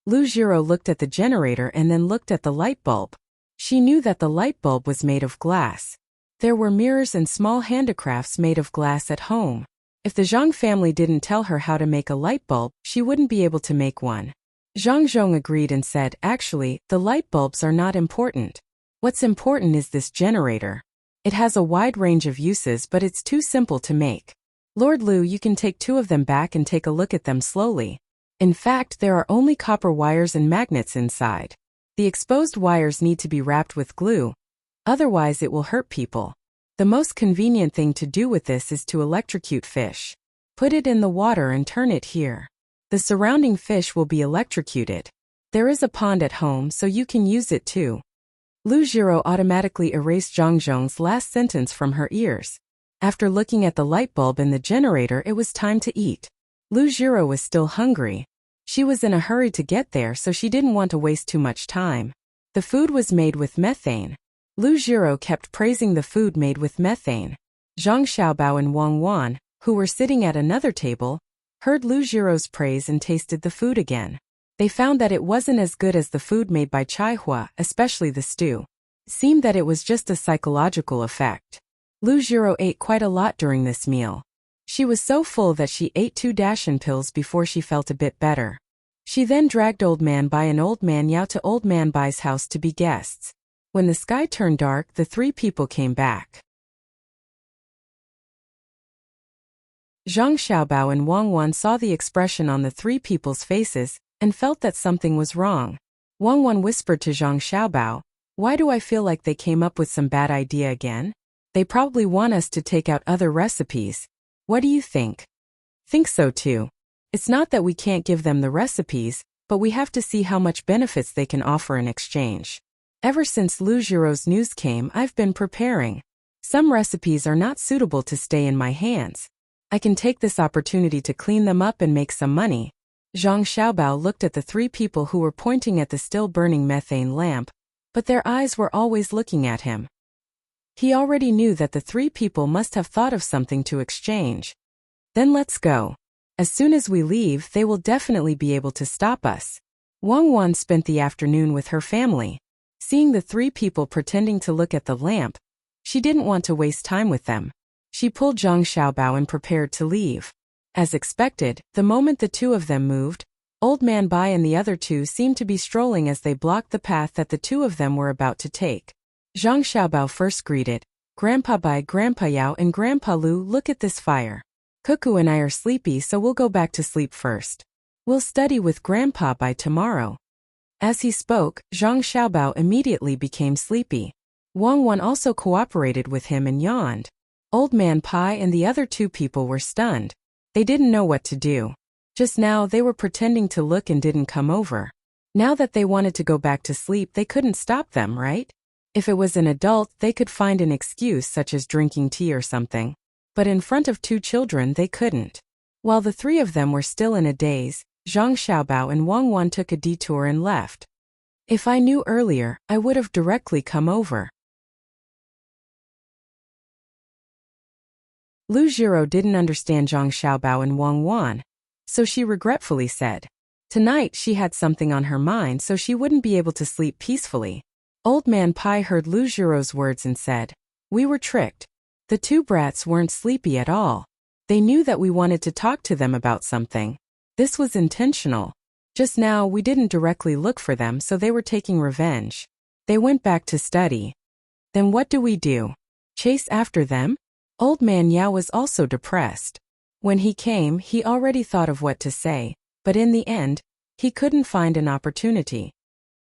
Lu Jiro looked at the generator and then looked at the light bulb. She knew that the light bulb was made of glass. There were mirrors and small handicrafts made of glass at home. If the Zhang family didn't tell her how to make a light bulb, she wouldn't be able to make one. Zhang Zhong agreed and said, actually, the light bulbs are not important. What's important is this generator. It has a wide range of uses, but it's too simple to make. Lord Lu, you can take 2 of them back and take a look at them slowly. In fact, there are only copper wires and magnets inside. The exposed wires need to be wrapped with glue. Otherwise it will hurt people. The most convenient thing to do with this is to electrocute fish. Put it in the water and turn it here. The surrounding fish will be electrocuted. There is a pond at home, so you can use it too. Lu Jiro automatically erased Zhang Zhong's last sentence from her ears. After looking at the light bulb and the generator, it was time to eat. Lu Jiro was still hungry. She was in a hurry to get there, so she didn't want to waste too much time. The food was made with methane. Lu Jiro kept praising the food made with methane. Zhang Xiaobao and Wang Wan, who were sitting at another table, heard Lu Jiro's praise and tasted the food again. They found that it wasn't as good as the food made by Chai Hua, especially the stew. It seemed that it was just a psychological effect. Lu Jiro ate quite a lot during this meal. She was so full that she ate 2 Dashan pills before she felt a bit better. She then dragged Old Man Bai and Old Man Yao to Old Man Bai's house to be guests. When the sky turned dark, the 3 people came back. Zhang Xiaobao and Wang Wan saw the expression on the 3 people's faces and felt that something was wrong. Wang Wan whispered to Zhang Xiaobao, "Why do I feel like they came up with some bad idea again? They probably want us to take out other recipes. What do you think?" "Think so too. It's not that we can't give them the recipes, but we have to see how much benefits they can offer in exchange. Ever since Lu Jiro's news came, I've been preparing. Some recipes are not suitable to stay in my hands. I can take this opportunity to clean them up and make some money." Zhang Xiaobao looked at the 3 people who were pointing at the still burning methane lamp, but their eyes were always looking at him. He already knew that the 3 people must have thought of something to exchange. "Then let's go. As soon as we leave, they will definitely be able to stop us." Wang Wan spent the afternoon with her family. Seeing the 3 people pretending to look at the lamp, she didn't want to waste time with them. She pulled Zhang Xiaobao and prepared to leave. As expected, the moment the 2 of them moved, Old Man Bai and the other 2 seemed to be strolling as they blocked the path that the 2 of them were about to take. Zhang Xiaobao first greeted, "Grandpa Bai, Grandpa Yao and Grandpa Lu, look at this fire. Cuckoo and I are sleepy, so we'll go back to sleep first. We'll study with Grandpa Bai tomorrow." As he spoke, Zhang Xiaobao immediately became sleepy. Wang Wan also cooperated with him and yawned. Old Man Pai and the other 2 people were stunned. They didn't know what to do. Just now they were pretending to look and didn't come over. Now that they wanted to go back to sleep, they couldn't stop them, right? If it was an adult, they could find an excuse such as drinking tea or something. But in front of 2 children, they couldn't. While the 3 of them were still in a daze, Zhang Xiaobao and Wang Wan took a detour and left. "If I knew earlier, I would have directly come over." Lu Jiro didn't understand Zhang Xiaobao and Wang Wan, so she regretfully said, tonight she had something on her mind, so she wouldn't be able to sleep peacefully. Old Man Pai heard Lu Jiro's words and said, "We were tricked. The 2 brats weren't sleepy at all. They knew that we wanted to talk to them about something. This was intentional. Just now we didn't directly look for them, so they were taking revenge. They went back to study. Then what do? Chase after them? Old man Yao was also depressed. When he came, he already thought of what to say, but in the end, he couldn't find an opportunity.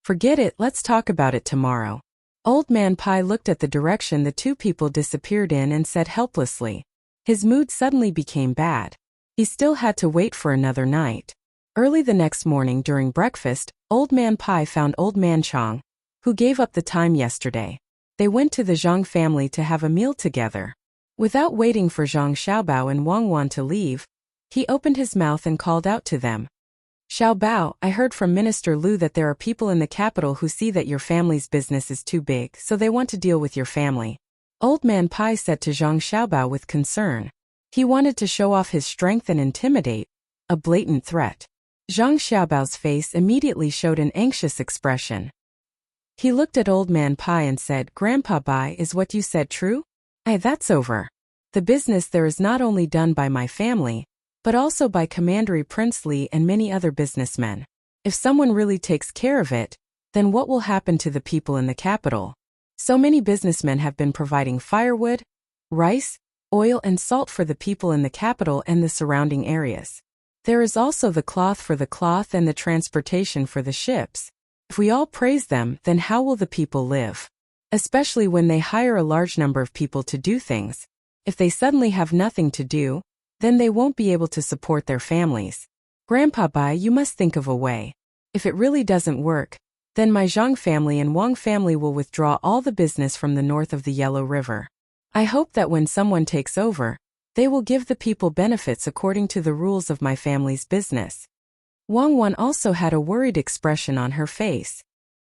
Forget it, let's talk about it tomorrow. Old Man Pai looked at the direction the two people disappeared in and said helplessly. His mood suddenly became bad. He still had to wait for another night. Early the next morning during breakfast, Old Man Pai found Old Man Chang, who gave up the time yesterday. They went to the Zhang family to have a meal together. Without waiting for Zhang Xiaobao and Wang Wan to leave, he opened his mouth and called out to them. Xiaobao, I heard from Minister Lu that there are people in the capital who see that your family's business is too big, so they want to deal with your family. Old Man Pai said to Zhang Xiaobao with concern. He wanted to show off his strength and intimidate, a blatant threat. Zhang Xiaobao's face immediately showed an anxious expression. He looked at Old Man Pai and said, Grandpa Bai, is what you said true? That's over. The business there is not only done by my family, but also by Commandery Prince Li and many other businessmen. If someone really takes care of it, then what will happen to the people in the capital? So many businessmen have been providing firewood, rice, oil and salt for the people in the capital and the surrounding areas. There is also the cloth for the cloth and the transportation for the ships. If we all praise them, then how will the people live? Especially when they hire a large number of people to do things. If they suddenly have nothing to do, then they won't be able to support their families. Grandpa Bai, you must think of a way. If it really doesn't work, then my Zhang family and Wang family will withdraw all the business from the north of the Yellow River. I hope that when someone takes over, they will give the people benefits according to the rules of my family's business. Wang Wan also had a worried expression on her face.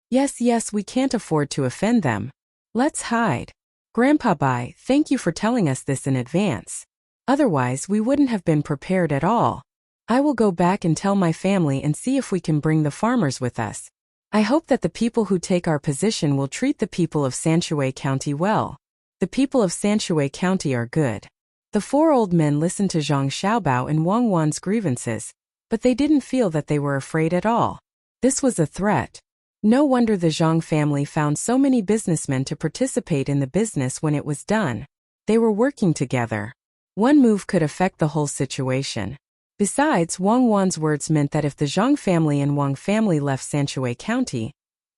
Yes, we can't afford to offend them. Let's hide. Grandpa Bai, thank you for telling us this in advance. Otherwise, we wouldn't have been prepared at all. I will go back and tell my family and see if we can bring the farmers with us. I hope that the people who take our position will treat the people of Sanshui County well. The people of Sanshui County are good. The four old men listened to Zhang Xiaobao and Wang Wan's grievances, but they didn't feel that they were afraid at all. This was a threat. No wonder the Zhang family found so many businessmen to participate in the business when it was done. They were working together. One move could affect the whole situation. Besides, Wang Wan's words meant that if the Zhang family and Wang family left Sanshui County,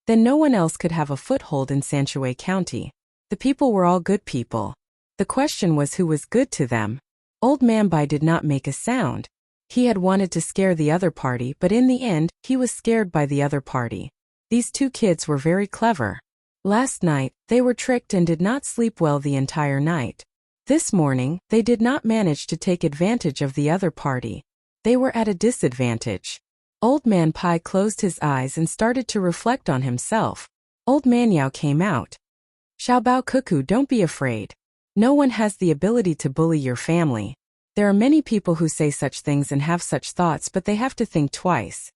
then no one else could have a foothold in Sanshui County. The people were all good people. The question was who was good to them. Old Man Bai did not make a sound. He had wanted to scare the other party, but in the end, he was scared by the other party. These two kids were very clever. Last night, they were tricked and did not sleep well the entire night. This morning, they did not manage to take advantage of the other party. They were at a disadvantage. Old Man Pai closed his eyes and started to reflect on himself. Old Man Yao came out. Xiaobao Cuckoo, don't be afraid. No one has the ability to bully your family. There are many people who say such things and have such thoughts, but they have to think twice.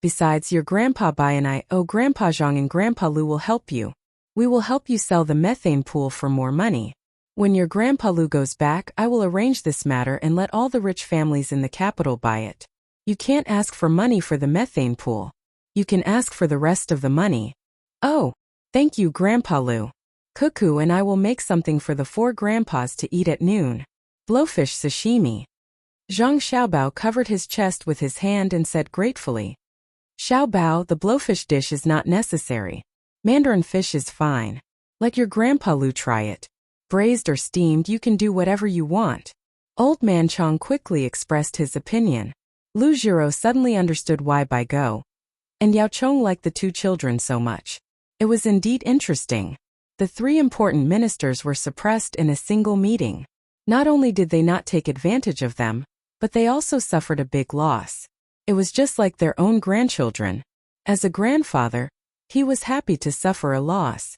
Besides, your Grandpa Bai and I, Grandpa Zhang and Grandpa Lu will help you. We will help you sell the methane pool for more money. When your Grandpa Lu goes back, I will arrange this matter and let all the rich families in the capital buy it. You can't ask for money for the methane pool. You can ask for the rest of the money. Oh, thank you, Grandpa Lu. Cuckoo and I will make something for the four grandpas to eat at noon. Blowfish sashimi. Zhang Xiaobao covered his chest with his hand and said gratefully. Xiaobao, the blowfish dish is not necessary. Mandarin fish is fine. Let your Grandpa Lu try it. Braised or steamed, you can do whatever you want. Old Man Chang quickly expressed his opinion. Lu Jiro suddenly understood why Bai Go and Yao Chong liked the two children so much. It was indeed interesting. The three important ministers were suppressed in a single meeting. Not only did they not take advantage of them, but they also suffered a big loss. It was just like their own grandchildren. As a grandfather, he was happy to suffer a loss.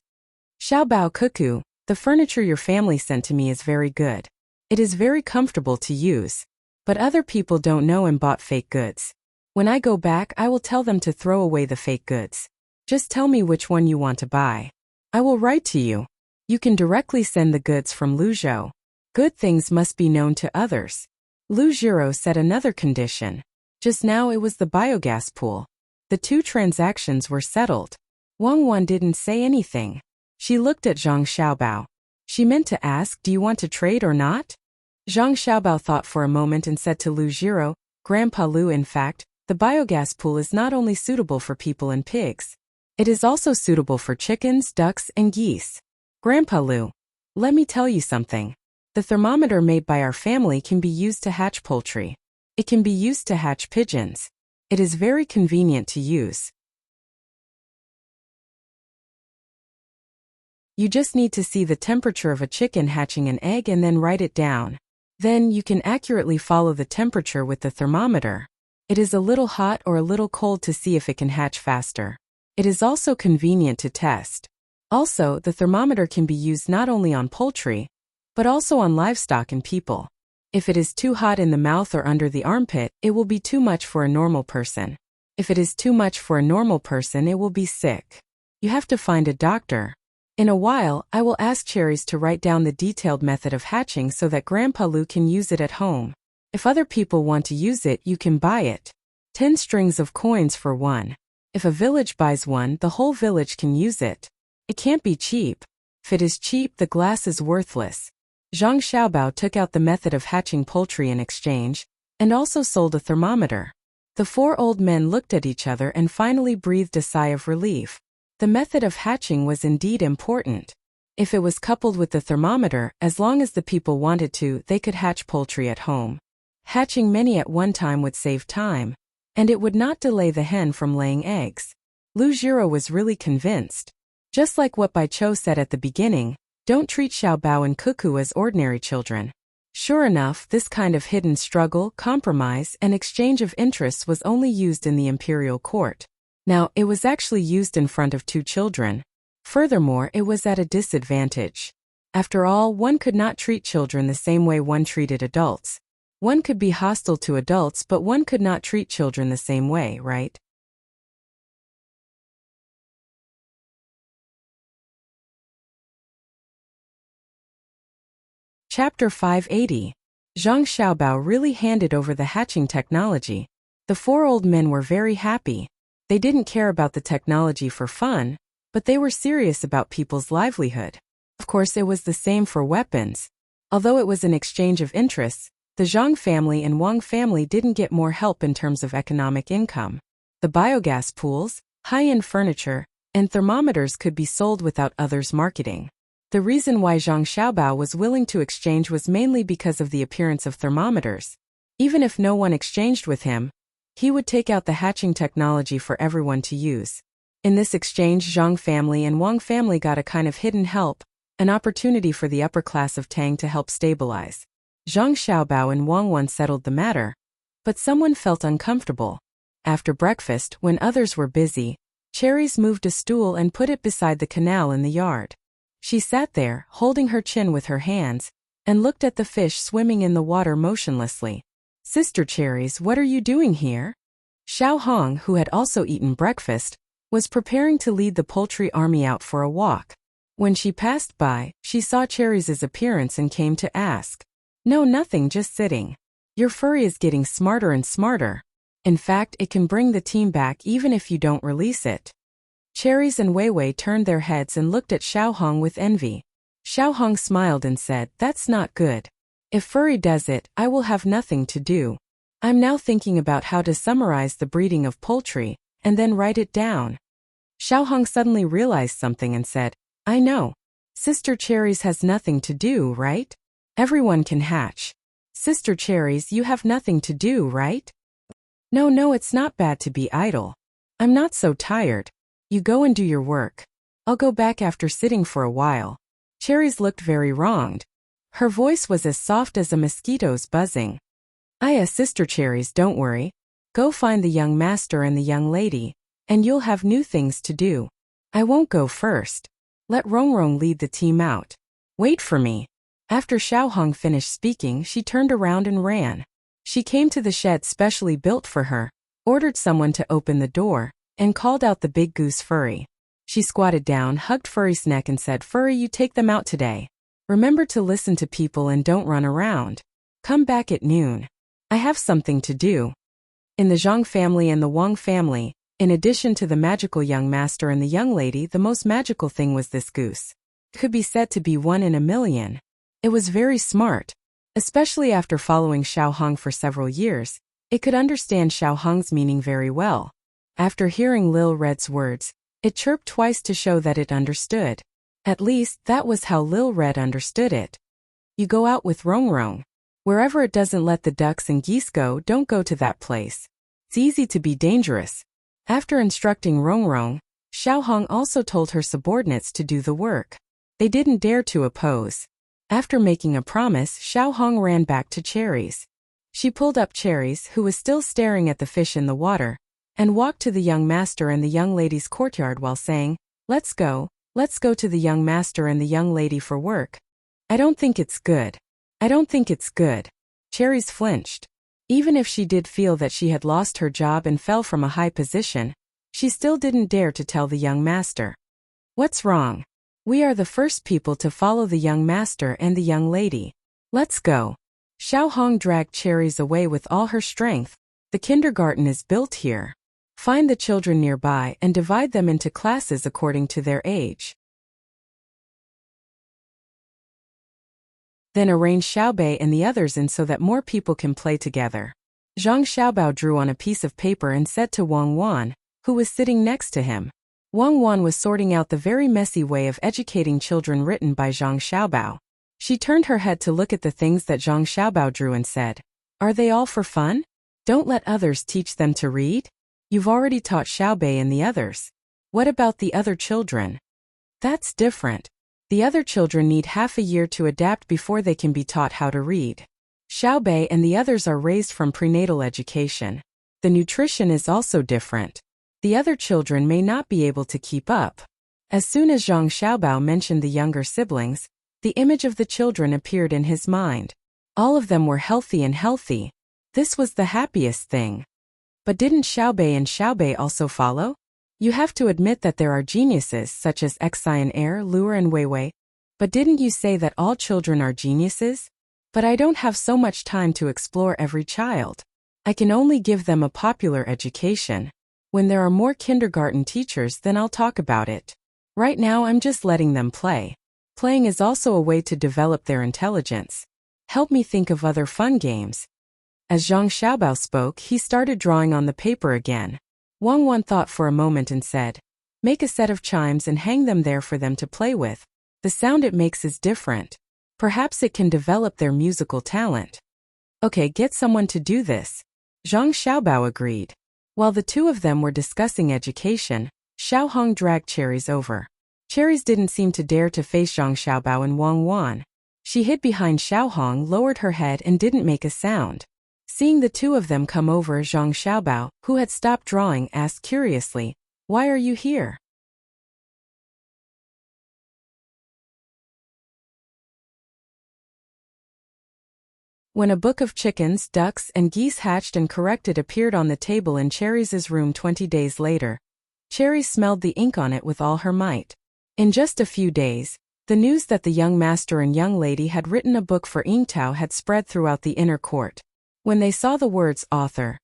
Xiaobao Cuckoo, the furniture your family sent to me is very good. It is very comfortable to use. But other people don't know and bought fake goods. When I go back, I will tell them to throw away the fake goods. Just tell me which one you want to buy. I will write to you. You can directly send the goods from Luzhou. Good things must be known to others. Lu Jiro set another condition. Just now it was the biogas pool. The two transactions were settled. Wang Wan didn't say anything. She looked at Zhang Xiaobao. She meant to ask, do you want to trade or not? Zhang Xiaobao thought for a moment and said to Lu Jiro, Grandpa Lu, in fact, the biogas pool is not only suitable for people and pigs. It is also suitable for chickens, ducks, and geese. Grandpa Lu, let me tell you something. The thermometer made by our family can be used to hatch poultry. It can be used to hatch pigeons. It is very convenient to use. You just need to see the temperature of a chicken hatching an egg and then write it down. Then you can accurately follow the temperature with the thermometer. It is a little hot or a little cold to see if it can hatch faster. It is also convenient to test. Also, the thermometer can be used not only on poultry, but also on livestock and people. If it is too hot in the mouth or under the armpit, it will be too much for a normal person. If it is too much for a normal person, it will be sick. You have to find a doctor. In a while, I will ask Cherries to write down the detailed method of hatching so that Grandpa Lu can use it at home. If other people want to use it, you can buy it. 10 strings of coins for one. If a village buys one, the whole village can use it. It can't be cheap. If it is cheap, the glass is worthless. Zhang Xiaobao took out the method of hatching poultry in exchange, and also sold a thermometer. The four old men looked at each other and finally breathed a sigh of relief. The method of hatching was indeed important. If it was coupled with the thermometer, as long as the people wanted to, they could hatch poultry at home. Hatching many at one time would save time, and it would not delay the hen from laying eggs. Lu Jiro was really convinced. Just like what Bai Chou said at the beginning, don't treat Xiaobao and Cuckoo as ordinary children. Sure enough, this kind of hidden struggle, compromise, and exchange of interests was only used in the imperial court. Now, it was actually used in front of two children. Furthermore, it was at a disadvantage. After all, one could not treat children the same way one treated adults. One could be hostile to adults, but one could not treat children the same way, right? Chapter 580. Zhang Xiaobao really handed over the hatching technology. The four old men were very happy. They didn't care about the technology for fun, but they were serious about people's livelihood. Of course, it was the same for weapons. Although it was an exchange of interests, the Zhang family and Wang family didn't get more help in terms of economic income. The biogas pools, high-end furniture, and thermometers could be sold without others marketing. The reason why Zhang Xiaobao was willing to exchange was mainly because of the appearance of thermometers. Even if no one exchanged with him, he would take out the hatching technology for everyone to use. In this exchange, Zhang family and Wang family got a kind of hidden help, an opportunity for the upper class of Tang to help stabilize. Zhang Xiaobao and Wang Wan settled the matter, but someone felt uncomfortable. After breakfast, when others were busy, Cherries moved a stool and put it beside the canal in the yard. She sat there, holding her chin with her hands, and looked at the fish swimming in the water motionlessly. Sister Cherries, what are you doing here? Xiao Hong, who had also eaten breakfast, was preparing to lead the poultry army out for a walk. When she passed by, she saw Cherries' appearance and came to ask. No, nothing, just sitting. Your furry is getting smarter and smarter. In fact, it can bring the team back even if you don't release it. Cherries and Weiwei turned their heads and looked at Xiao Hong with envy. Xiao Hong smiled and said, that's not good. If Furry does it, I will have nothing to do. I'm now thinking about how to summarize the breeding of poultry, and then write it down. Xiao Hong suddenly realized something and said, I know. Sister Cherries has nothing to do, right? Everyone can hatch. Sister Cherries, you have nothing to do, right? No, it's not bad to be idle. I'm not so tired. You go and do your work. I'll go back after sitting for a while. Cherries looked very wronged. Her voice was as soft as a mosquito's buzzing. Sister Cherries, don't worry. Go find the young master and the young lady, and you'll have new things to do. I won't go first. Let Rongrong lead the team out. Wait for me. After Xiao Hong finished speaking, she turned around and ran. She came to the shed specially built for her, ordered someone to open the door, and called out the big goose Furry. She squatted down, hugged Furry's neck and said, "Furry, you take them out today. Remember to listen to people and don't run around. Come back at noon. I have something to do." In the Zhang family and the Wang family, in addition to the magical young master and the young lady, the most magical thing was this goose. It could be said to be 1 in a million. It was very smart. Especially after following Xiao Hong for several years, it could understand Xiao Hong's meaning very well. After hearing Lil Red's words, it chirped twice to show that it understood. At least, that was how Lil Red understood it. You go out with Rong Rong. Wherever it doesn't let the ducks and geese go, don't go to that place. It's easy to be dangerous. After instructing Rong Rong, Xiao Hong also told her subordinates to do the work. They didn't dare to oppose. After making a promise, Xiao Hong ran back to Cherries. She pulled up Cherries, who was still staring at the fish in the water, and walked to the young master and the young lady's courtyard while saying, let's go to the young master and the young lady for work. I don't think it's good. I don't think it's good. Cherries flinched. Even if she did feel that she had lost her job and fell from a high position, she still didn't dare to tell the young master. What's wrong? We are the first people to follow the young master and the young lady. Let's go. Xiao Hong dragged Cherries away with all her strength. The kindergarten is built here. Find the children nearby and divide them into classes according to their age. Then arrange Xiaobei and the others in so that more people can play together. Zhang Xiaobao drew on a piece of paper and said to Wang Wan, who was sitting next to him. Wang Wan was sorting out the very messy way of educating children written by Zhang Xiaobao. She turned her head to look at the things that Zhang Xiaobao drew and said, "Are they all for fun? Don't let others teach them to read? You've already taught Xiaobei and the others. What about the other children?" "That's different. The other children need half a year to adapt before they can be taught how to read. Xiaobei and the others are raised from prenatal education. The nutrition is also different. The other children may not be able to keep up." As soon as Zhang Xiaobao mentioned the younger siblings, the image of the children appeared in his mind. All of them were healthy. This was the happiest thing. But didn't Xiaobei and Xiaobei also follow? You have to admit that there are geniuses such as Xi and Air, Lure and Weiwei. But didn't you say that all children are geniuses? But I don't have so much time to explore every child. I can only give them a popular education. When there are more kindergarten teachers, then I'll talk about it. Right now I'm just letting them play. Playing is also a way to develop their intelligence. Help me think of other fun games. As Zhang Xiaobao spoke, he started drawing on the paper again. Wang Wan thought for a moment and said, "Make a set of chimes and hang them there for them to play with. The sound it makes is different. Perhaps it can develop their musical talent." "Okay, get someone to do this." Zhang Xiaobao agreed. While the two of them were discussing education, Xiao Hong dragged Cherries over. Cherries didn't seem to dare to face Zhang Xiaobao and Wang Wan. She hid behind Xiao Hong, lowered her head and didn't make a sound. Seeing the two of them come over, Zhang Xiaobao, who had stopped drawing, asked curiously, "Why are you here?" When a book of chickens, ducks, and geese hatched and corrected appeared on the table in Cherries' room 20 days later, Cherries smelled the ink on it with all her might. In just a few days, the news that the young master and young lady had written a book for Yingtao had spread throughout the inner court. When they saw the words author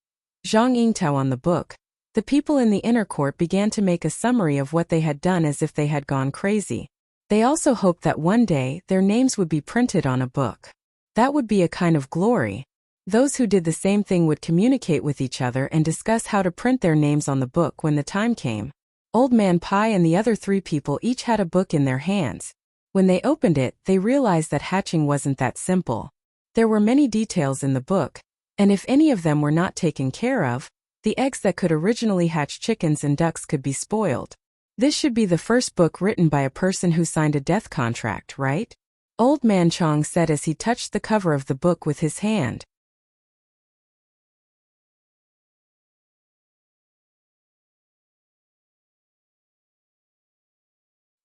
Zhang Yingtao on the book, the people in the inner court began to make a summary of what they had done as if they had gone crazy. They also hoped that one day their names would be printed on a book. That would be a kind of glory. Those who did the same thing would communicate with each other and discuss how to print their names on the book when the time came. Old Man Pai and the other 3 people each had a book in their hands. When they opened it, they realized that hatching wasn't that simple. There were many details in the book, and if any of them were not taken care of, the eggs that could originally hatch chickens and ducks could be spoiled. This should be the first book written by a person who signed a death contract, right? Old Man Chong said as he touched the cover of the book with his hand.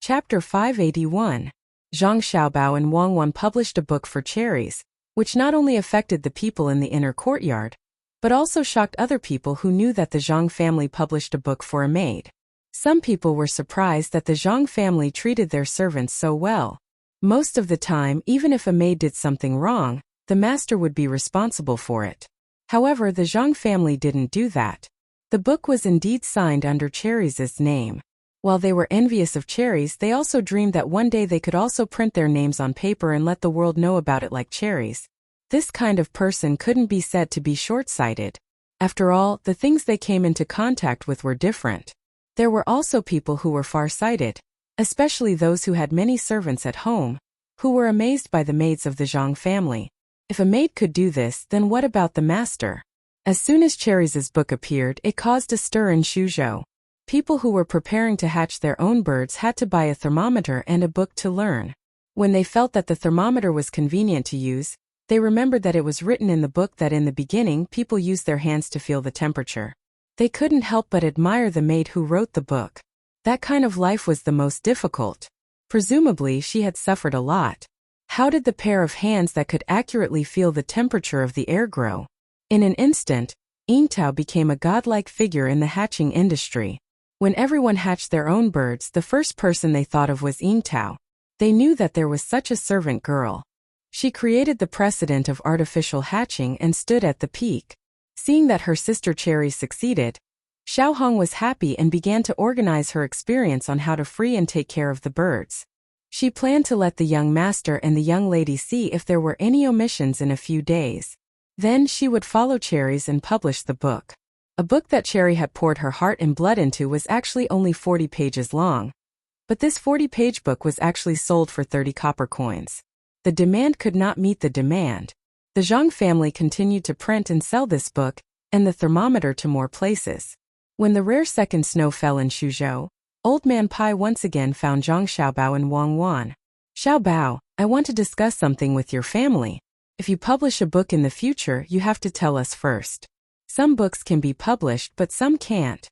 Chapter 581. Zhang Xiaobao and Wang Wan published a book for Cherries, which not only affected the people in the inner courtyard, but also shocked other people who knew that the Zhang family published a book for a maid. Some people were surprised that the Zhang family treated their servants so well. Most of the time, even if a maid did something wrong, the master would be responsible for it. However, the Zhang family didn't do that. The book was indeed signed under Cherries' name. While they were envious of Cherries, they also dreamed that one day they could also print their names on paper and let the world know about it like Cherries. This kind of person couldn't be said to be short-sighted. After all, the things they came into contact with were different. There were also people who were far-sighted, especially those who had many servants at home, who were amazed by the maids of the Zhang family. If a maid could do this, then what about the master? As soon as Cherries' book appeared, it caused a stir in Suzhou. People who were preparing to hatch their own birds had to buy a thermometer and a book to learn. When they felt that the thermometer was convenient to use, they remembered that it was written in the book that in the beginning people used their hands to feel the temperature. They couldn't help but admire the maid who wrote the book. That kind of life was the most difficult. Presumably she had suffered a lot. How did the pair of hands that could accurately feel the temperature of the air grow? In an instant, Yingtao became a godlike figure in the hatching industry. When everyone hatched their own birds, the first person they thought of was Yingtao. They knew that there was such a servant girl. She created the precedent of artificial hatching and stood at the peak. Seeing that her sister Cherry succeeded, Xiaohong was happy and began to organize her experience on how to free and take care of the birds. She planned to let the young master and the young lady see if there were any omissions in a few days. Then she would follow Cherries and publish the book. A book that Cherry had poured her heart and blood into was actually only 40 pages long. But this 40-page book was actually sold for 30 copper coins. The demand could not meet the demand. The Zhang family continued to print and sell this book, and the thermometer to more places. When the rare second snow fell in Suzhou, Old Man Pai once again found Zhang Xiaobao and Wang Wan. "Xiaobao, I want to discuss something with your family. If you publish a book in the future, you have to tell us first. Some books can be published, but some can't."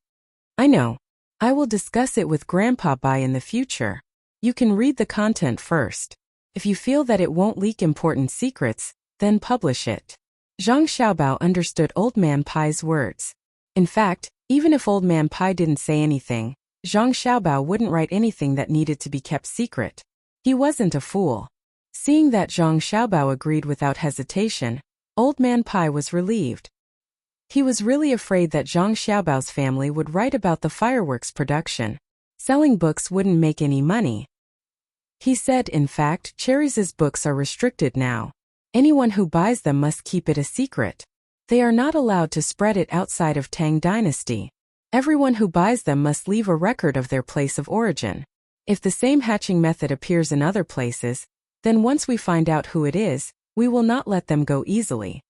"I know. I will discuss it with Grandpa Bai in the future. You can read the content first. If you feel that it won't leak important secrets, then publish it." Zhang Xiaobao understood Old Man Pai's words. In fact, even if Old Man Pai didn't say anything, Zhang Xiaobao wouldn't write anything that needed to be kept secret. He wasn't a fool. Seeing that Zhang Xiaobao agreed without hesitation, Old Man Pai was relieved. He was really afraid that Zhang Xiaobao's family would write about the fireworks production. Selling books wouldn't make any money. He said, in fact, Cherries' books are restricted now. Anyone who buys them must keep it a secret. They are not allowed to spread it outside of Tang dynasty. Everyone who buys them must leave a record of their place of origin. If the same hatching method appears in other places, then once we find out who it is, we will not let them go easily.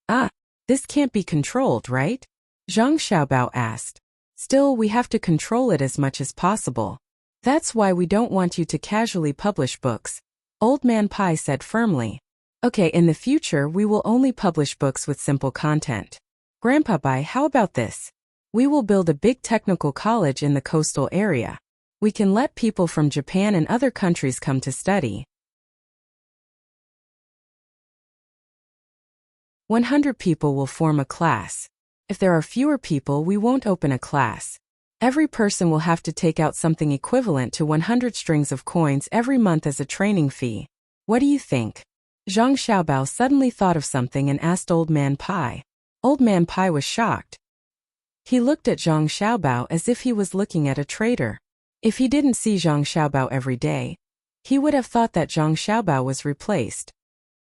"Ah, this can't be controlled, right?" Zhang Xiaobao asked. "Still, we have to control it as much as possible. That's why we don't want you to casually publish books," Old Man Pai said firmly. "Okay, in the future we will only publish books with simple content. Grandpa Bai, how about this? We will build a big technical college in the coastal area. We can let people from Japan and other countries come to study. 100 people will form a class. If there are fewer people, we won't open a class. Every person will have to take out something equivalent to 100 strings of coins every month as a training fee. What do you think?" Zhang Xiaobao suddenly thought of something and asked Old Man Pai. Old Man Pai was shocked. He looked at Zhang Xiaobao as if he was looking at a traitor. If he didn't see Zhang Xiaobao every day, he would have thought that Zhang Xiaobao was replaced.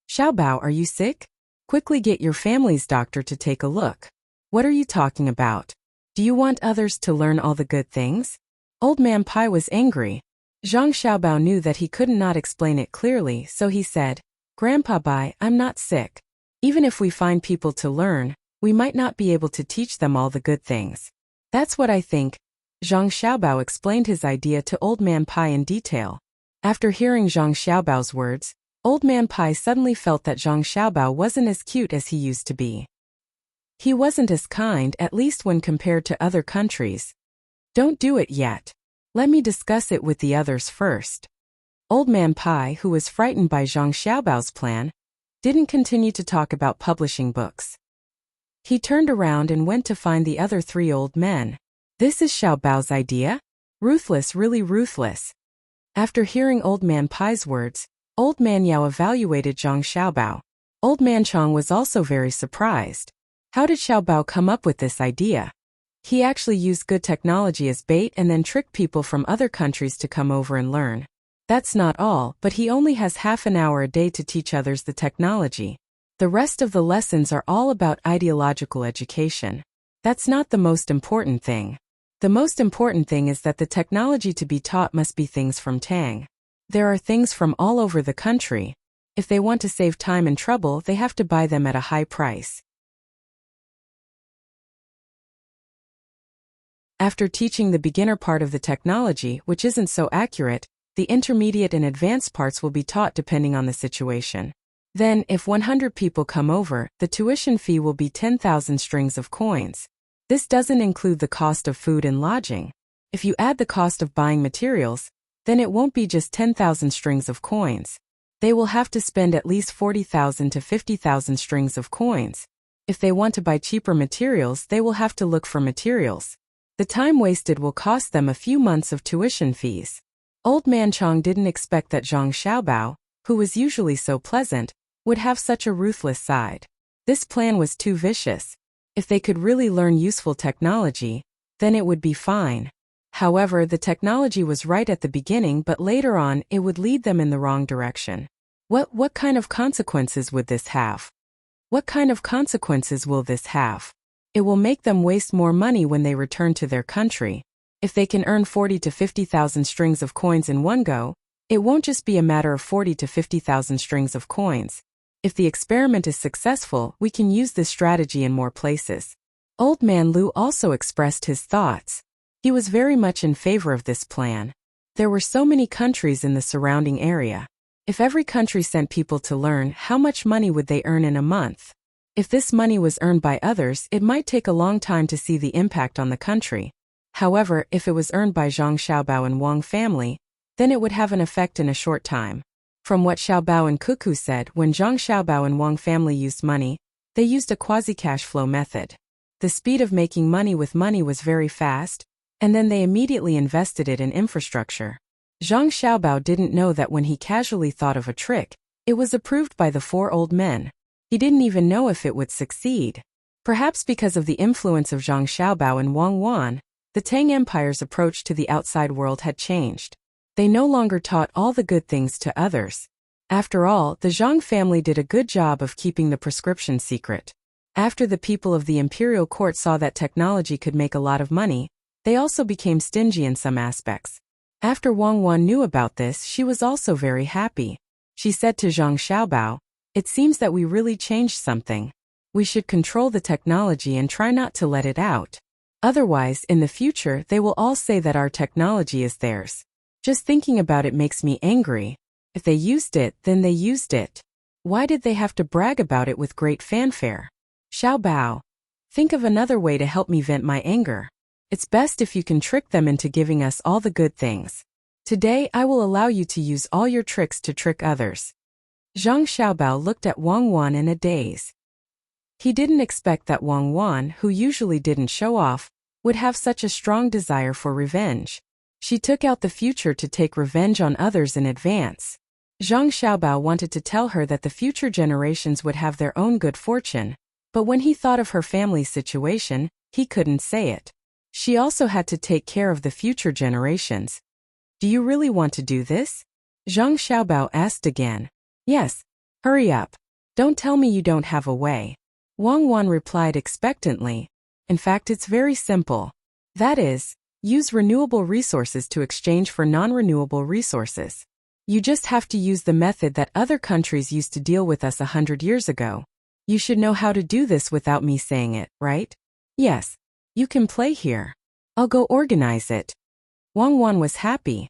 "Xiaobao, are you sick? Quickly get your family's doctor to take a look." "What are you talking about? Do you want others to learn all the good things?" Old Man Pai was angry. Zhang Xiaobao knew that he could not explain it clearly, so he said, "Grandpa Bai, I'm not sick. Even if we find people to learn, we might not be able to teach them all the good things. That's what I think." Zhang Xiaobao explained his idea to Old Man Pai in detail. After hearing Zhang Xiaobao's words, Old Man Pai suddenly felt that Zhang Xiaobao wasn't as cute as he used to be. He wasn't as kind, at least when compared to other countries. "Don't do it yet. Let me discuss it with the others first." Old Man Pai, who was frightened by Zhang Xiaobao's plan, didn't continue to talk about publishing books. He turned around and went to find the other 3 old men. This is Xiao Bao's idea? Ruthless, really ruthless. After hearing Old Man Pai's words, Old Man Yao evaluated Zhang Xiaobao. Old Man Chong was also very surprised. How did Xiaobao come up with this idea? He actually used good technology as bait and then tricked people from other countries to come over and learn. That's not all, but he only has half an hour a day to teach others the technology. The rest of the lessons are all about ideological education. That's not the most important thing. The most important thing is that the technology to be taught must be things from Tang. There are things from all over the country. If they want to save time and trouble, they have to buy them at a high price. After teaching the beginner part of the technology, which isn't so accurate, the intermediate and advanced parts will be taught depending on the situation. Then, if 100 people come over, the tuition fee will be 10,000 strings of coins. This doesn't include the cost of food and lodging. If you add the cost of buying materials, then it won't be just 10,000 strings of coins. They will have to spend at least 40,000 to 50,000 strings of coins. If they want to buy cheaper materials, they will have to look for materials. The time wasted will cost them a few months of tuition fees. Old Man Chong didn't expect that Zhang Xiaobao, who was usually so pleasant, would have such a ruthless side. This plan was too vicious. If they could really learn useful technology, then it would be fine. However, the technology was right at the beginning, but later on, it would lead them in the wrong direction. What kind of consequences would this have? What kind of consequences will this have? It will make them waste more money when they return to their country. If they can earn 40 to 50,000 strings of coins in one go, it won't just be a matter of 40 to 50,000 strings of coins. If the experiment is successful, we can use this strategy in more places. Old Man Lu also expressed his thoughts. He was very much in favor of this plan. There were so many countries in the surrounding area. If every country sent people to learn, how much money would they earn in a month? If this money was earned by others, it might take a long time to see the impact on the country. However, if it was earned by Zhang Xiaobao and Wang family, then it would have an effect in a short time. From what Xiaobao and Cuckoo said, when Zhang Xiaobao and Wang family used money, they used a quasi-cash flow method. The speed of making money with money was very fast, and then they immediately invested it in infrastructure. Zhang Xiaobao didn't know that when he casually thought of a trick, it was approved by the four old men. He didn't even know if it would succeed. Perhaps because of the influence of Zhang Xiaobao and Wang Wan, the Tang Empire's approach to the outside world had changed. They no longer taught all the good things to others. After all, the Zhang family did a good job of keeping the prescription secret. After the people of the imperial court saw that technology could make a lot of money, they also became stingy in some aspects. After Wang Wan knew about this, she was also very happy. She said to Zhang Xiaobao, "It seems that we really changed something. We should control the technology and try not to let it out. Otherwise, in the future, they will all say that our technology is theirs. Just thinking about it makes me angry. If they used it, then they used it. Why did they have to brag about it with great fanfare? Xiaobao, think of another way to help me vent my anger. It's best if you can trick them into giving us all the good things. Today, I will allow you to use all your tricks to trick others." Zhang Xiaobao looked at Wang Wan in a daze. He didn't expect that Wang Wan, who usually didn't show off, would have such a strong desire for revenge. She took out the future to take revenge on others in advance. Zhang Xiaobao wanted to tell her that the future generations would have their own good fortune, but when he thought of her family's situation, he couldn't say it. She also had to take care of the future generations. "Do you really want to do this?" Zhang Xiaobao asked again. "Yes. Hurry up. Don't tell me you don't have a way." Wang Wan replied expectantly. "In fact, it's very simple. That is, use renewable resources to exchange for non-renewable resources. You just have to use the method that other countries used to deal with us 100 years ago. You should know how to do this without me saying it, right?" "Yes. You can play here. I'll go organize it." Wang Wan was happy.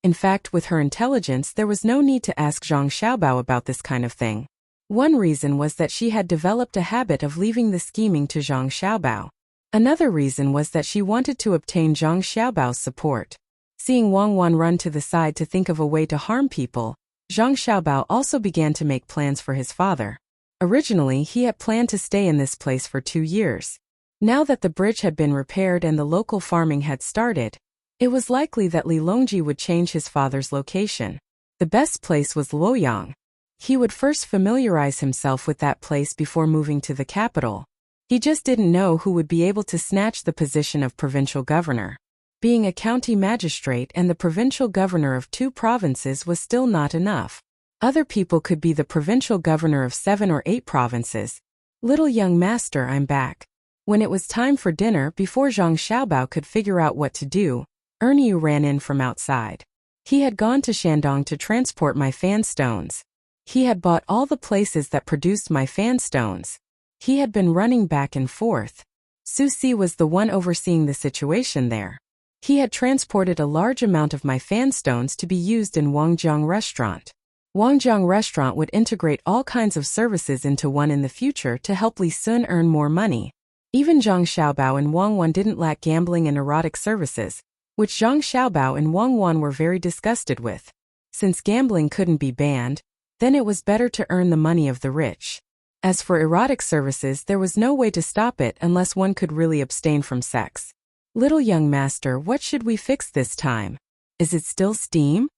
In fact, with her intelligence, there was no need to ask Zhang Xiaobao about this kind of thing. One reason was that she had developed a habit of leaving the scheming to Zhang Xiaobao. Another reason was that she wanted to obtain Zhang Xiaobao's support. Seeing Wang Wan run to the side to think of a way to harm people, Zhang Xiaobao also began to make plans for his father. Originally, he had planned to stay in this place for 2 years. Now that the bridge had been repaired and the local farming had started, it was likely that Li Longji would change his father's location. The best place was Luoyang. He would first familiarize himself with that place before moving to the capital. He just didn't know who would be able to snatch the position of provincial governor. Being a county magistrate and the provincial governor of 2 provinces was still not enough. Other people could be the provincial governor of 7 or 8 provinces. Little young master, I'm back. When it was time for dinner, before Zhang Xiaobao could figure out what to do, Erniu ran in from outside. He had gone to Shandong to transport my fan stones. He had bought all the places that produced my fan stones. He had been running back and forth. Su Si was the one overseeing the situation there. He had transported a large amount of my fan stones to be used in Wangjiang Restaurant. Wangjiang Restaurant would integrate all kinds of services into one in the future to help Li Sun earn more money. Even Zhang Xiaobao and Wang Wan didn't lack gambling and erotic services, which Zhang Xiaobao and Wang Wan were very disgusted with. Since gambling couldn't be banned, then it was better to earn the money of the rich. As for erotic services, there was no way to stop it unless one could really abstain from sex. Little young master, what should we fix this time? Is it still steam?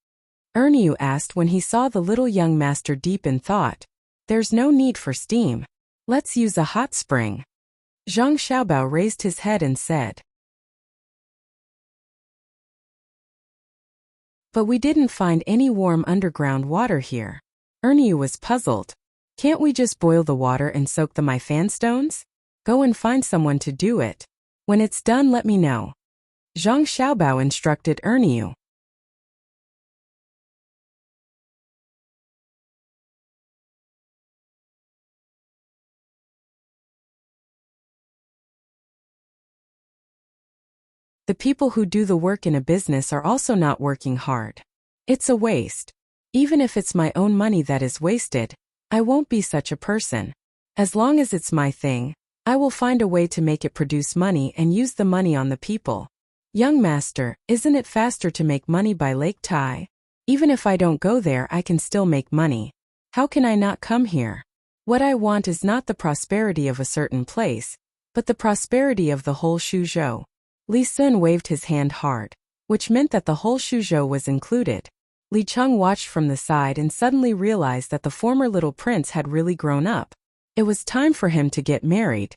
Erniu asked when he saw the little young master deep in thought. There's no need for steam. Let's use a hot spring. Zhang Xiaobao raised his head and said. But we didn't find any warm underground water here. Erniu was puzzled. Can't we just boil the water and soak the my fan stones? Go and find someone to do it. When it's done, let me know. Zhang Xiaobao instructed Erniu. The people who do the work in a business are also not working hard. It's a waste. Even if it's my own money that is wasted, I won't be such a person. As long as it's my thing, I will find a way to make it produce money and use the money on the people. Young master, isn't it faster to make money by Lake Tai? Even if I don't go there, I can still make money. How can I not come here? What I want is not the prosperity of a certain place, but the prosperity of the whole Shuzhou. Li Sun waved his hand hard, which meant that the whole Shuzhou was included. Li Cheng watched from the side and suddenly realized that the former little prince had really grown up. It was time for him to get married.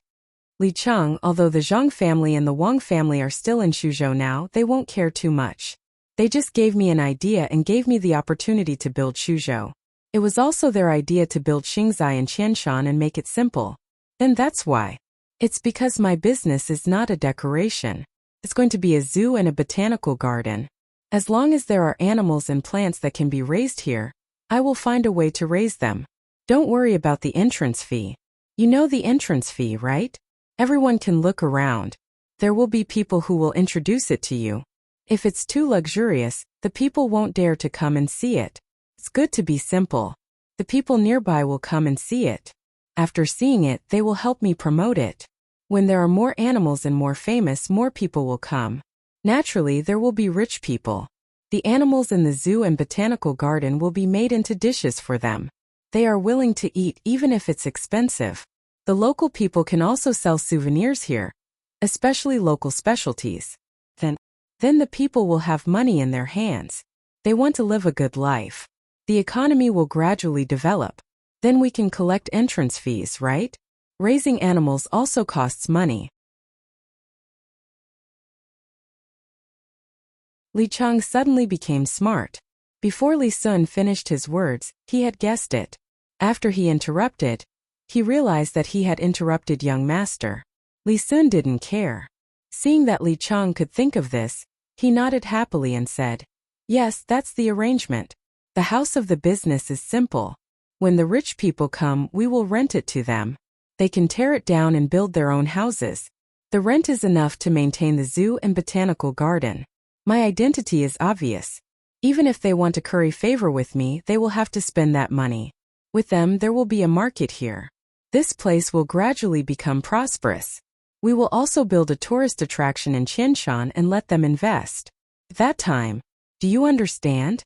Li Cheng, although the Zhang family and the Wang family are still in Shuzhou now, they won't care too much. They just gave me an idea and gave me the opportunity to build Shuzhou. It was also their idea to build Xingzai and Qianshan and make it simple. And that's why. It's because my business is not a decoration. It's going to be a zoo and a botanical garden. As long as there are animals and plants that can be raised here, I will find a way to raise them. Don't worry about the entrance fee. You know the entrance fee, right? Everyone can look around. There will be people who will introduce it to you. If it's too luxurious, the people won't dare to come and see it. It's good to be simple. The people nearby will come and see it. After seeing it, they will help me promote it. When there are more animals and more famous, more people will come. Naturally, there will be rich people. The animals in the zoo and botanical garden will be made into dishes for them. They are willing to eat even if it's expensive. The local people can also sell souvenirs here, especially local specialties. Then the people will have money in their hands. They want to live a good life. The economy will gradually develop. Then we can collect entrance fees, right? Raising animals also costs money. Li Cheng suddenly became smart. Before Li Sun finished his words, he had guessed it. After he interrupted, he realized that he had interrupted young master. Li Sun didn't care. Seeing that Li Cheng could think of this, he nodded happily and said, "Yes, that's the arrangement. The house of the business is simple. When the rich people come, we will rent it to them. They can tear it down and build their own houses. The rent is enough to maintain the zoo and botanical garden. My identity is obvious. Even if they want to curry favor with me, they will have to spend that money. With them, there will be a market here. This place will gradually become prosperous. We will also build a tourist attraction in Qianshan and let them invest. At that time, do you understand?"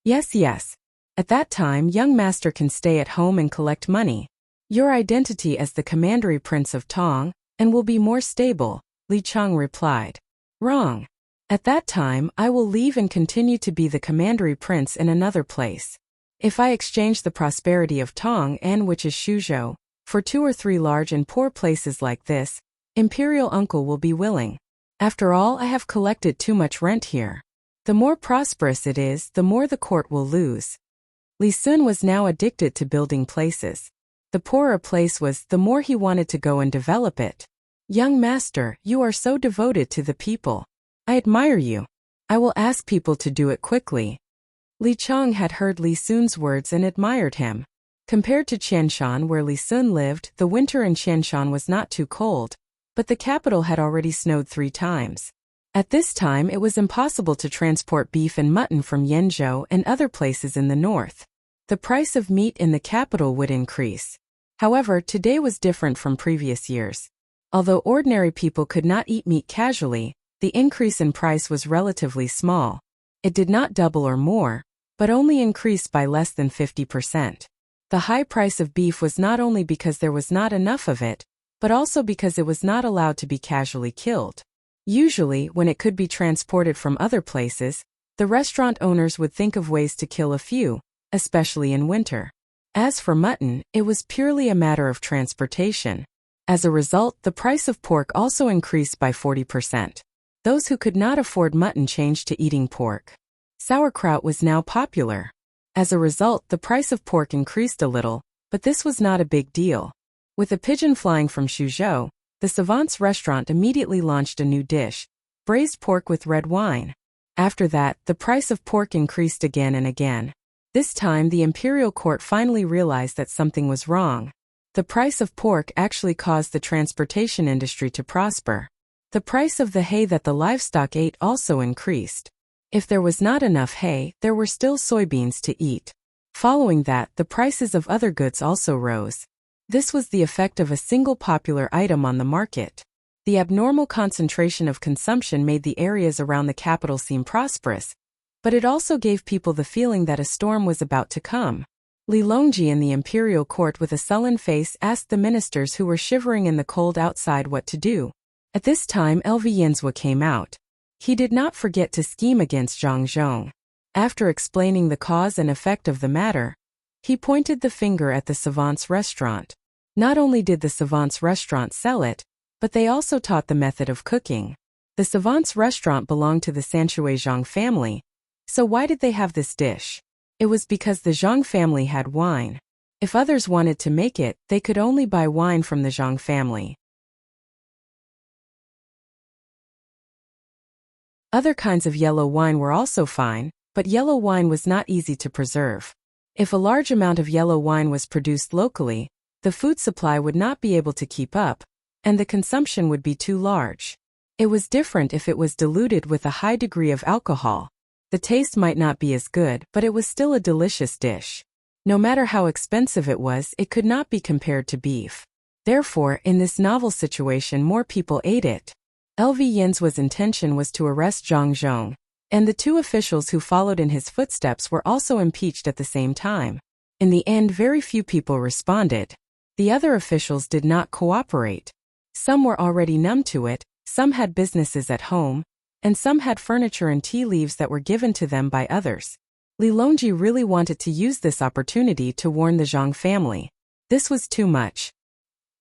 "Yes. At that time, young master can stay at home and collect money. Your identity as the commandery prince of Tang, and will be more stable, Li Cheng replied. Wrong. At that time I will leave and continue to be the commandery prince in another place. If I exchange the prosperity of Tang and which is Shuzhou, for 2 or 3 large and poor places like this, imperial uncle will be willing. After all, I have collected too much rent here. The more prosperous it is, the more the court will lose. Li Sun was now addicted to building places. The poorer a place was, the more he wanted to go and develop it. Young master, you are so devoted to the people. I admire you. I will ask people to do it quickly. Li Cheng had heard Li Sun's words and admired him. Compared to Qianshan where Li Sun lived, the winter in Qianshan was not too cold, but the capital had already snowed 3 times. At this time it was impossible to transport beef and mutton from Yenzhou and other places in the north. The price of meat in the capital would increase. However, today was different from previous years. Although ordinary people could not eat meat casually, the increase in price was relatively small. It did not double or more, but only increased by less than 50%. The high price of beef was not only because there was not enough of it, but also because it was not allowed to be casually killed. Usually, when it could be transported from other places, the restaurant owners would think of ways to kill a few, especially in winter. As for mutton, it was purely a matter of transportation. As a result, the price of pork also increased by 40%. Those who could not afford mutton changed to eating pork. Sauerkraut was now popular. As a result, the price of pork increased a little, but this was not a big deal. With a pigeon flying from Shuzhou, the savant's restaurant immediately launched a new dish, braised pork with red wine. After that, the price of pork increased again and again. This time the imperial court finally realized that something was wrong. The price of pork actually caused the transportation industry to prosper. The price of the hay that the livestock ate also increased. If there was not enough hay, there were still soybeans to eat. Following that, the prices of other goods also rose. This was the effect of a single popular item on the market. The abnormal concentration of consumption made the areas around the capital seem prosperous, but it also gave people the feeling that a storm was about to come. Li Longji in the imperial court with a sullen face asked the ministers who were shivering in the cold outside what to do. At this time Lv Yinzhua came out. He did not forget to scheme against Zhang Zhong. After explaining the cause and effect of the matter, he pointed the finger at the savant's restaurant. Not only did the savant's restaurant sell it, but they also taught the method of cooking. The savant's restaurant belonged to the Sanshui Zhang family, so why did they have this dish? It was because the Zhang family had wine. If others wanted to make it, they could only buy wine from the Zhang family. Other kinds of yellow wine were also fine, but yellow wine was not easy to preserve. If a large amount of yellow wine was produced locally, the food supply would not be able to keep up, and the consumption would be too large. It was different if it was diluted with a high degree of alcohol. The taste might not be as good, but it was still a delicious dish. No matter how expensive it was, it could not be compared to beef. Therefore, in this novel situation more people ate it. Lv Yinzhua's intention was to arrest Zhang Zhong, and the 2 officials who followed in his footsteps were also impeached at the same time. In the end, very few people responded. The other officials did not cooperate. Some were already numb to it, some had businesses at home, and some had furniture and tea leaves that were given to them by others. Li Longji really wanted to use this opportunity to warn the Zhang family. This was too much.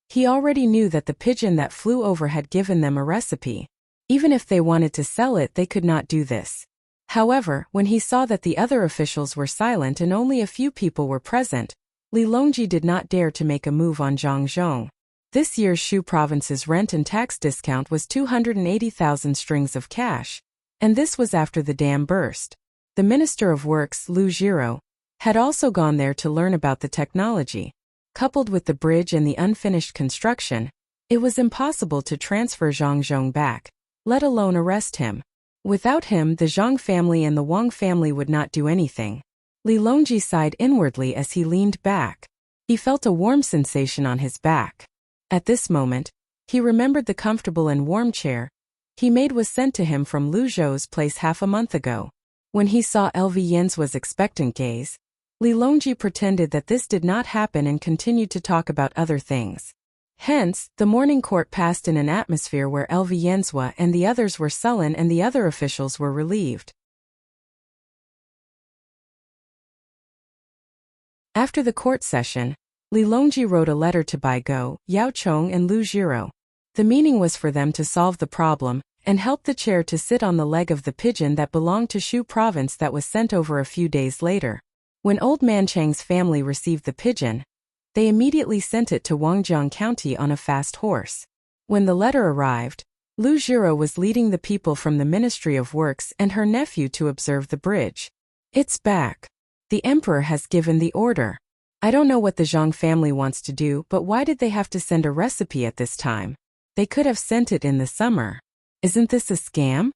He already knew that the pigeon that flew over had given them a recipe. Even if they wanted to sell it, they could not do this. However, when he saw that the other officials were silent and only a few people were present, Li Longji did not dare to make a move on Zhang Zhong. This year's Shu province's rent and tax discount was 280,000 strings of cash, and this was after the dam burst. The Minister of Works, Lu Jiro, had also gone there to learn about the technology. Coupled with the bridge and the unfinished construction, it was impossible to transfer Zhang Zhong back, let alone arrest him. Without him, the Zhang family and the Wang family would not do anything. Li Longji sighed inwardly as he leaned back. He felt a warm sensation on his back. At this moment, he remembered the comfortable and warm chair he made was sent to him from Lu Zhou's place half a month ago. When he saw Lv Yinzhua's expectant gaze, Li Longji pretended that this did not happen and continued to talk about other things. Hence, the morning court passed in an atmosphere where Lv Yenzhua and the others were sullen and the other officials were relieved. After the court session, Li Longji wrote a letter to Bai Go, Yao Chong and Lu Jiro. The meaning was for them to solve the problem and help the chair to sit on the leg of the pigeon that belonged to Shu province that was sent over a few days later. When Old Man Chang's family received the pigeon, they immediately sent it to Wangjiang County on a fast horse. When the letter arrived, Lu Jiro was leading the people from the Ministry of Works and her nephew to observe the bridge. It's back. The emperor has given the order. I don't know what the Zhang family wants to do, but why did they have to send a recipe at this time? They could have sent it in the summer. Isn't this a scam?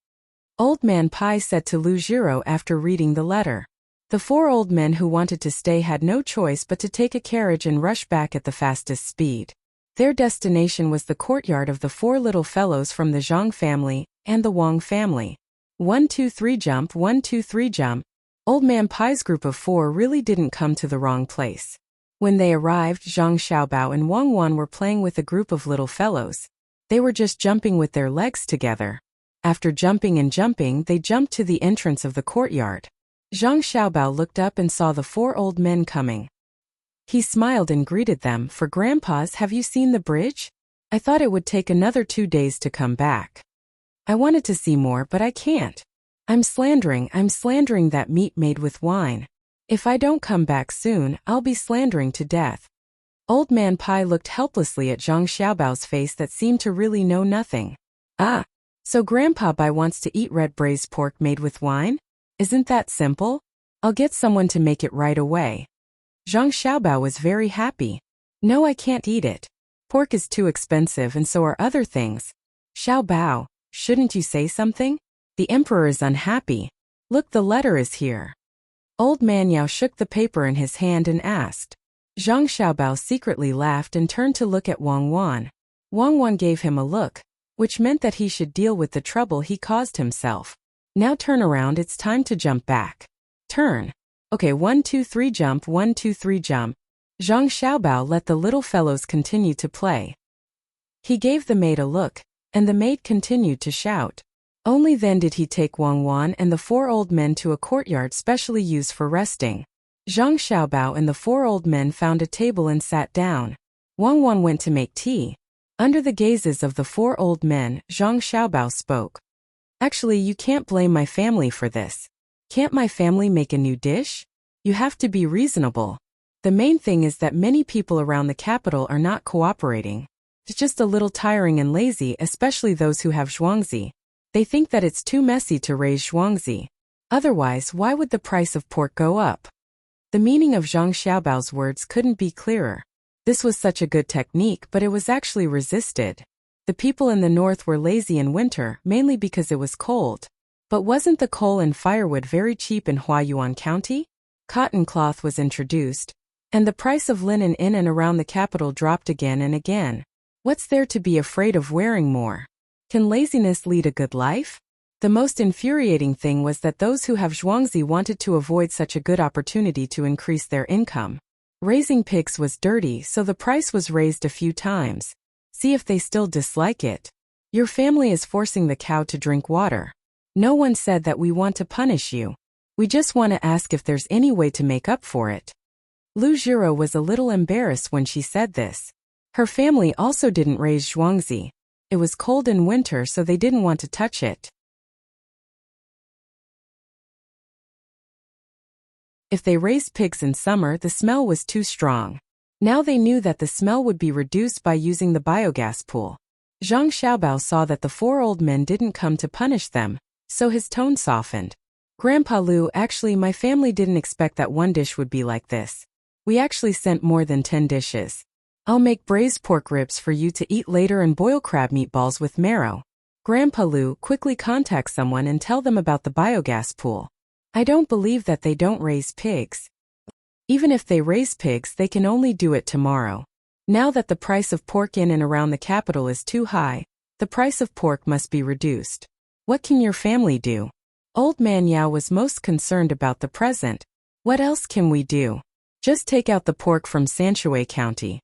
Old Man Pai said to Lu Jiro after reading the letter. The 4 old men who wanted to stay had no choice but to take a carriage and rush back at the fastest speed. Their destination was the courtyard of the 4 little fellows from the Zhang family and the Wang family. 1 2 3 jump, 1 2 3 jump. Old Man Pai's group of 4 really didn't come to the wrong place. When they arrived, Zhang Xiaobao and Wang Wan were playing with a group of little fellows. They were just jumping with their legs together. After jumping and jumping, they jumped to the entrance of the courtyard. Zhang Xiaobao looked up and saw the 4 old men coming. He smiled and greeted them. For grandpas, have you seen the bridge? I thought it would take another 2 days to come back. I wanted to see more, but I can't. I'm slandering that meat made with wine. If I don't come back soon, I'll be slandering to death. Old Man Pai looked helplessly at Zhang Xiaobao's face that seemed to really know nothing. Ah, so Grandpa Bai wants to eat red braised pork made with wine? Isn't that simple? I'll get someone to make it right away. Zhang Xiaobao was very happy. No, I can't eat it. Pork is too expensive and so are other things. Xiaobao, shouldn't you say something? The emperor is unhappy. Look, the letter is here. Old Man Yao shook the paper in his hand and asked. Zhang Xiaobao secretly laughed and turned to look at Wang Wan. Wang Wan gave him a look, which meant that he should deal with the trouble he caused himself. Now turn around, it's time to jump back. Turn. Okay, 1 2 3 jump, 1 2 3 jump. Zhang Xiaobao let the little fellows continue to play. He gave the maid a look, and the maid continued to shout. Only then did he take Wang Wan and the 4 old men to a courtyard specially used for resting. Zhang Xiaobao and the 4 old men found a table and sat down. Wang Wan went to make tea. Under the gazes of the 4 old men, Zhang Xiaobao spoke. Actually, you can't blame my family for this. Can't my family make a new dish? You have to be reasonable. The main thing is that many people around the capital are not cooperating. It's just a little tiring and lazy, especially those who have zhuangzi. They think that it's too messy to raise zhuangzi. Otherwise, why would the price of pork go up? The meaning of Zhang Xiaobao's words couldn't be clearer. This was such a good technique, but it was actually resisted. The people in the north were lazy in winter, mainly because it was cold. But wasn't the coal and firewood very cheap in Huayuan County? Cotton cloth was introduced, and the price of linen in and around the capital dropped again and again. What's there to be afraid of wearing more? Can laziness lead a good life? The most infuriating thing was that those who have zhuangzi wanted to avoid such a good opportunity to increase their income. Raising pigs was dirty, so the price was raised a few times. See if they still dislike it. Your family is forcing the cow to drink water. No one said that we want to punish you. We just want to ask if there's any way to make up for it. Lu Jiro was a little embarrassed when she said this. Her family also didn't raise zhuangzi. It was cold in winter, so they didn't want to touch it. If they raised pigs in summer, the smell was too strong. Now they knew that the smell would be reduced by using the biogas pool. Zhang Xiaobao saw that the 4 old men didn't come to punish them, so his tone softened. Grandpa Lu, actually my family didn't expect that one dish would be like this. We actually sent more than 10 dishes. I'll make braised pork ribs for you to eat later and boil crab meatballs with marrow. Grandpa Lu, quickly contact someone and tell them about the biogas pool. I don't believe that they don't raise pigs. Even if they raise pigs, they can only do it tomorrow. Now that the price of pork in and around the capital is too high, the price of pork must be reduced. What can your family do? Old Man Yao was most concerned about the present. What else can we do? Just take out the pork from Sanshui County.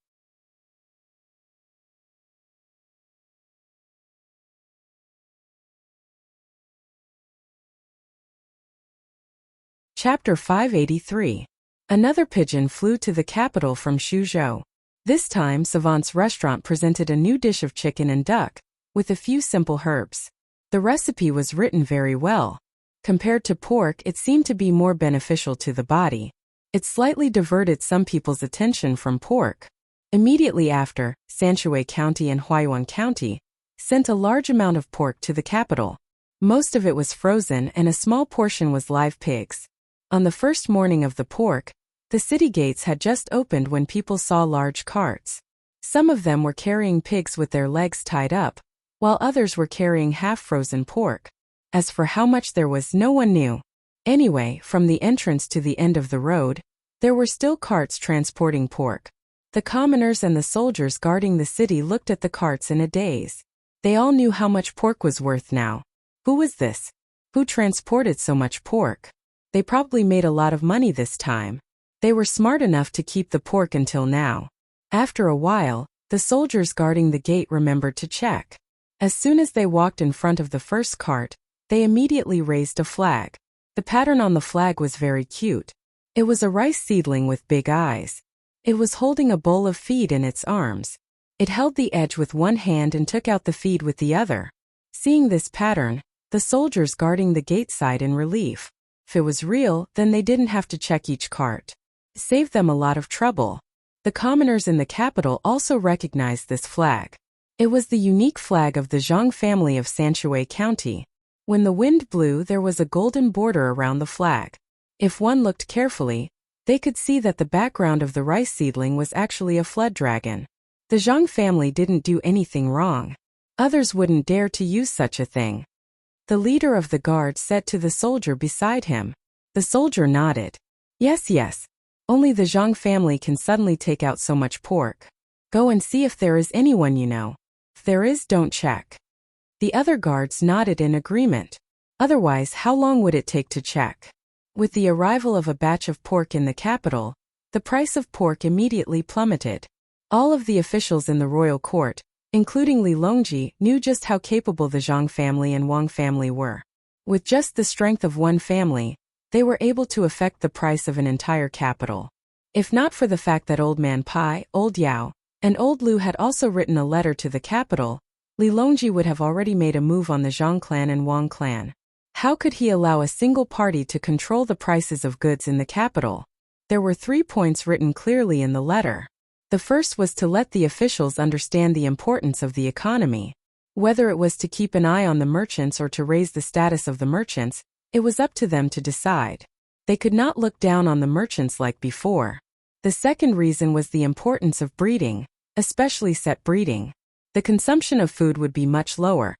Chapter 583. Another pigeon flew to the capital from Suzhou. This time Savant's restaurant presented a new dish of chicken and duck, with a few simple herbs. The recipe was written very well. Compared to pork, it seemed to be more beneficial to the body. It slightly diverted some people's attention from pork. Immediately after, Sanshui County and Huayuan County sent a large amount of pork to the capital. Most of it was frozen and a small portion was live pigs. On the first morning of the pork, the city gates had just opened when people saw large carts. Some of them were carrying pigs with their legs tied up, while others were carrying half-frozen pork. As for how much there was, no one knew. Anyway, from the entrance to the end of the road, there were still carts transporting pork. The commoners and the soldiers guarding the city looked at the carts in a daze. They all knew how much pork was worth now. Who was this? Who transported so much pork? They probably made a lot of money this time. They were smart enough to keep the pork until now. After a while, the soldiers guarding the gate remembered to check. As soon as they walked in front of the first cart, they immediately raised a flag. The pattern on the flag was very cute. It was a rice seedling with big eyes. It was holding a bowl of feed in its arms. It held the edge with one hand and took out the feed with the other. Seeing this pattern, the soldiers guarding the gate sighed in relief. If it was real, then they didn't have to check each cart. It saved them a lot of trouble. The commoners in the capital also recognized this flag. It was the unique flag of the Zhang family of Sanshui County. When the wind blew, there was a golden border around the flag. If one looked carefully, they could see that the background of the rice seedling was actually a flood dragon. The Zhang family didn't do anything wrong. Others wouldn't dare to use such a thing. The leader of the guard said to the soldier beside him. The soldier nodded. Yes, yes. Only the Zhang family can suddenly take out so much pork. Go and see if there is anyone you know. If there is, don't check. The other guards nodded in agreement. Otherwise, how long would it take to check? With the arrival of a batch of pork in the capital, the price of pork immediately plummeted. All of the officials in the royal court, including Li Longji, knew just how capable the Zhang family and Wang family were. With just the strength of one family, they were able to affect the price of an entire capital. If not for the fact that Old Man Pai, Old Yao, and Old Lu had also written a letter to the capital, Li Longji would have already made a move on the Zhang clan and Wang clan. How could he allow a single party to control the prices of goods in the capital? There were 3 points written clearly in the letter. The first was to let the officials understand the importance of the economy. Whether it was to keep an eye on the merchants or to raise the status of the merchants, it was up to them to decide. They could not look down on the merchants like before. The second reason was the importance of breeding, especially set breeding. The consumption of food would be much lower.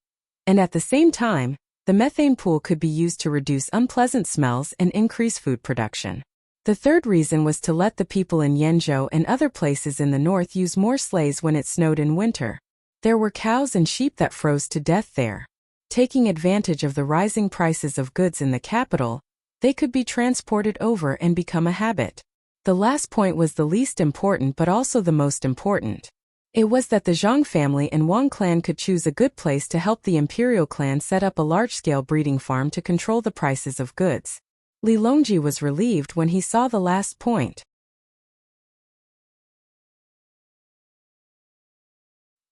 And at the same time, the methane pool could be used to reduce unpleasant smells and increase food production. The third reason was to let the people in Yenzhou and other places in the north use more sleighs when it snowed in winter. There were cows and sheep that froze to death there. Taking advantage of the rising prices of goods in the capital, they could be transported over and become a habit. The last point was the least important but also the most important. It was that the Zhang family and Wang clan could choose a good place to help the imperial clan set up a large-scale breeding farm to control the prices of goods. Li Longji was relieved when he saw the last point.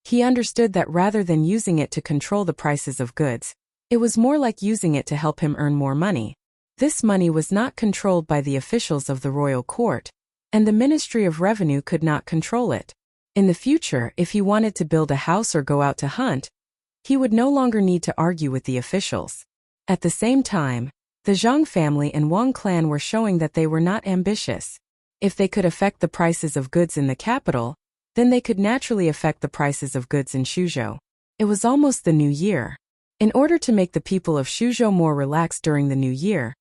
He understood that rather than using it to control the prices of goods, it was more like using it to help him earn more money. This money was not controlled by the officials of the royal court, and the Ministry of Revenue could not control it. In the future, if he wanted to build a house or go out to hunt, he would no longer need to argue with the officials. At the same time, the Zhang family and Wang clan were showing that they were not ambitious. If they could affect the prices of goods in the capital, then they could naturally affect the prices of goods in Suzhou. It was almost the new year. In order to make the people of Suzhou more relaxed during the new year,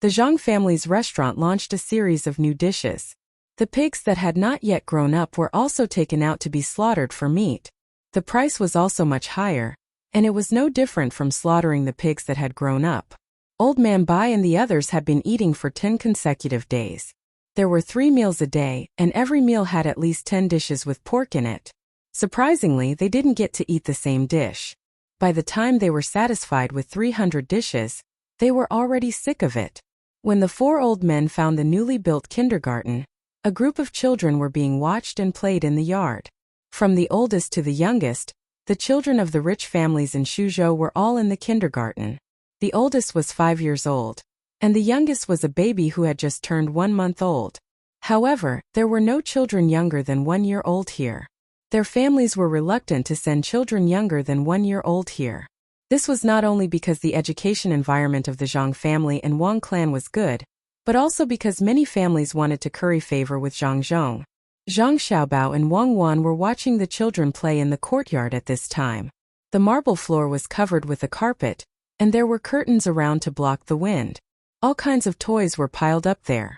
the Zhang family's restaurant launched a series of new dishes. The pigs that had not yet grown up were also taken out to be slaughtered for meat. The price was also much higher, and it was no different from slaughtering the pigs that had grown up. Old Man Bai and the others had been eating for 10 consecutive days. There were 3 meals a day, and every meal had at least 10 dishes with pork in it. Surprisingly, they didn't get to eat the same dish. By the time they were satisfied with 300 dishes, they were already sick of it. When the 4 old men found the newly built kindergarten, a group of children were being watched and played in the yard. From the oldest to the youngest, the children of the rich families in Shuzhou were all in the kindergarten. The oldest was 5 years old, and the youngest was a baby who had just turned 1 month old. However, there were no children younger than 1 year old here. Their families were reluctant to send children younger than 1 year old here. This was not only because the education environment of the Zhang family and Wang clan was good, but also because many families wanted to curry favor with Zhang Zhong. Zhang Xiaobao and Wang Wan were watching the children play in the courtyard at this time. The marble floor was covered with a carpet, and there were curtains around to block the wind. All kinds of toys were piled up there.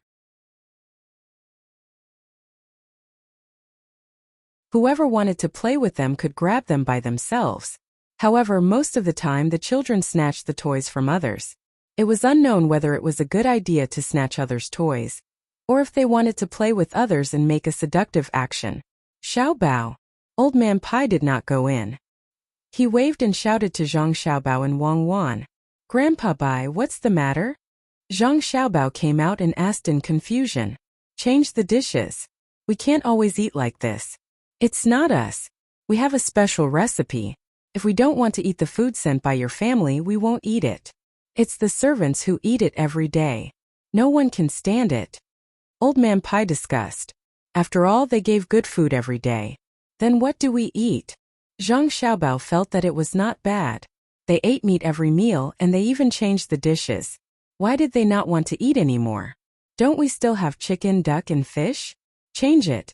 Whoever wanted to play with them could grab them by themselves. However, most of the time the children snatched the toys from others. It was unknown whether it was a good idea to snatch others' toys, or if they wanted to play with others and make a seductive action. Xiaobao. Old Man Pai did not go in. He waved and shouted to Zhang Xiaobao and Wang Wan. "Grandpa Bai, what's the matter?" Zhang Xiaobao came out and asked in confusion. "Change the dishes. We can't always eat like this. It's not us. We have a special recipe. If we don't want to eat the food sent by your family, we won't eat it. It's the servants who eat it every day. No one can stand it." Old Man Pai discussed. "After all, they gave good food every day. Then what do we eat?" Zhang Xiaobao felt that it was not bad. They ate meat every meal and they even changed the dishes. Why did they not want to eat anymore? Don't we still have chicken, duck, and fish? Change it.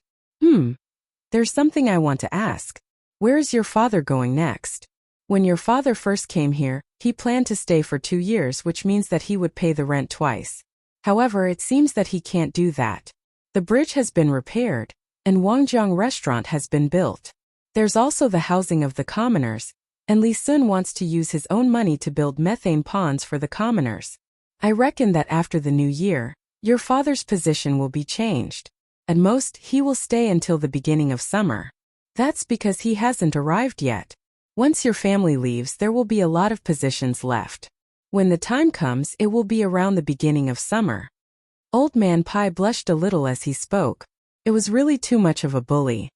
There's something I want to ask. Where is your father going next? When your father first came here, he planned to stay for 2 years, which means that he would pay the rent twice. However, it seems that he can't do that. The bridge has been repaired, and Wangjiang restaurant has been built. There's also the housing of the commoners, and Li Sun wants to use his own money to build methane ponds for the commoners. I reckon that after the new year, your father's position will be changed. At most, he will stay until the beginning of summer. That's because he hasn't arrived yet. Once your family leaves, there will be a lot of positions left. When the time comes, it will be around the beginning of summer. Old Man Pai blushed a little as he spoke. It was really too much of a bully.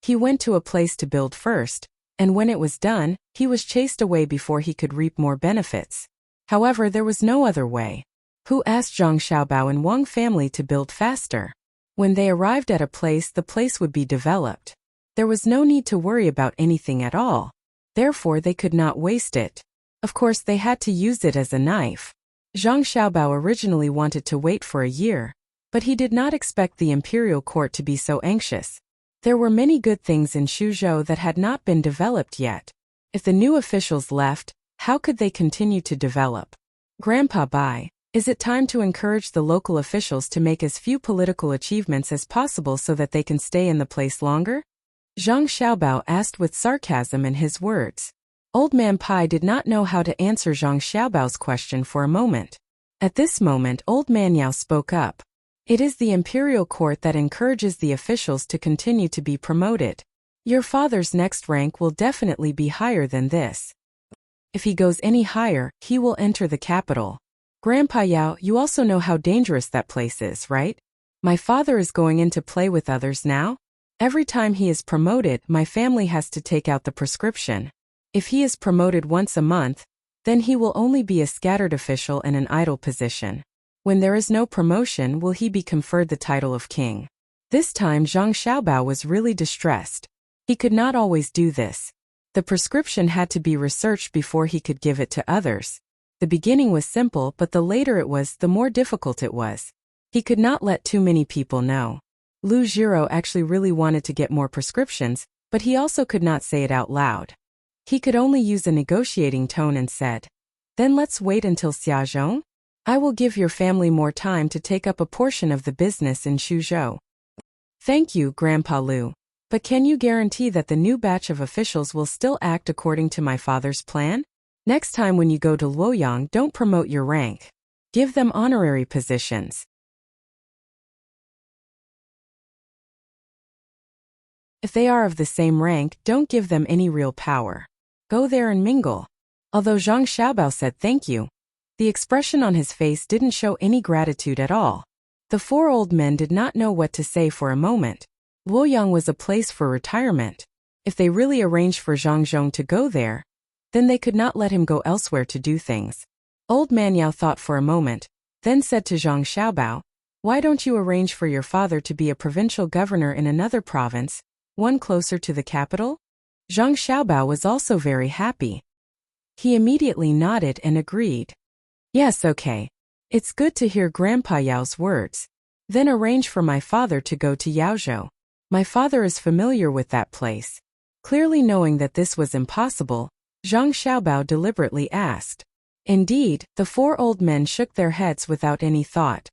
He went to a place to build first, and when it was done, he was chased away before he could reap more benefits. However, there was no other way. Who asked Zhang Xiaobao and Wang family to build faster? When they arrived at a place, the place would be developed. There was no need to worry about anything at all. Therefore, they could not waste it. Of course, they had to use it as a knife. Zhang Xiaobao originally wanted to wait for a year, but he did not expect the imperial court to be so anxious. There were many good things in Shuzhou that had not been developed yet. If the new officials left, how could they continue to develop? Grandpa Bai, is it time to encourage the local officials to make as few political achievements as possible so that they can stay in the place longer? Zhang Xiaobao asked with sarcasm in his words. Old Man Pai did not know how to answer Zhang Xiaobao's question for a moment. At this moment, Old Man Yao spoke up. It is the imperial court that encourages the officials to continue to be promoted. Your father's next rank will definitely be higher than this. If he goes any higher, he will enter the capital. Grandpa Yao, you also know how dangerous that place is, right? My father is going in to play with others now. Every time he is promoted, my family has to take out the prescription. If he is promoted once a month, then he will only be a scattered official in an idle position. When there is no promotion, will he be conferred the title of king? This time Zhang Xiaobao was really distressed. He could not always do this. The prescription had to be researched before he could give it to others. The beginning was simple, but the later it was, the more difficult it was. He could not let too many people know. Lu Jiro actually really wanted to get more prescriptions, but he also could not say it out loud. He could only use a negotiating tone and said, "Then let's wait until Xiazhong. I will give your family more time to take up a portion of the business in Shuzhou." Thank you, Grandpa Lu. But can you guarantee that the new batch of officials will still act according to my father's plan? Next time when you go to Luoyang, don't promote your rank. Give them honorary positions. If they are of the same rank, don't give them any real power. Go there and mingle. Although Zhang Xiaobao said thank you, the expression on his face didn't show any gratitude at all. The four old men did not know what to say for a moment. Luoyang was a place for retirement. If they really arranged for Zhang Zhong to go there, then they could not let him go elsewhere to do things. Old man Yao thought for a moment, then said to Zhang Xiaobao, "Why don't you arrange for your father to be a provincial governor in another province, one closer to the capital?" Zhang Xiaobao was also very happy. He immediately nodded and agreed. "Yes, okay. It's good to hear Grandpa Yao's words. Then arrange for my father to go to Yaozhou. My father is familiar with that place." Clearly knowing that this was impossible, Zhang Xiaobao deliberately asked. Indeed, the four old men shook their heads without any thought.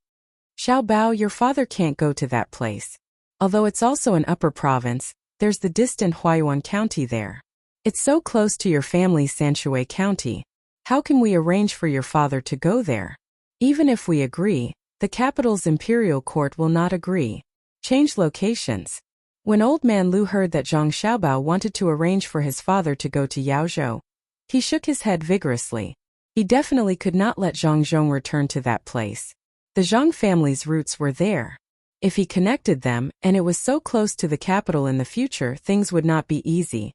"Xiaobao, your father can't go to that place. Although it's also an upper province, there's the distant Huayuan County there. It's so close to your family's Sanshui County. How can we arrange for your father to go there? Even if we agree, the capital's imperial court will not agree. Change locations." When old man Lu heard that Zhang Xiaobao wanted to arrange for his father to go to Yaozhou, he shook his head vigorously. He definitely could not let Zhang Zhong return to that place. The Zhang family's roots were there. If he connected them, and it was so close to the capital in the future, things would not be easy.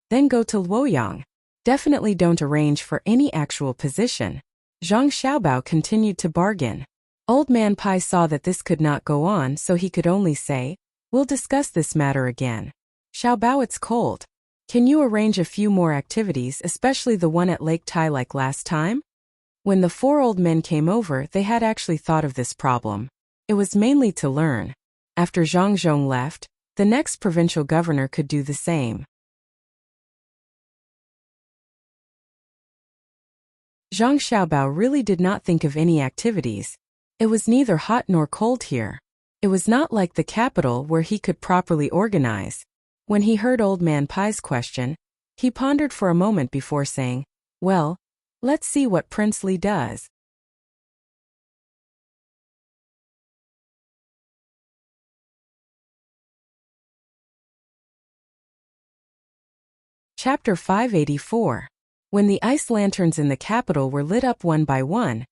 Then go to Luoyang. Definitely don't arrange for any actual position. Zhang Xiaobao continued to bargain. Old man Pai saw that this could not go on, so he could only say, "We'll discuss this matter again. Xiaobao, it's cold. Can you arrange a few more activities, especially the one at Lake Tai like last time?" When the four old men came over, they had actually thought of this problem. It was mainly to learn. After Zhang Zhong left, the next provincial governor could do the same. Zhang Xiaobao really did not think of any activities. It was neither hot nor cold here. It was not like the capital where he could properly organize. When he heard Old Man Pai's question, he pondered for a moment before saying, "Well, let's see what Prince Li does." Chapter 584. When the ice lanterns in the capital were lit up one by one,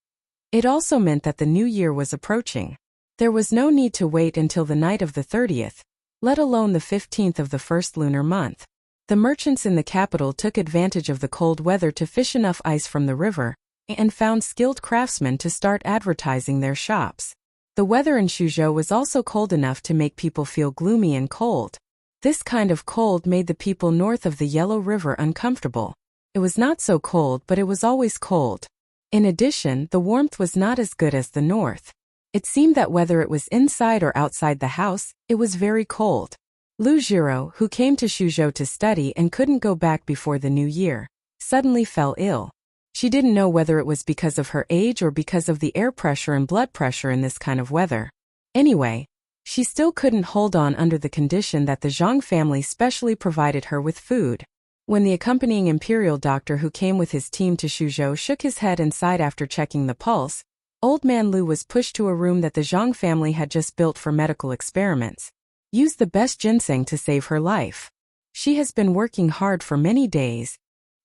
it also meant that the new year was approaching. There was no need to wait until the night of the 30th, let alone the 15th of the first lunar month. The merchants in the capital took advantage of the cold weather to fish enough ice from the river, and found skilled craftsmen to start advertising their shops. The weather in Suzhou was also cold enough to make people feel gloomy and cold. This kind of cold made the people north of the Yellow River uncomfortable. It was not so cold, but it was always cold. In addition, the warmth was not as good as the north. It seemed that whether it was inside or outside the house, it was very cold. Lu Jiro, who came to Suzhou to study and couldn't go back before the new year, suddenly fell ill. She didn't know whether it was because of her age or because of the air pressure and blood pressure in this kind of weather. Anyway, she still couldn't hold on under the condition that the Zhang family specially provided her with food. When the accompanying imperial doctor who came with his team to Suzhou shook his head and sighed after checking the pulse, Old Man Lu was pushed to a room that the Zhang family had just built for medical experiments. Use the best ginseng to save her life. She has been working hard for many days.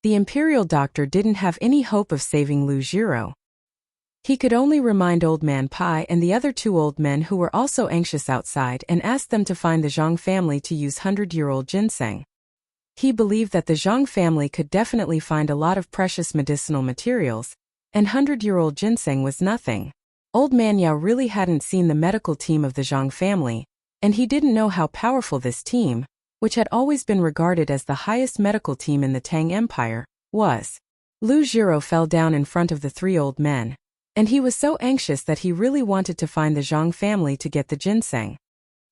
The imperial doctor didn't have any hope of saving Lu Jiro. He could only remind Old Man Pai and the other two old men who were also anxious outside and ask them to find the Zhang family to use 100-year-old ginseng. He believed that the Zhang family could definitely find a lot of precious medicinal materials, and 100-year-old ginseng was nothing. Old Man Yao really hadn't seen the medical team of the Zhang family, and he didn't know how powerful this team, which had always been regarded as the highest medical team in the Tang Empire, was. Lu Jiro fell down in front of the three old men, and he was so anxious that he really wanted to find the Zhang family to get the ginseng.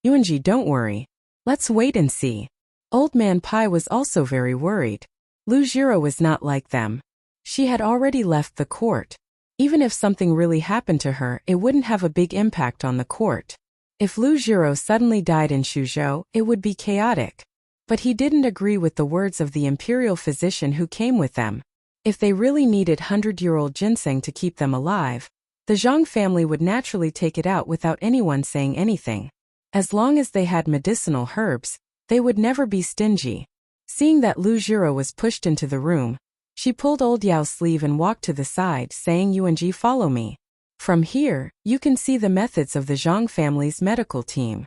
Yuanji, don't worry. Let's wait and see. Old Man Pai was also very worried. Lu Jiro was not like them. She had already left the court. Even if something really happened to her, it wouldn't have a big impact on the court. If Lu Jiro suddenly died in Suzhou, it would be chaotic. But he didn't agree with the words of the imperial physician who came with them. If they really needed 100-year-old ginseng to keep them alive, the Zhang family would naturally take it out without anyone saying anything. As long as they had medicinal herbs, they would never be stingy. Seeing that Lu Jiro was pushed into the room, she pulled old Yao's sleeve and walked to the side, saying, "Yuanji, follow me. From here, you can see the methods of the Zhang family's medical team."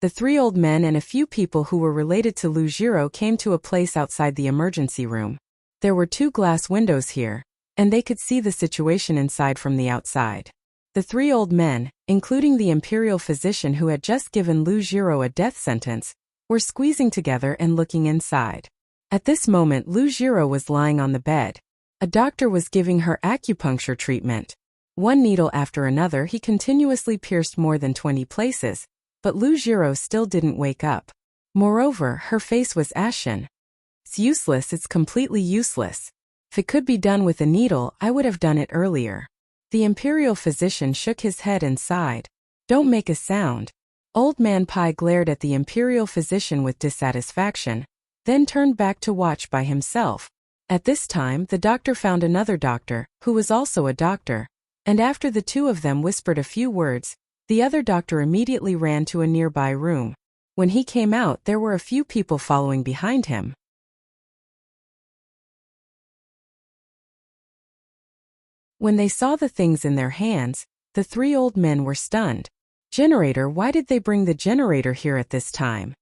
The three old men and a few people who were related to Lu Jiro came to a place outside the emergency room. There were 2 glass windows here, and they could see the situation inside from the outside. The 3 old men, including the imperial physician who had just given Lu Jiro a death sentence, were squeezing together and looking inside. At this moment, Lu Jiro was lying on the bed. A doctor was giving her acupuncture treatment. One needle after another, he continuously pierced more than 20 places, but Lu Jiro still didn't wake up. Moreover, her face was ashen. "It's useless, it's completely useless. If it could be done with a needle, I would have done it earlier." The imperial physician shook his head and sighed. "Don't make a sound." Old Man Pai glared at the imperial physician with dissatisfaction, then turned back to watch by himself. At this time, the doctor found another doctor, who was also a doctor, and after the 2 of them whispered a few words, the other doctor immediately ran to a nearby room. When he came out, there were a few people following behind him. When they saw the things in their hands, the 3 old men were stunned. "Generator, why did they bring the generator here at this time?"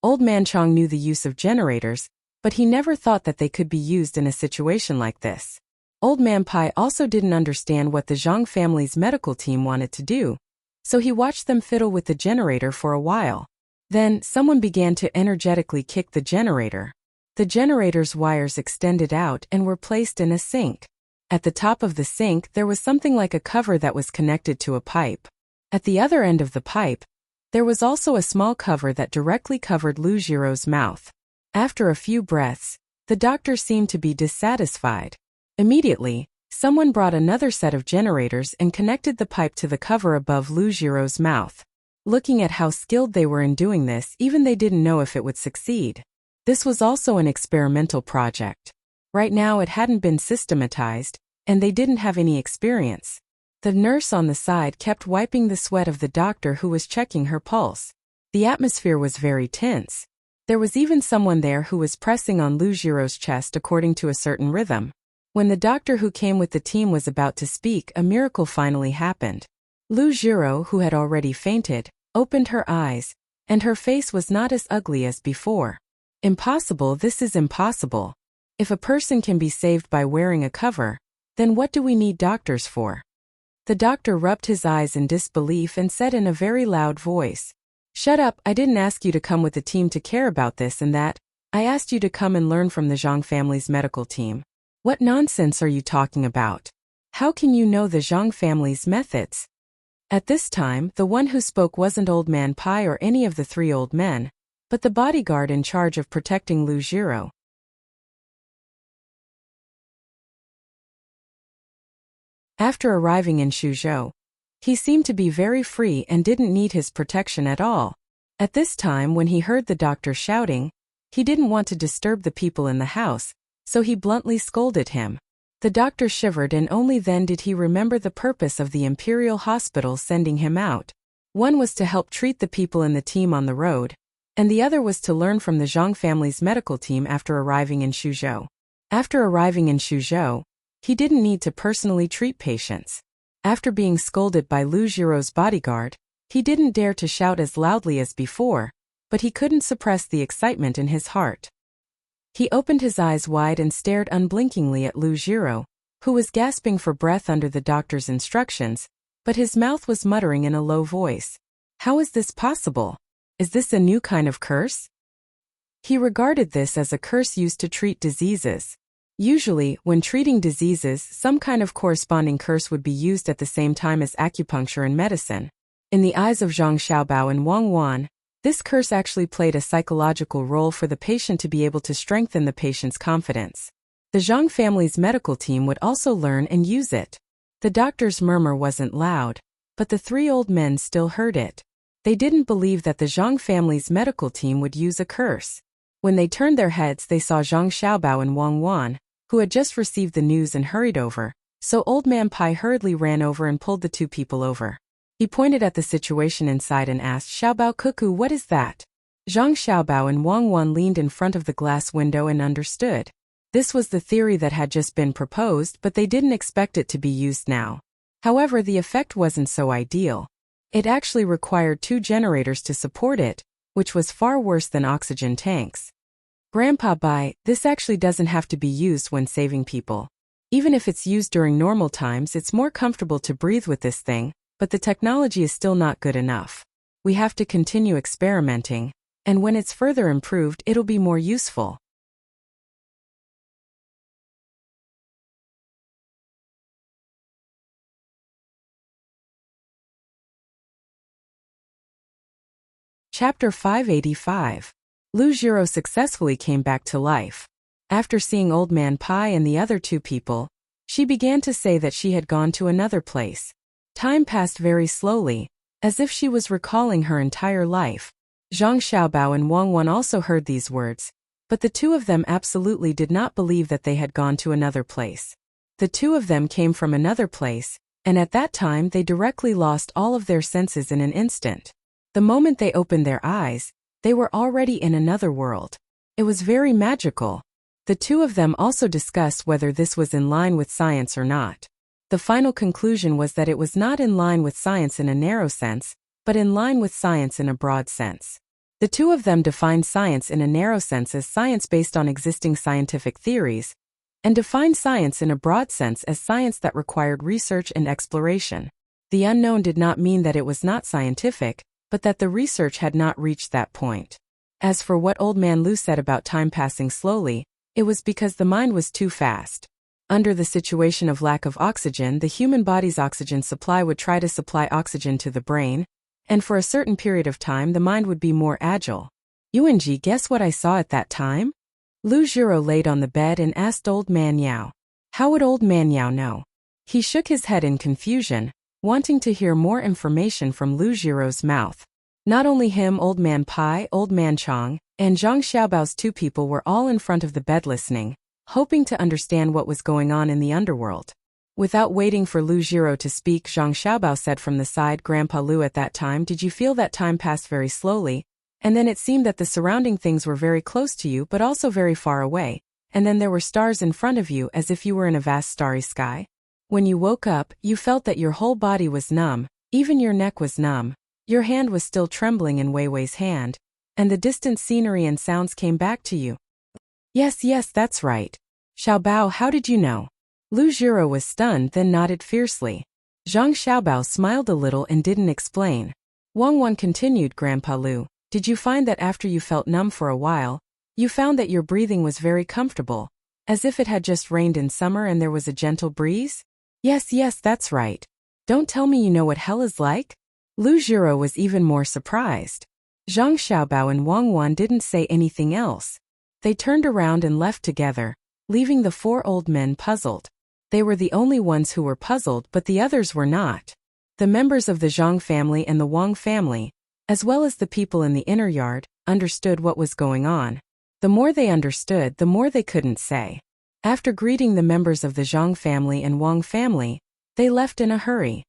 Old Man Chong knew the use of generators, but he never thought that they could be used in a situation like this. Old Man Pai also didn't understand what the Zhang family's medical team wanted to do, so he watched them fiddle with the generator for a while. Then, someone began to energetically kick the generator. The generator's wires extended out and were placed in a sink. At the top of the sink, there was something like a cover that was connected to a pipe. At the other end of the pipe, there was also a small cover that directly covered Lu Jiro's mouth. After a few breaths, the doctor seemed to be dissatisfied. Immediately, someone brought another set of generators and connected the pipe to the cover above Lu Jiro's mouth. Looking at how skilled they were in doing this, even they didn't know if it would succeed. This was also an experimental project. Right now it hadn't been systematized, and they didn't have any experience. The nurse on the side kept wiping the sweat of the doctor who was checking her pulse. The atmosphere was very tense. There was even someone there who was pressing on Lu Jiro's chest according to a certain rhythm. When the doctor who came with the team was about to speak, a miracle finally happened. Lu Jiro, who had already fainted, opened her eyes, and her face was not as ugly as before. "Impossible, this is impossible. If a person can be saved by wearing a cover, then what do we need doctors for?" The doctor rubbed his eyes in disbelief and said in a very loud voice, "Shut up, I didn't ask you to come with the team to care about this and that. I asked you to come and learn from the Zhang family's medical team. What nonsense are you talking about? How can you know the Zhang family's methods?" At this time, the one who spoke wasn't Old Man Pai or any of the 3 old men, but the bodyguard in charge of protecting Lu Jiro. After arriving in Suzhou, he seemed to be very free and didn't need his protection at all. At this time, when he heard the doctor shouting, he didn't want to disturb the people in the house, so he bluntly scolded him. The doctor shivered, and only then did he remember the purpose of the Imperial Hospital sending him out. One was to help treat the people in the team on the road, and the other was to learn from the Zhang family's medical team after arriving in Suzhou. After arriving in Suzhou, he didn't need to personally treat patients. After being scolded by Lu Jiro's bodyguard, he didn't dare to shout as loudly as before, but he couldn't suppress the excitement in his heart. He opened his eyes wide and stared unblinkingly at Lu Jiro, who was gasping for breath under the doctor's instructions, but his mouth was muttering in a low voice. "How is this possible? Is this a new kind of curse?" He regarded this as a curse used to treat diseases. Usually, when treating diseases, some kind of corresponding curse would be used at the same time as acupuncture and medicine. In the eyes of Zhang Xiaobao and Wang Wan, this curse actually played a psychological role for the patient to be able to strengthen the patient's confidence. The Zhang family's medical team would also learn and use it. The doctor's murmur wasn't loud, but the 3 old men still heard it. They didn't believe that the Zhang family's medical team would use a curse. When they turned their heads, they saw Zhang Xiaobao and Wang Wan, who had just received the news and hurried over, so Old Man Pai hurriedly ran over and pulled the two people over. He pointed at the situation inside and asked, "Xiaobao Cuckoo, what is that?" Zhang Xiaobao and Wang Wan leaned in front of the glass window and understood. This was the theory that had just been proposed, but they didn't expect it to be used now. However, the effect wasn't so ideal. It actually required 2 generators to support it, which was far worse than oxygen tanks. Grandpa Bai, this actually doesn't have to be used when saving people. Even if it's used during normal times, it's more comfortable to breathe with this thing, but the technology is still not good enough. We have to continue experimenting, and when it's further improved, it'll be more useful. Chapter 585. Lu Jiro successfully came back to life. After seeing Old Man Pai and the other 2 people, she began to say that she had gone to another place. Time passed very slowly, as if she was recalling her entire life. Zhang Xiaobao and Wang Wan also heard these words, but the 2 of them absolutely did not believe that they had gone to another place. The 2 of them came from another place, and at that time they directly lost all of their senses in an instant. The moment they opened their eyes, they were already in another world. It was very magical. The 2 of them also discussed whether this was in line with science or not. The final conclusion was that it was not in line with science in a narrow sense, but in line with science in a broad sense. The 2 of them defined science in a narrow sense as science based on existing scientific theories, and defined science in a broad sense as science that required research and exploration. The unknown did not mean that it was not scientific, but that the research had not reached that point. As for what Old Man Lu said about time passing slowly, it was because the mind was too fast. Under the situation of lack of oxygen, the human body's oxygen supply would try to supply oxygen to the brain, and for a certain period of time the mind would be more agile. Yuanji, guess what I saw at that time? Lu Jiro laid on the bed and asked Old Man Yao. How would Old Man Yao know? He shook his head in confusion, wanting to hear more information from Lu Jiro's mouth. Not only him, Old Man Pai, Old Man Chong, and Zhang Xiaobao's 2 people were all in front of the bed listening, hoping to understand what was going on in the underworld. Without waiting for Lu Jiro to speak, Zhang Xiaobao said from the side, "Grandpa Lu, at that time, did you feel that time passed very slowly? And then it seemed that the surrounding things were very close to you but also very far away, and then there were stars in front of you as if you were in a vast starry sky? When you woke up, you felt that your whole body was numb, even your neck was numb, your hand was still trembling in Wei Wei's hand, and the distant scenery and sounds came back to you." Yes, that's right. Xiaobao, how did you know? Lu Jiro was stunned, then nodded fiercely. Zhang Xiaobao smiled a little and didn't explain. Wang Wan continued, "Grandpa Lu, did you find that after you felt numb for a while, you found that your breathing was very comfortable, as if it had just rained in summer and there was a gentle breeze?" Yes, that's right. Don't tell me you know what hell is like? Lu Jiro was even more surprised. Zhang Xiaobao and Wang Wan didn't say anything else. They turned around and left together, leaving the 4 old men puzzled. They were the only ones who were puzzled, but the others were not. The members of the Zhang family and the Wang family, as well as the people in the inner yard, understood what was going on. The more they understood, the more they couldn't say. After greeting the members of the Zhang family and Wang family, they left in a hurry.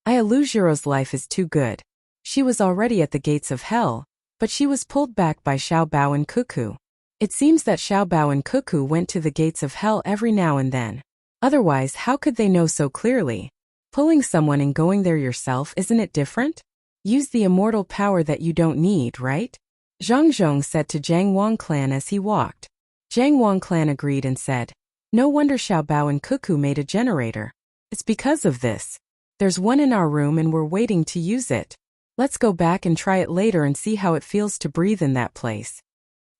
Lu Jiro's life is too good. She was already at the gates of hell, but she was pulled back by Xiaobao and Cuckoo. It seems that Xiaobao and Cuckoo went to the gates of hell every now and then. Otherwise, how could they know so clearly? Pulling someone and going there yourself, isn't it different? Use the immortal power that you don't need, right? Zhang Zhong said to Zhang Wang clan as he walked. Zhang Wang clan agreed and said, "No wonder Xiaobao and Cuckoo made a generator. It's because of this. There's one in our room and we're waiting to use it. Let's go back and try it later and see how it feels to breathe in that place."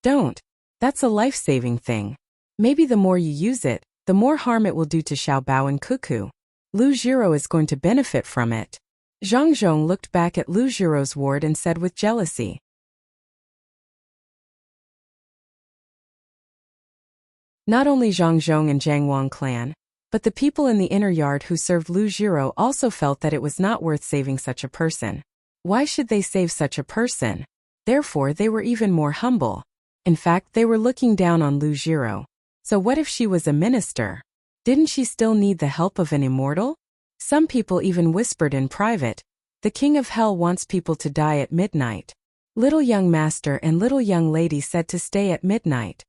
Don't. That's a life-saving thing. Maybe the more you use it, the more harm it will do to Xiaobao and Cuckoo. Lu Jiro is going to benefit from it. Zhang Zhong looked back at Lu Jiro's ward and said with jealousy. Not only Zhang Zhong and Zhang Wang clan, but the people in the inner yard who served Lu Jiro also felt that it was not worth saving such a person. Why should they save such a person? Therefore, they were even more humble. In fact, they were looking down on Lu Jiro. So what if she was a minister? Didn't she still need the help of an immortal? Some people even whispered in private, "The king of hell wants people to die at midnight." Little young master and little young lady said to stay at midnight.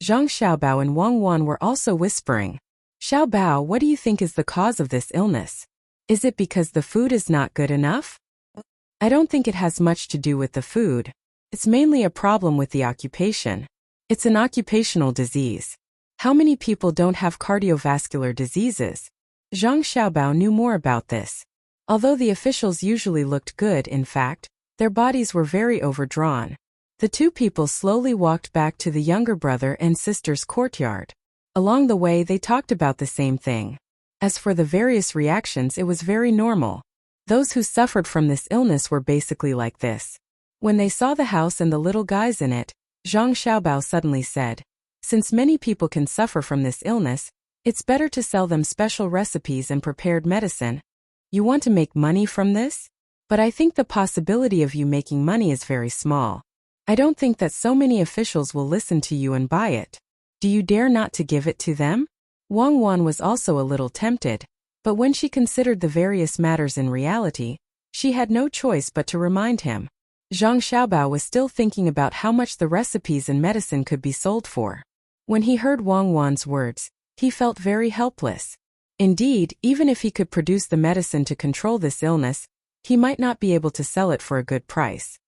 Zhang Xiaobao and Wang Wan were also whispering. "Xiaobao, what do you think is the cause of this illness? Is it because the food is not good enough?" "I don't think it has much to do with the food. It's mainly a problem with the occupation. It's an occupational disease. How many people don't have cardiovascular diseases?" Zhang Xiaobao knew more about this. Although the officials usually looked good, in fact, their bodies were very overdrawn. The two people slowly walked back to the younger brother and sister's courtyard. Along the way they talked about the same thing. As for the various reactions, it was very normal. Those who suffered from this illness were basically like this. When they saw the house and the little guys in it, Zhang Xiaobao suddenly said, "Since many people can suffer from this illness, it's better to sell them special recipes and prepared medicine. You want to make money from this? But I think the possibility of you making money is very small. I don't think that so many officials will listen to you and buy it. Do you dare not to give it to them?" Wang Wan was also a little tempted, but when she considered the various matters in reality, she had no choice but to remind him. Zhang Xiaobao was still thinking about how much the recipes and medicine could be sold for. When he heard Wang Wan's words, he felt very helpless. Indeed, even if he could produce the medicine to control this illness, he might not be able to sell it for a good price.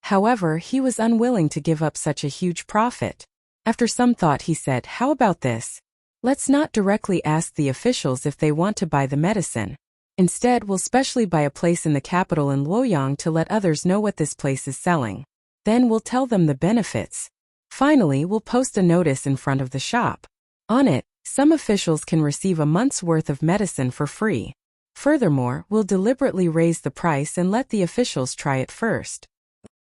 However, he was unwilling to give up such a huge profit. After some thought he said, "How about this? Let's not directly ask the officials if they want to buy the medicine. Instead, we'll specially buy a place in the capital in Luoyang to let others know what this place is selling. Then we'll tell them the benefits. Finally, we'll post a notice in front of the shop. On it, some officials can receive a month's worth of medicine for free. Furthermore, we'll deliberately raise the price and let the officials try it first.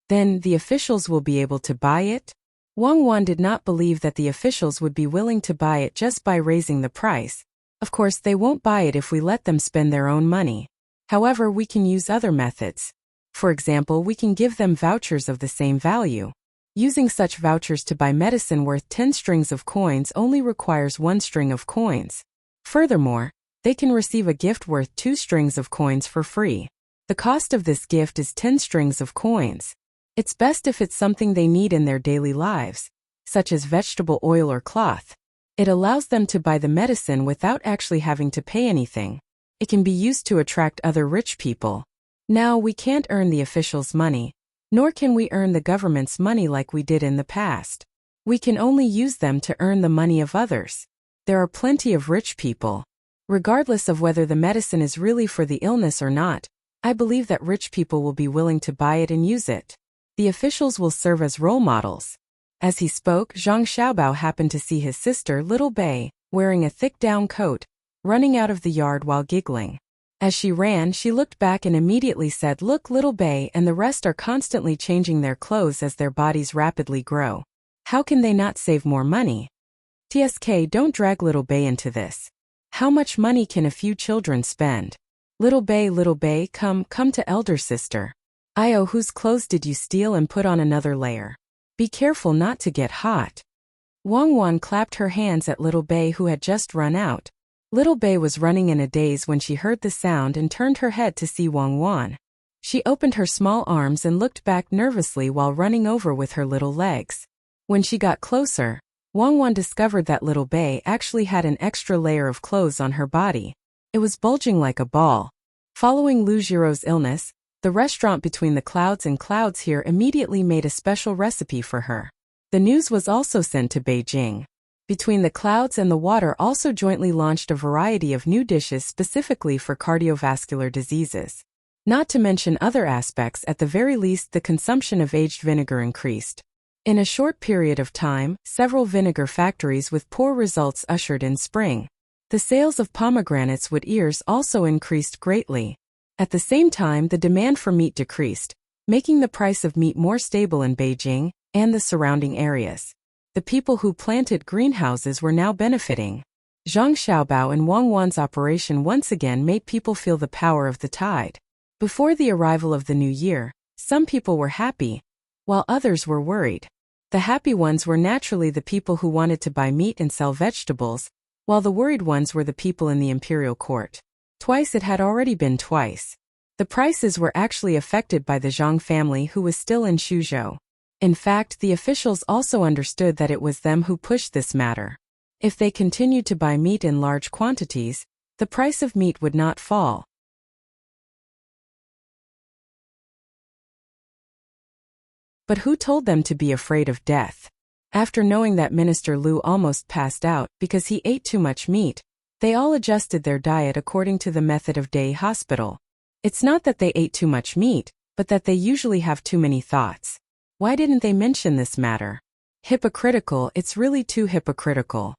Then the officials will be able to buy it." Wang Wan did not believe that the officials would be willing to buy it just by raising the price. Of course, they won't buy it if we let them spend their own money. However, we can use other methods. For example, we can give them vouchers of the same value. Using such vouchers to buy medicine worth 10 strings of coins only requires 1 string of coins. Furthermore, they can receive a gift worth 2 strings of coins for free. The cost of this gift is 10 strings of coins. It's best if it's something they need in their daily lives, such as vegetable oil or cloth. It allows them to buy the medicine without actually having to pay anything. It can be used to attract other rich people. Now, we can't earn the officials' money, nor can we earn the government's money like we did in the past. We can only use them to earn the money of others. There are plenty of rich people. Regardless of whether the medicine is really for the illness or not, I believe that rich people will be willing to buy it and use it. The officials will serve as role models." As he spoke, Zhang Xiaobao happened to see his sister, Little Bei, wearing a thick down coat, running out of the yard while giggling. As she ran, she looked back and immediately said, "Look, Little Bei and the rest are constantly changing their clothes as their bodies rapidly grow. How can they not save more money? TSK, don't drag Little Bei into this. How much money can a few children spend? Little Bei, come to elder sister. Io, whose clothes did you steal and put on another layer? Be careful not to get hot." Wang Wan clapped her hands at Little Bei, who had just run out. Little Bei was running in a daze when she heard the sound and turned her head to see Wang Wan. She opened her small arms and looked back nervously while running over with her little legs. When she got closer, Wang Wan discovered that Little Bei actually had an extra layer of clothes on her body. It was bulging like a ball. Following Lu Jiro's illness, the restaurant Between the Clouds and Clouds here immediately made a special recipe for her. The news was also sent to Beijing. Between the Clouds and the Water also jointly launched a variety of new dishes specifically for cardiovascular diseases. Not to mention other aspects, at the very least the consumption of aged vinegar increased. In a short period of time, several vinegar factories with poor results ushered in spring. The sales of pomegranates with ears also increased greatly. At the same time, the demand for meat decreased, making the price of meat more stable in Beijing and the surrounding areas. The people who planted greenhouses were now benefiting. Zhang Xiaobao and Wang Wan's operation once again made people feel the power of the tide. Before the arrival of the new year, some people were happy. while others were worried. The happy ones were naturally the people who wanted to buy meat and sell vegetables, while the worried ones were the people in the imperial court. Twice it had already been twice. The prices were actually affected by the Zhang family who was still in Suzhou. In fact, the officials also understood that it was them who pushed this matter. If they continued to buy meat in large quantities, the price of meat would not fall. But who told them to be afraid of death? After knowing that Minister Liu almost passed out because he ate too much meat, they all adjusted their diet according to the method of day hospital. It's not that they ate too much meat, but that they usually have too many thoughts. Why didn't they mention this matter? Hypocritical, it's really too hypocritical.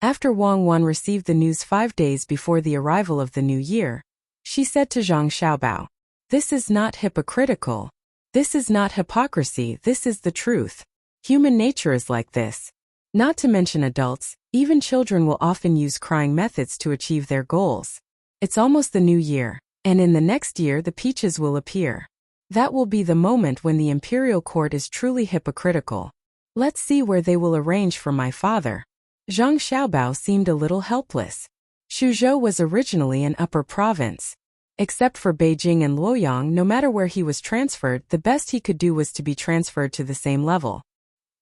After Wang Wan received the news 5 days before the arrival of the new year, she said to Zhang Xiaobao, "This is not hypocritical. This is not hypocrisy, this is the truth. Human nature is like this. Not to mention adults, even children will often use crying methods to achieve their goals. It's almost the new year, and in the next year the peaches will appear. That will be the moment when the imperial court is truly hypocritical. Let's see where they will arrange for my father." Zhang Xiaobao seemed a little helpless. Suzhou was originally an upper province. Except for Beijing and Luoyang, no matter where he was transferred, the best he could do was to be transferred to the same level.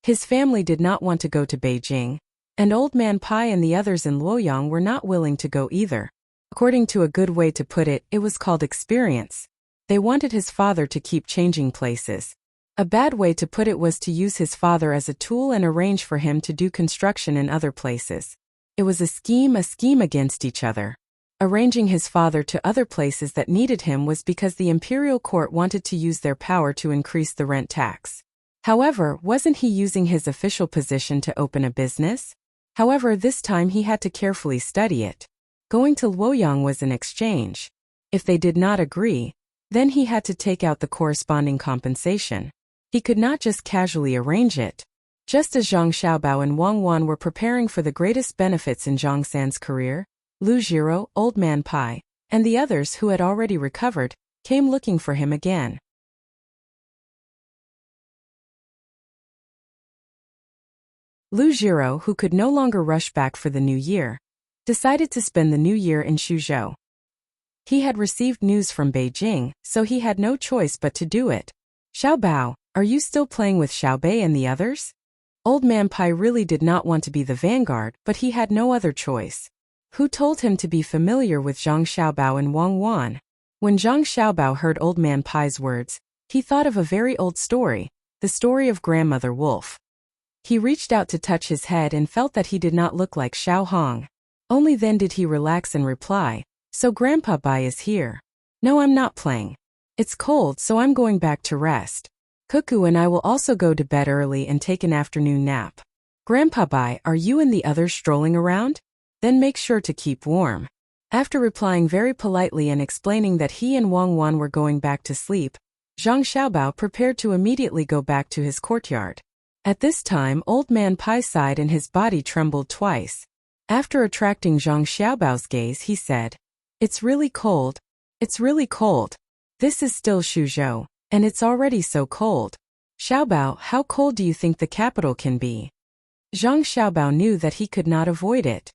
His family did not want to go to Beijing, and Old Man Pai and the others in Luoyang were not willing to go either. According to a good way to put it, it was called experience. They wanted his father to keep changing places. A bad way to put it was to use his father as a tool and arrange for him to do construction in other places. It was a scheme against each other. Arranging his father to other places that needed him was because the imperial court wanted to use their power to increase the rent tax. However, wasn't he using his official position to open a business? However, this time he had to carefully study it. Going to Luoyang was an exchange. If they did not agree, then he had to take out the corresponding compensation. He could not just casually arrange it. Just as Zhang Xiaobao and Wang Wan were preparing for the greatest benefits in Zhang San's career, Lu Jiro, Old Man Pai, and the others who had already recovered, came looking for him again. Lu Jiro, who could no longer rush back for the new year, decided to spend the new year in Suzhou. He had received news from Beijing, so he had no choice but to do it. "Xiaobao, are you still playing with Xiaobei and the others?" Old Man Pai really did not want to be the vanguard, but he had no other choice. Who told him to be familiar with Zhang Xiaobao and Wang Wan? When Zhang Xiaobao heard Old Man Pai's words, he thought of a very old story, the story of Grandmother Wolf. He reached out to touch his head and felt that he did not look like Xiao Hong. Only then did he relax and reply, "So Grandpa Bai is here." "No, I'm not playing. It's cold, so I'm going back to rest. Cuckoo and I will also go to bed early and take an afternoon nap." "Grandpa Bai, are you and the others strolling around? Then make sure to keep warm." After replying very politely and explaining that he and Wang Wan were going back to sleep, Zhang Xiaobao prepared to immediately go back to his courtyard. At this time, Old Man Pai sighed and his body trembled twice. After attracting Zhang Xiaobao's gaze, he said, "It's really cold. It's really cold. This is still Suzhou, and it's already so cold. Xiaobao, how cold do you think the capital can be?" Zhang Xiaobao knew that he could not avoid it.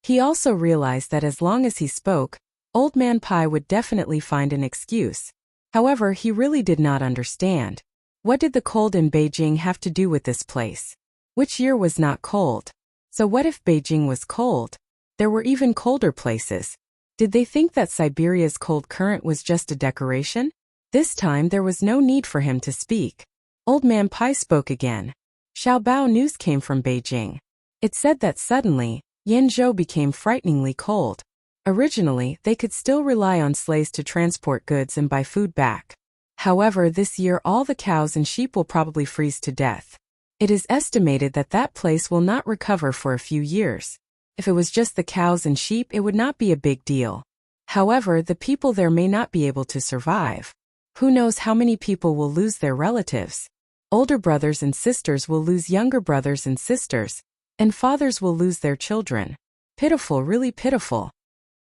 He also realized that as long as he spoke, Old Man Pai would definitely find an excuse. However, he really did not understand. What did the cold in Beijing have to do with this place? Which year was not cold? So what if Beijing was cold? There were even colder places. Did they think that Siberia's cold current was just a decoration? This time there was no need for him to speak. Old Man Pai spoke again. Xiaobao news came from Beijing. It said that suddenly, Yanzhou became frighteningly cold. Originally, they could still rely on sleighs to transport goods and buy food back. However, this year all the cows and sheep will probably freeze to death. It is estimated that that place will not recover for a few years. If it was just the cows and sheep, it would not be a big deal. However, the people there may not be able to survive. Who knows how many people will lose their relatives? Older brothers and sisters will lose younger brothers and sisters, and fathers will lose their children. Pitiful, really pitiful.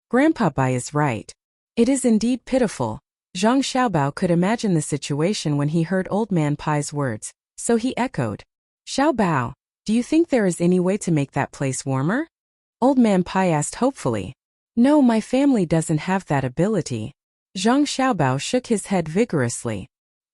Grandpa Bai is right. It is indeed pitiful. Zhang Xiaobao could imagine the situation when he heard Old Man Pai's words, so he echoed. Xiaobao, do you think there is any way to make that place warmer? Old Man Pai asked hopefully. No, my family doesn't have that ability. Zhang Xiaobao shook his head vigorously.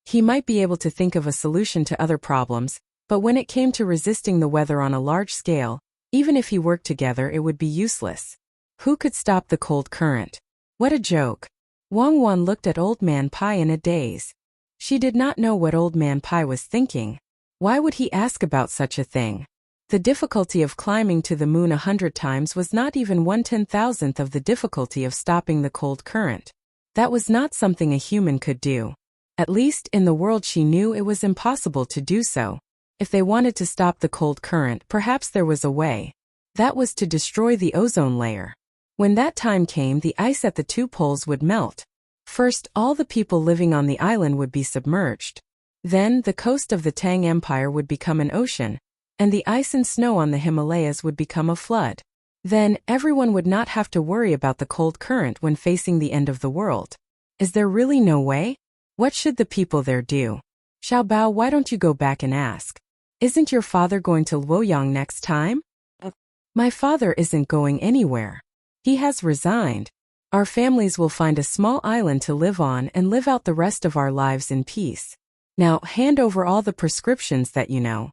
He might be able to think of a solution to other problems, but when it came to resisting the weather on a large scale, even if he worked together it would be useless. Who could stop the cold current? What a joke. Wang Wan looked at Old Man Pai in a daze. She did not know what Old Man Pai was thinking. Why would he ask about such a thing? The difficulty of climbing to the moon 100 times was not even 1/10,000th of the difficulty of stopping the cold current. That was not something a human could do. At least in the world she knew it was impossible to do so. If they wanted to stop the cold current, perhaps there was a way. That was to destroy the ozone layer. When that time came, the ice at the 2 poles would melt. First, all the people living on the island would be submerged. Then, the coast of the Tang Empire would become an ocean, and the ice and snow on the Himalayas would become a flood. Then, everyone would not have to worry about the cold current when facing the end of the world. Is there really no way? What should the people there do? Xiaobao, why don't you go back and ask? Isn't your father going to Luoyang next time? My father isn't going anywhere. He has resigned. Our families will find a small island to live on and live out the rest of our lives in peace. Now, hand over all the prescriptions that you know.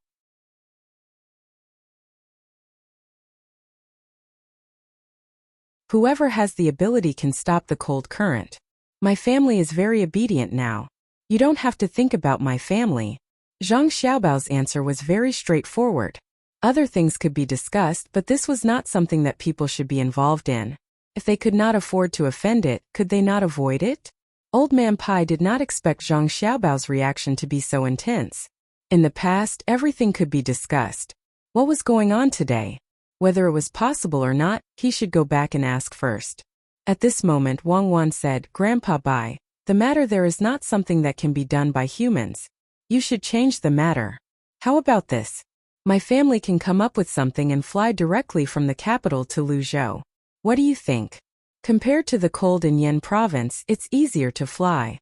Whoever has the ability can stop the cold current. My family is very obedient now. You don't have to think about my family. Zhang Xiaobao's answer was very straightforward. Other things could be discussed, but this was not something that people should be involved in. If they could not afford to offend it, could they not avoid it? Old Man Pai did not expect Zhang Xiaobao's reaction to be so intense. In the past, everything could be discussed. What was going on today? Whether it was possible or not, he should go back and ask first. At this moment, Wang Wan said, Grandpa Bai, the matter there is not something that can be done by humans. You should change the matter. How about this? My family can come up with something and fly directly from the capital to Luzhou. What do you think? Compared to the cold in Yan province, it's easier to fly.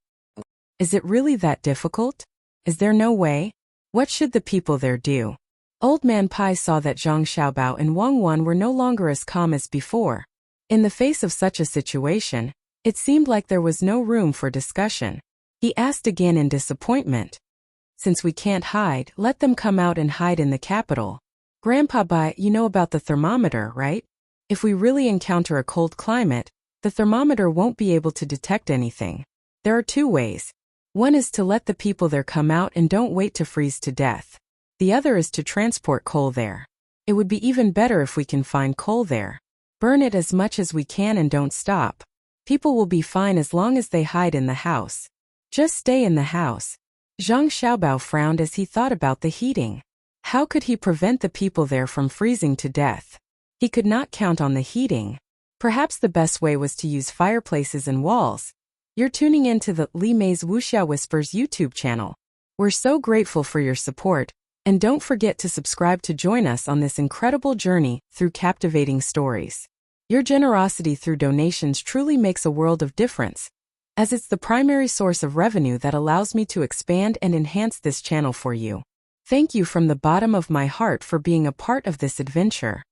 Is it really that difficult? Is there no way? What should the people there do? Old Man Pai saw that Zhang Xiaobao and Wang Wan were no longer as calm as before. In the face of such a situation, it seemed like there was no room for discussion. He asked again in disappointment. Since we can't hide, let them come out and hide in the capital. Grandpa Bai, you know about the thermometer, right? If we really encounter a cold climate, the thermometer won't be able to detect anything. There are 2 ways. One is to let the people there come out and don't wait to freeze to death. The other is to transport coal there. It would be even better if we can find coal there. Burn it as much as we can and don't stop. People will be fine as long as they hide in the house. Just stay in the house. Zhang Xiaobao frowned as he thought about the heating. How could he prevent the people there from freezing to death? He could not count on the heating. Perhaps the best way was to use fireplaces and walls. You're tuning in to the Li Mei's Wuxia Whispers YouTube channel. We're so grateful for your support, and don't forget to subscribe to join us on this incredible journey through captivating stories. Your generosity through donations truly makes a world of difference, as it's the primary source of revenue that allows me to expand and enhance this channel for you. Thank you from the bottom of my heart for being a part of this adventure.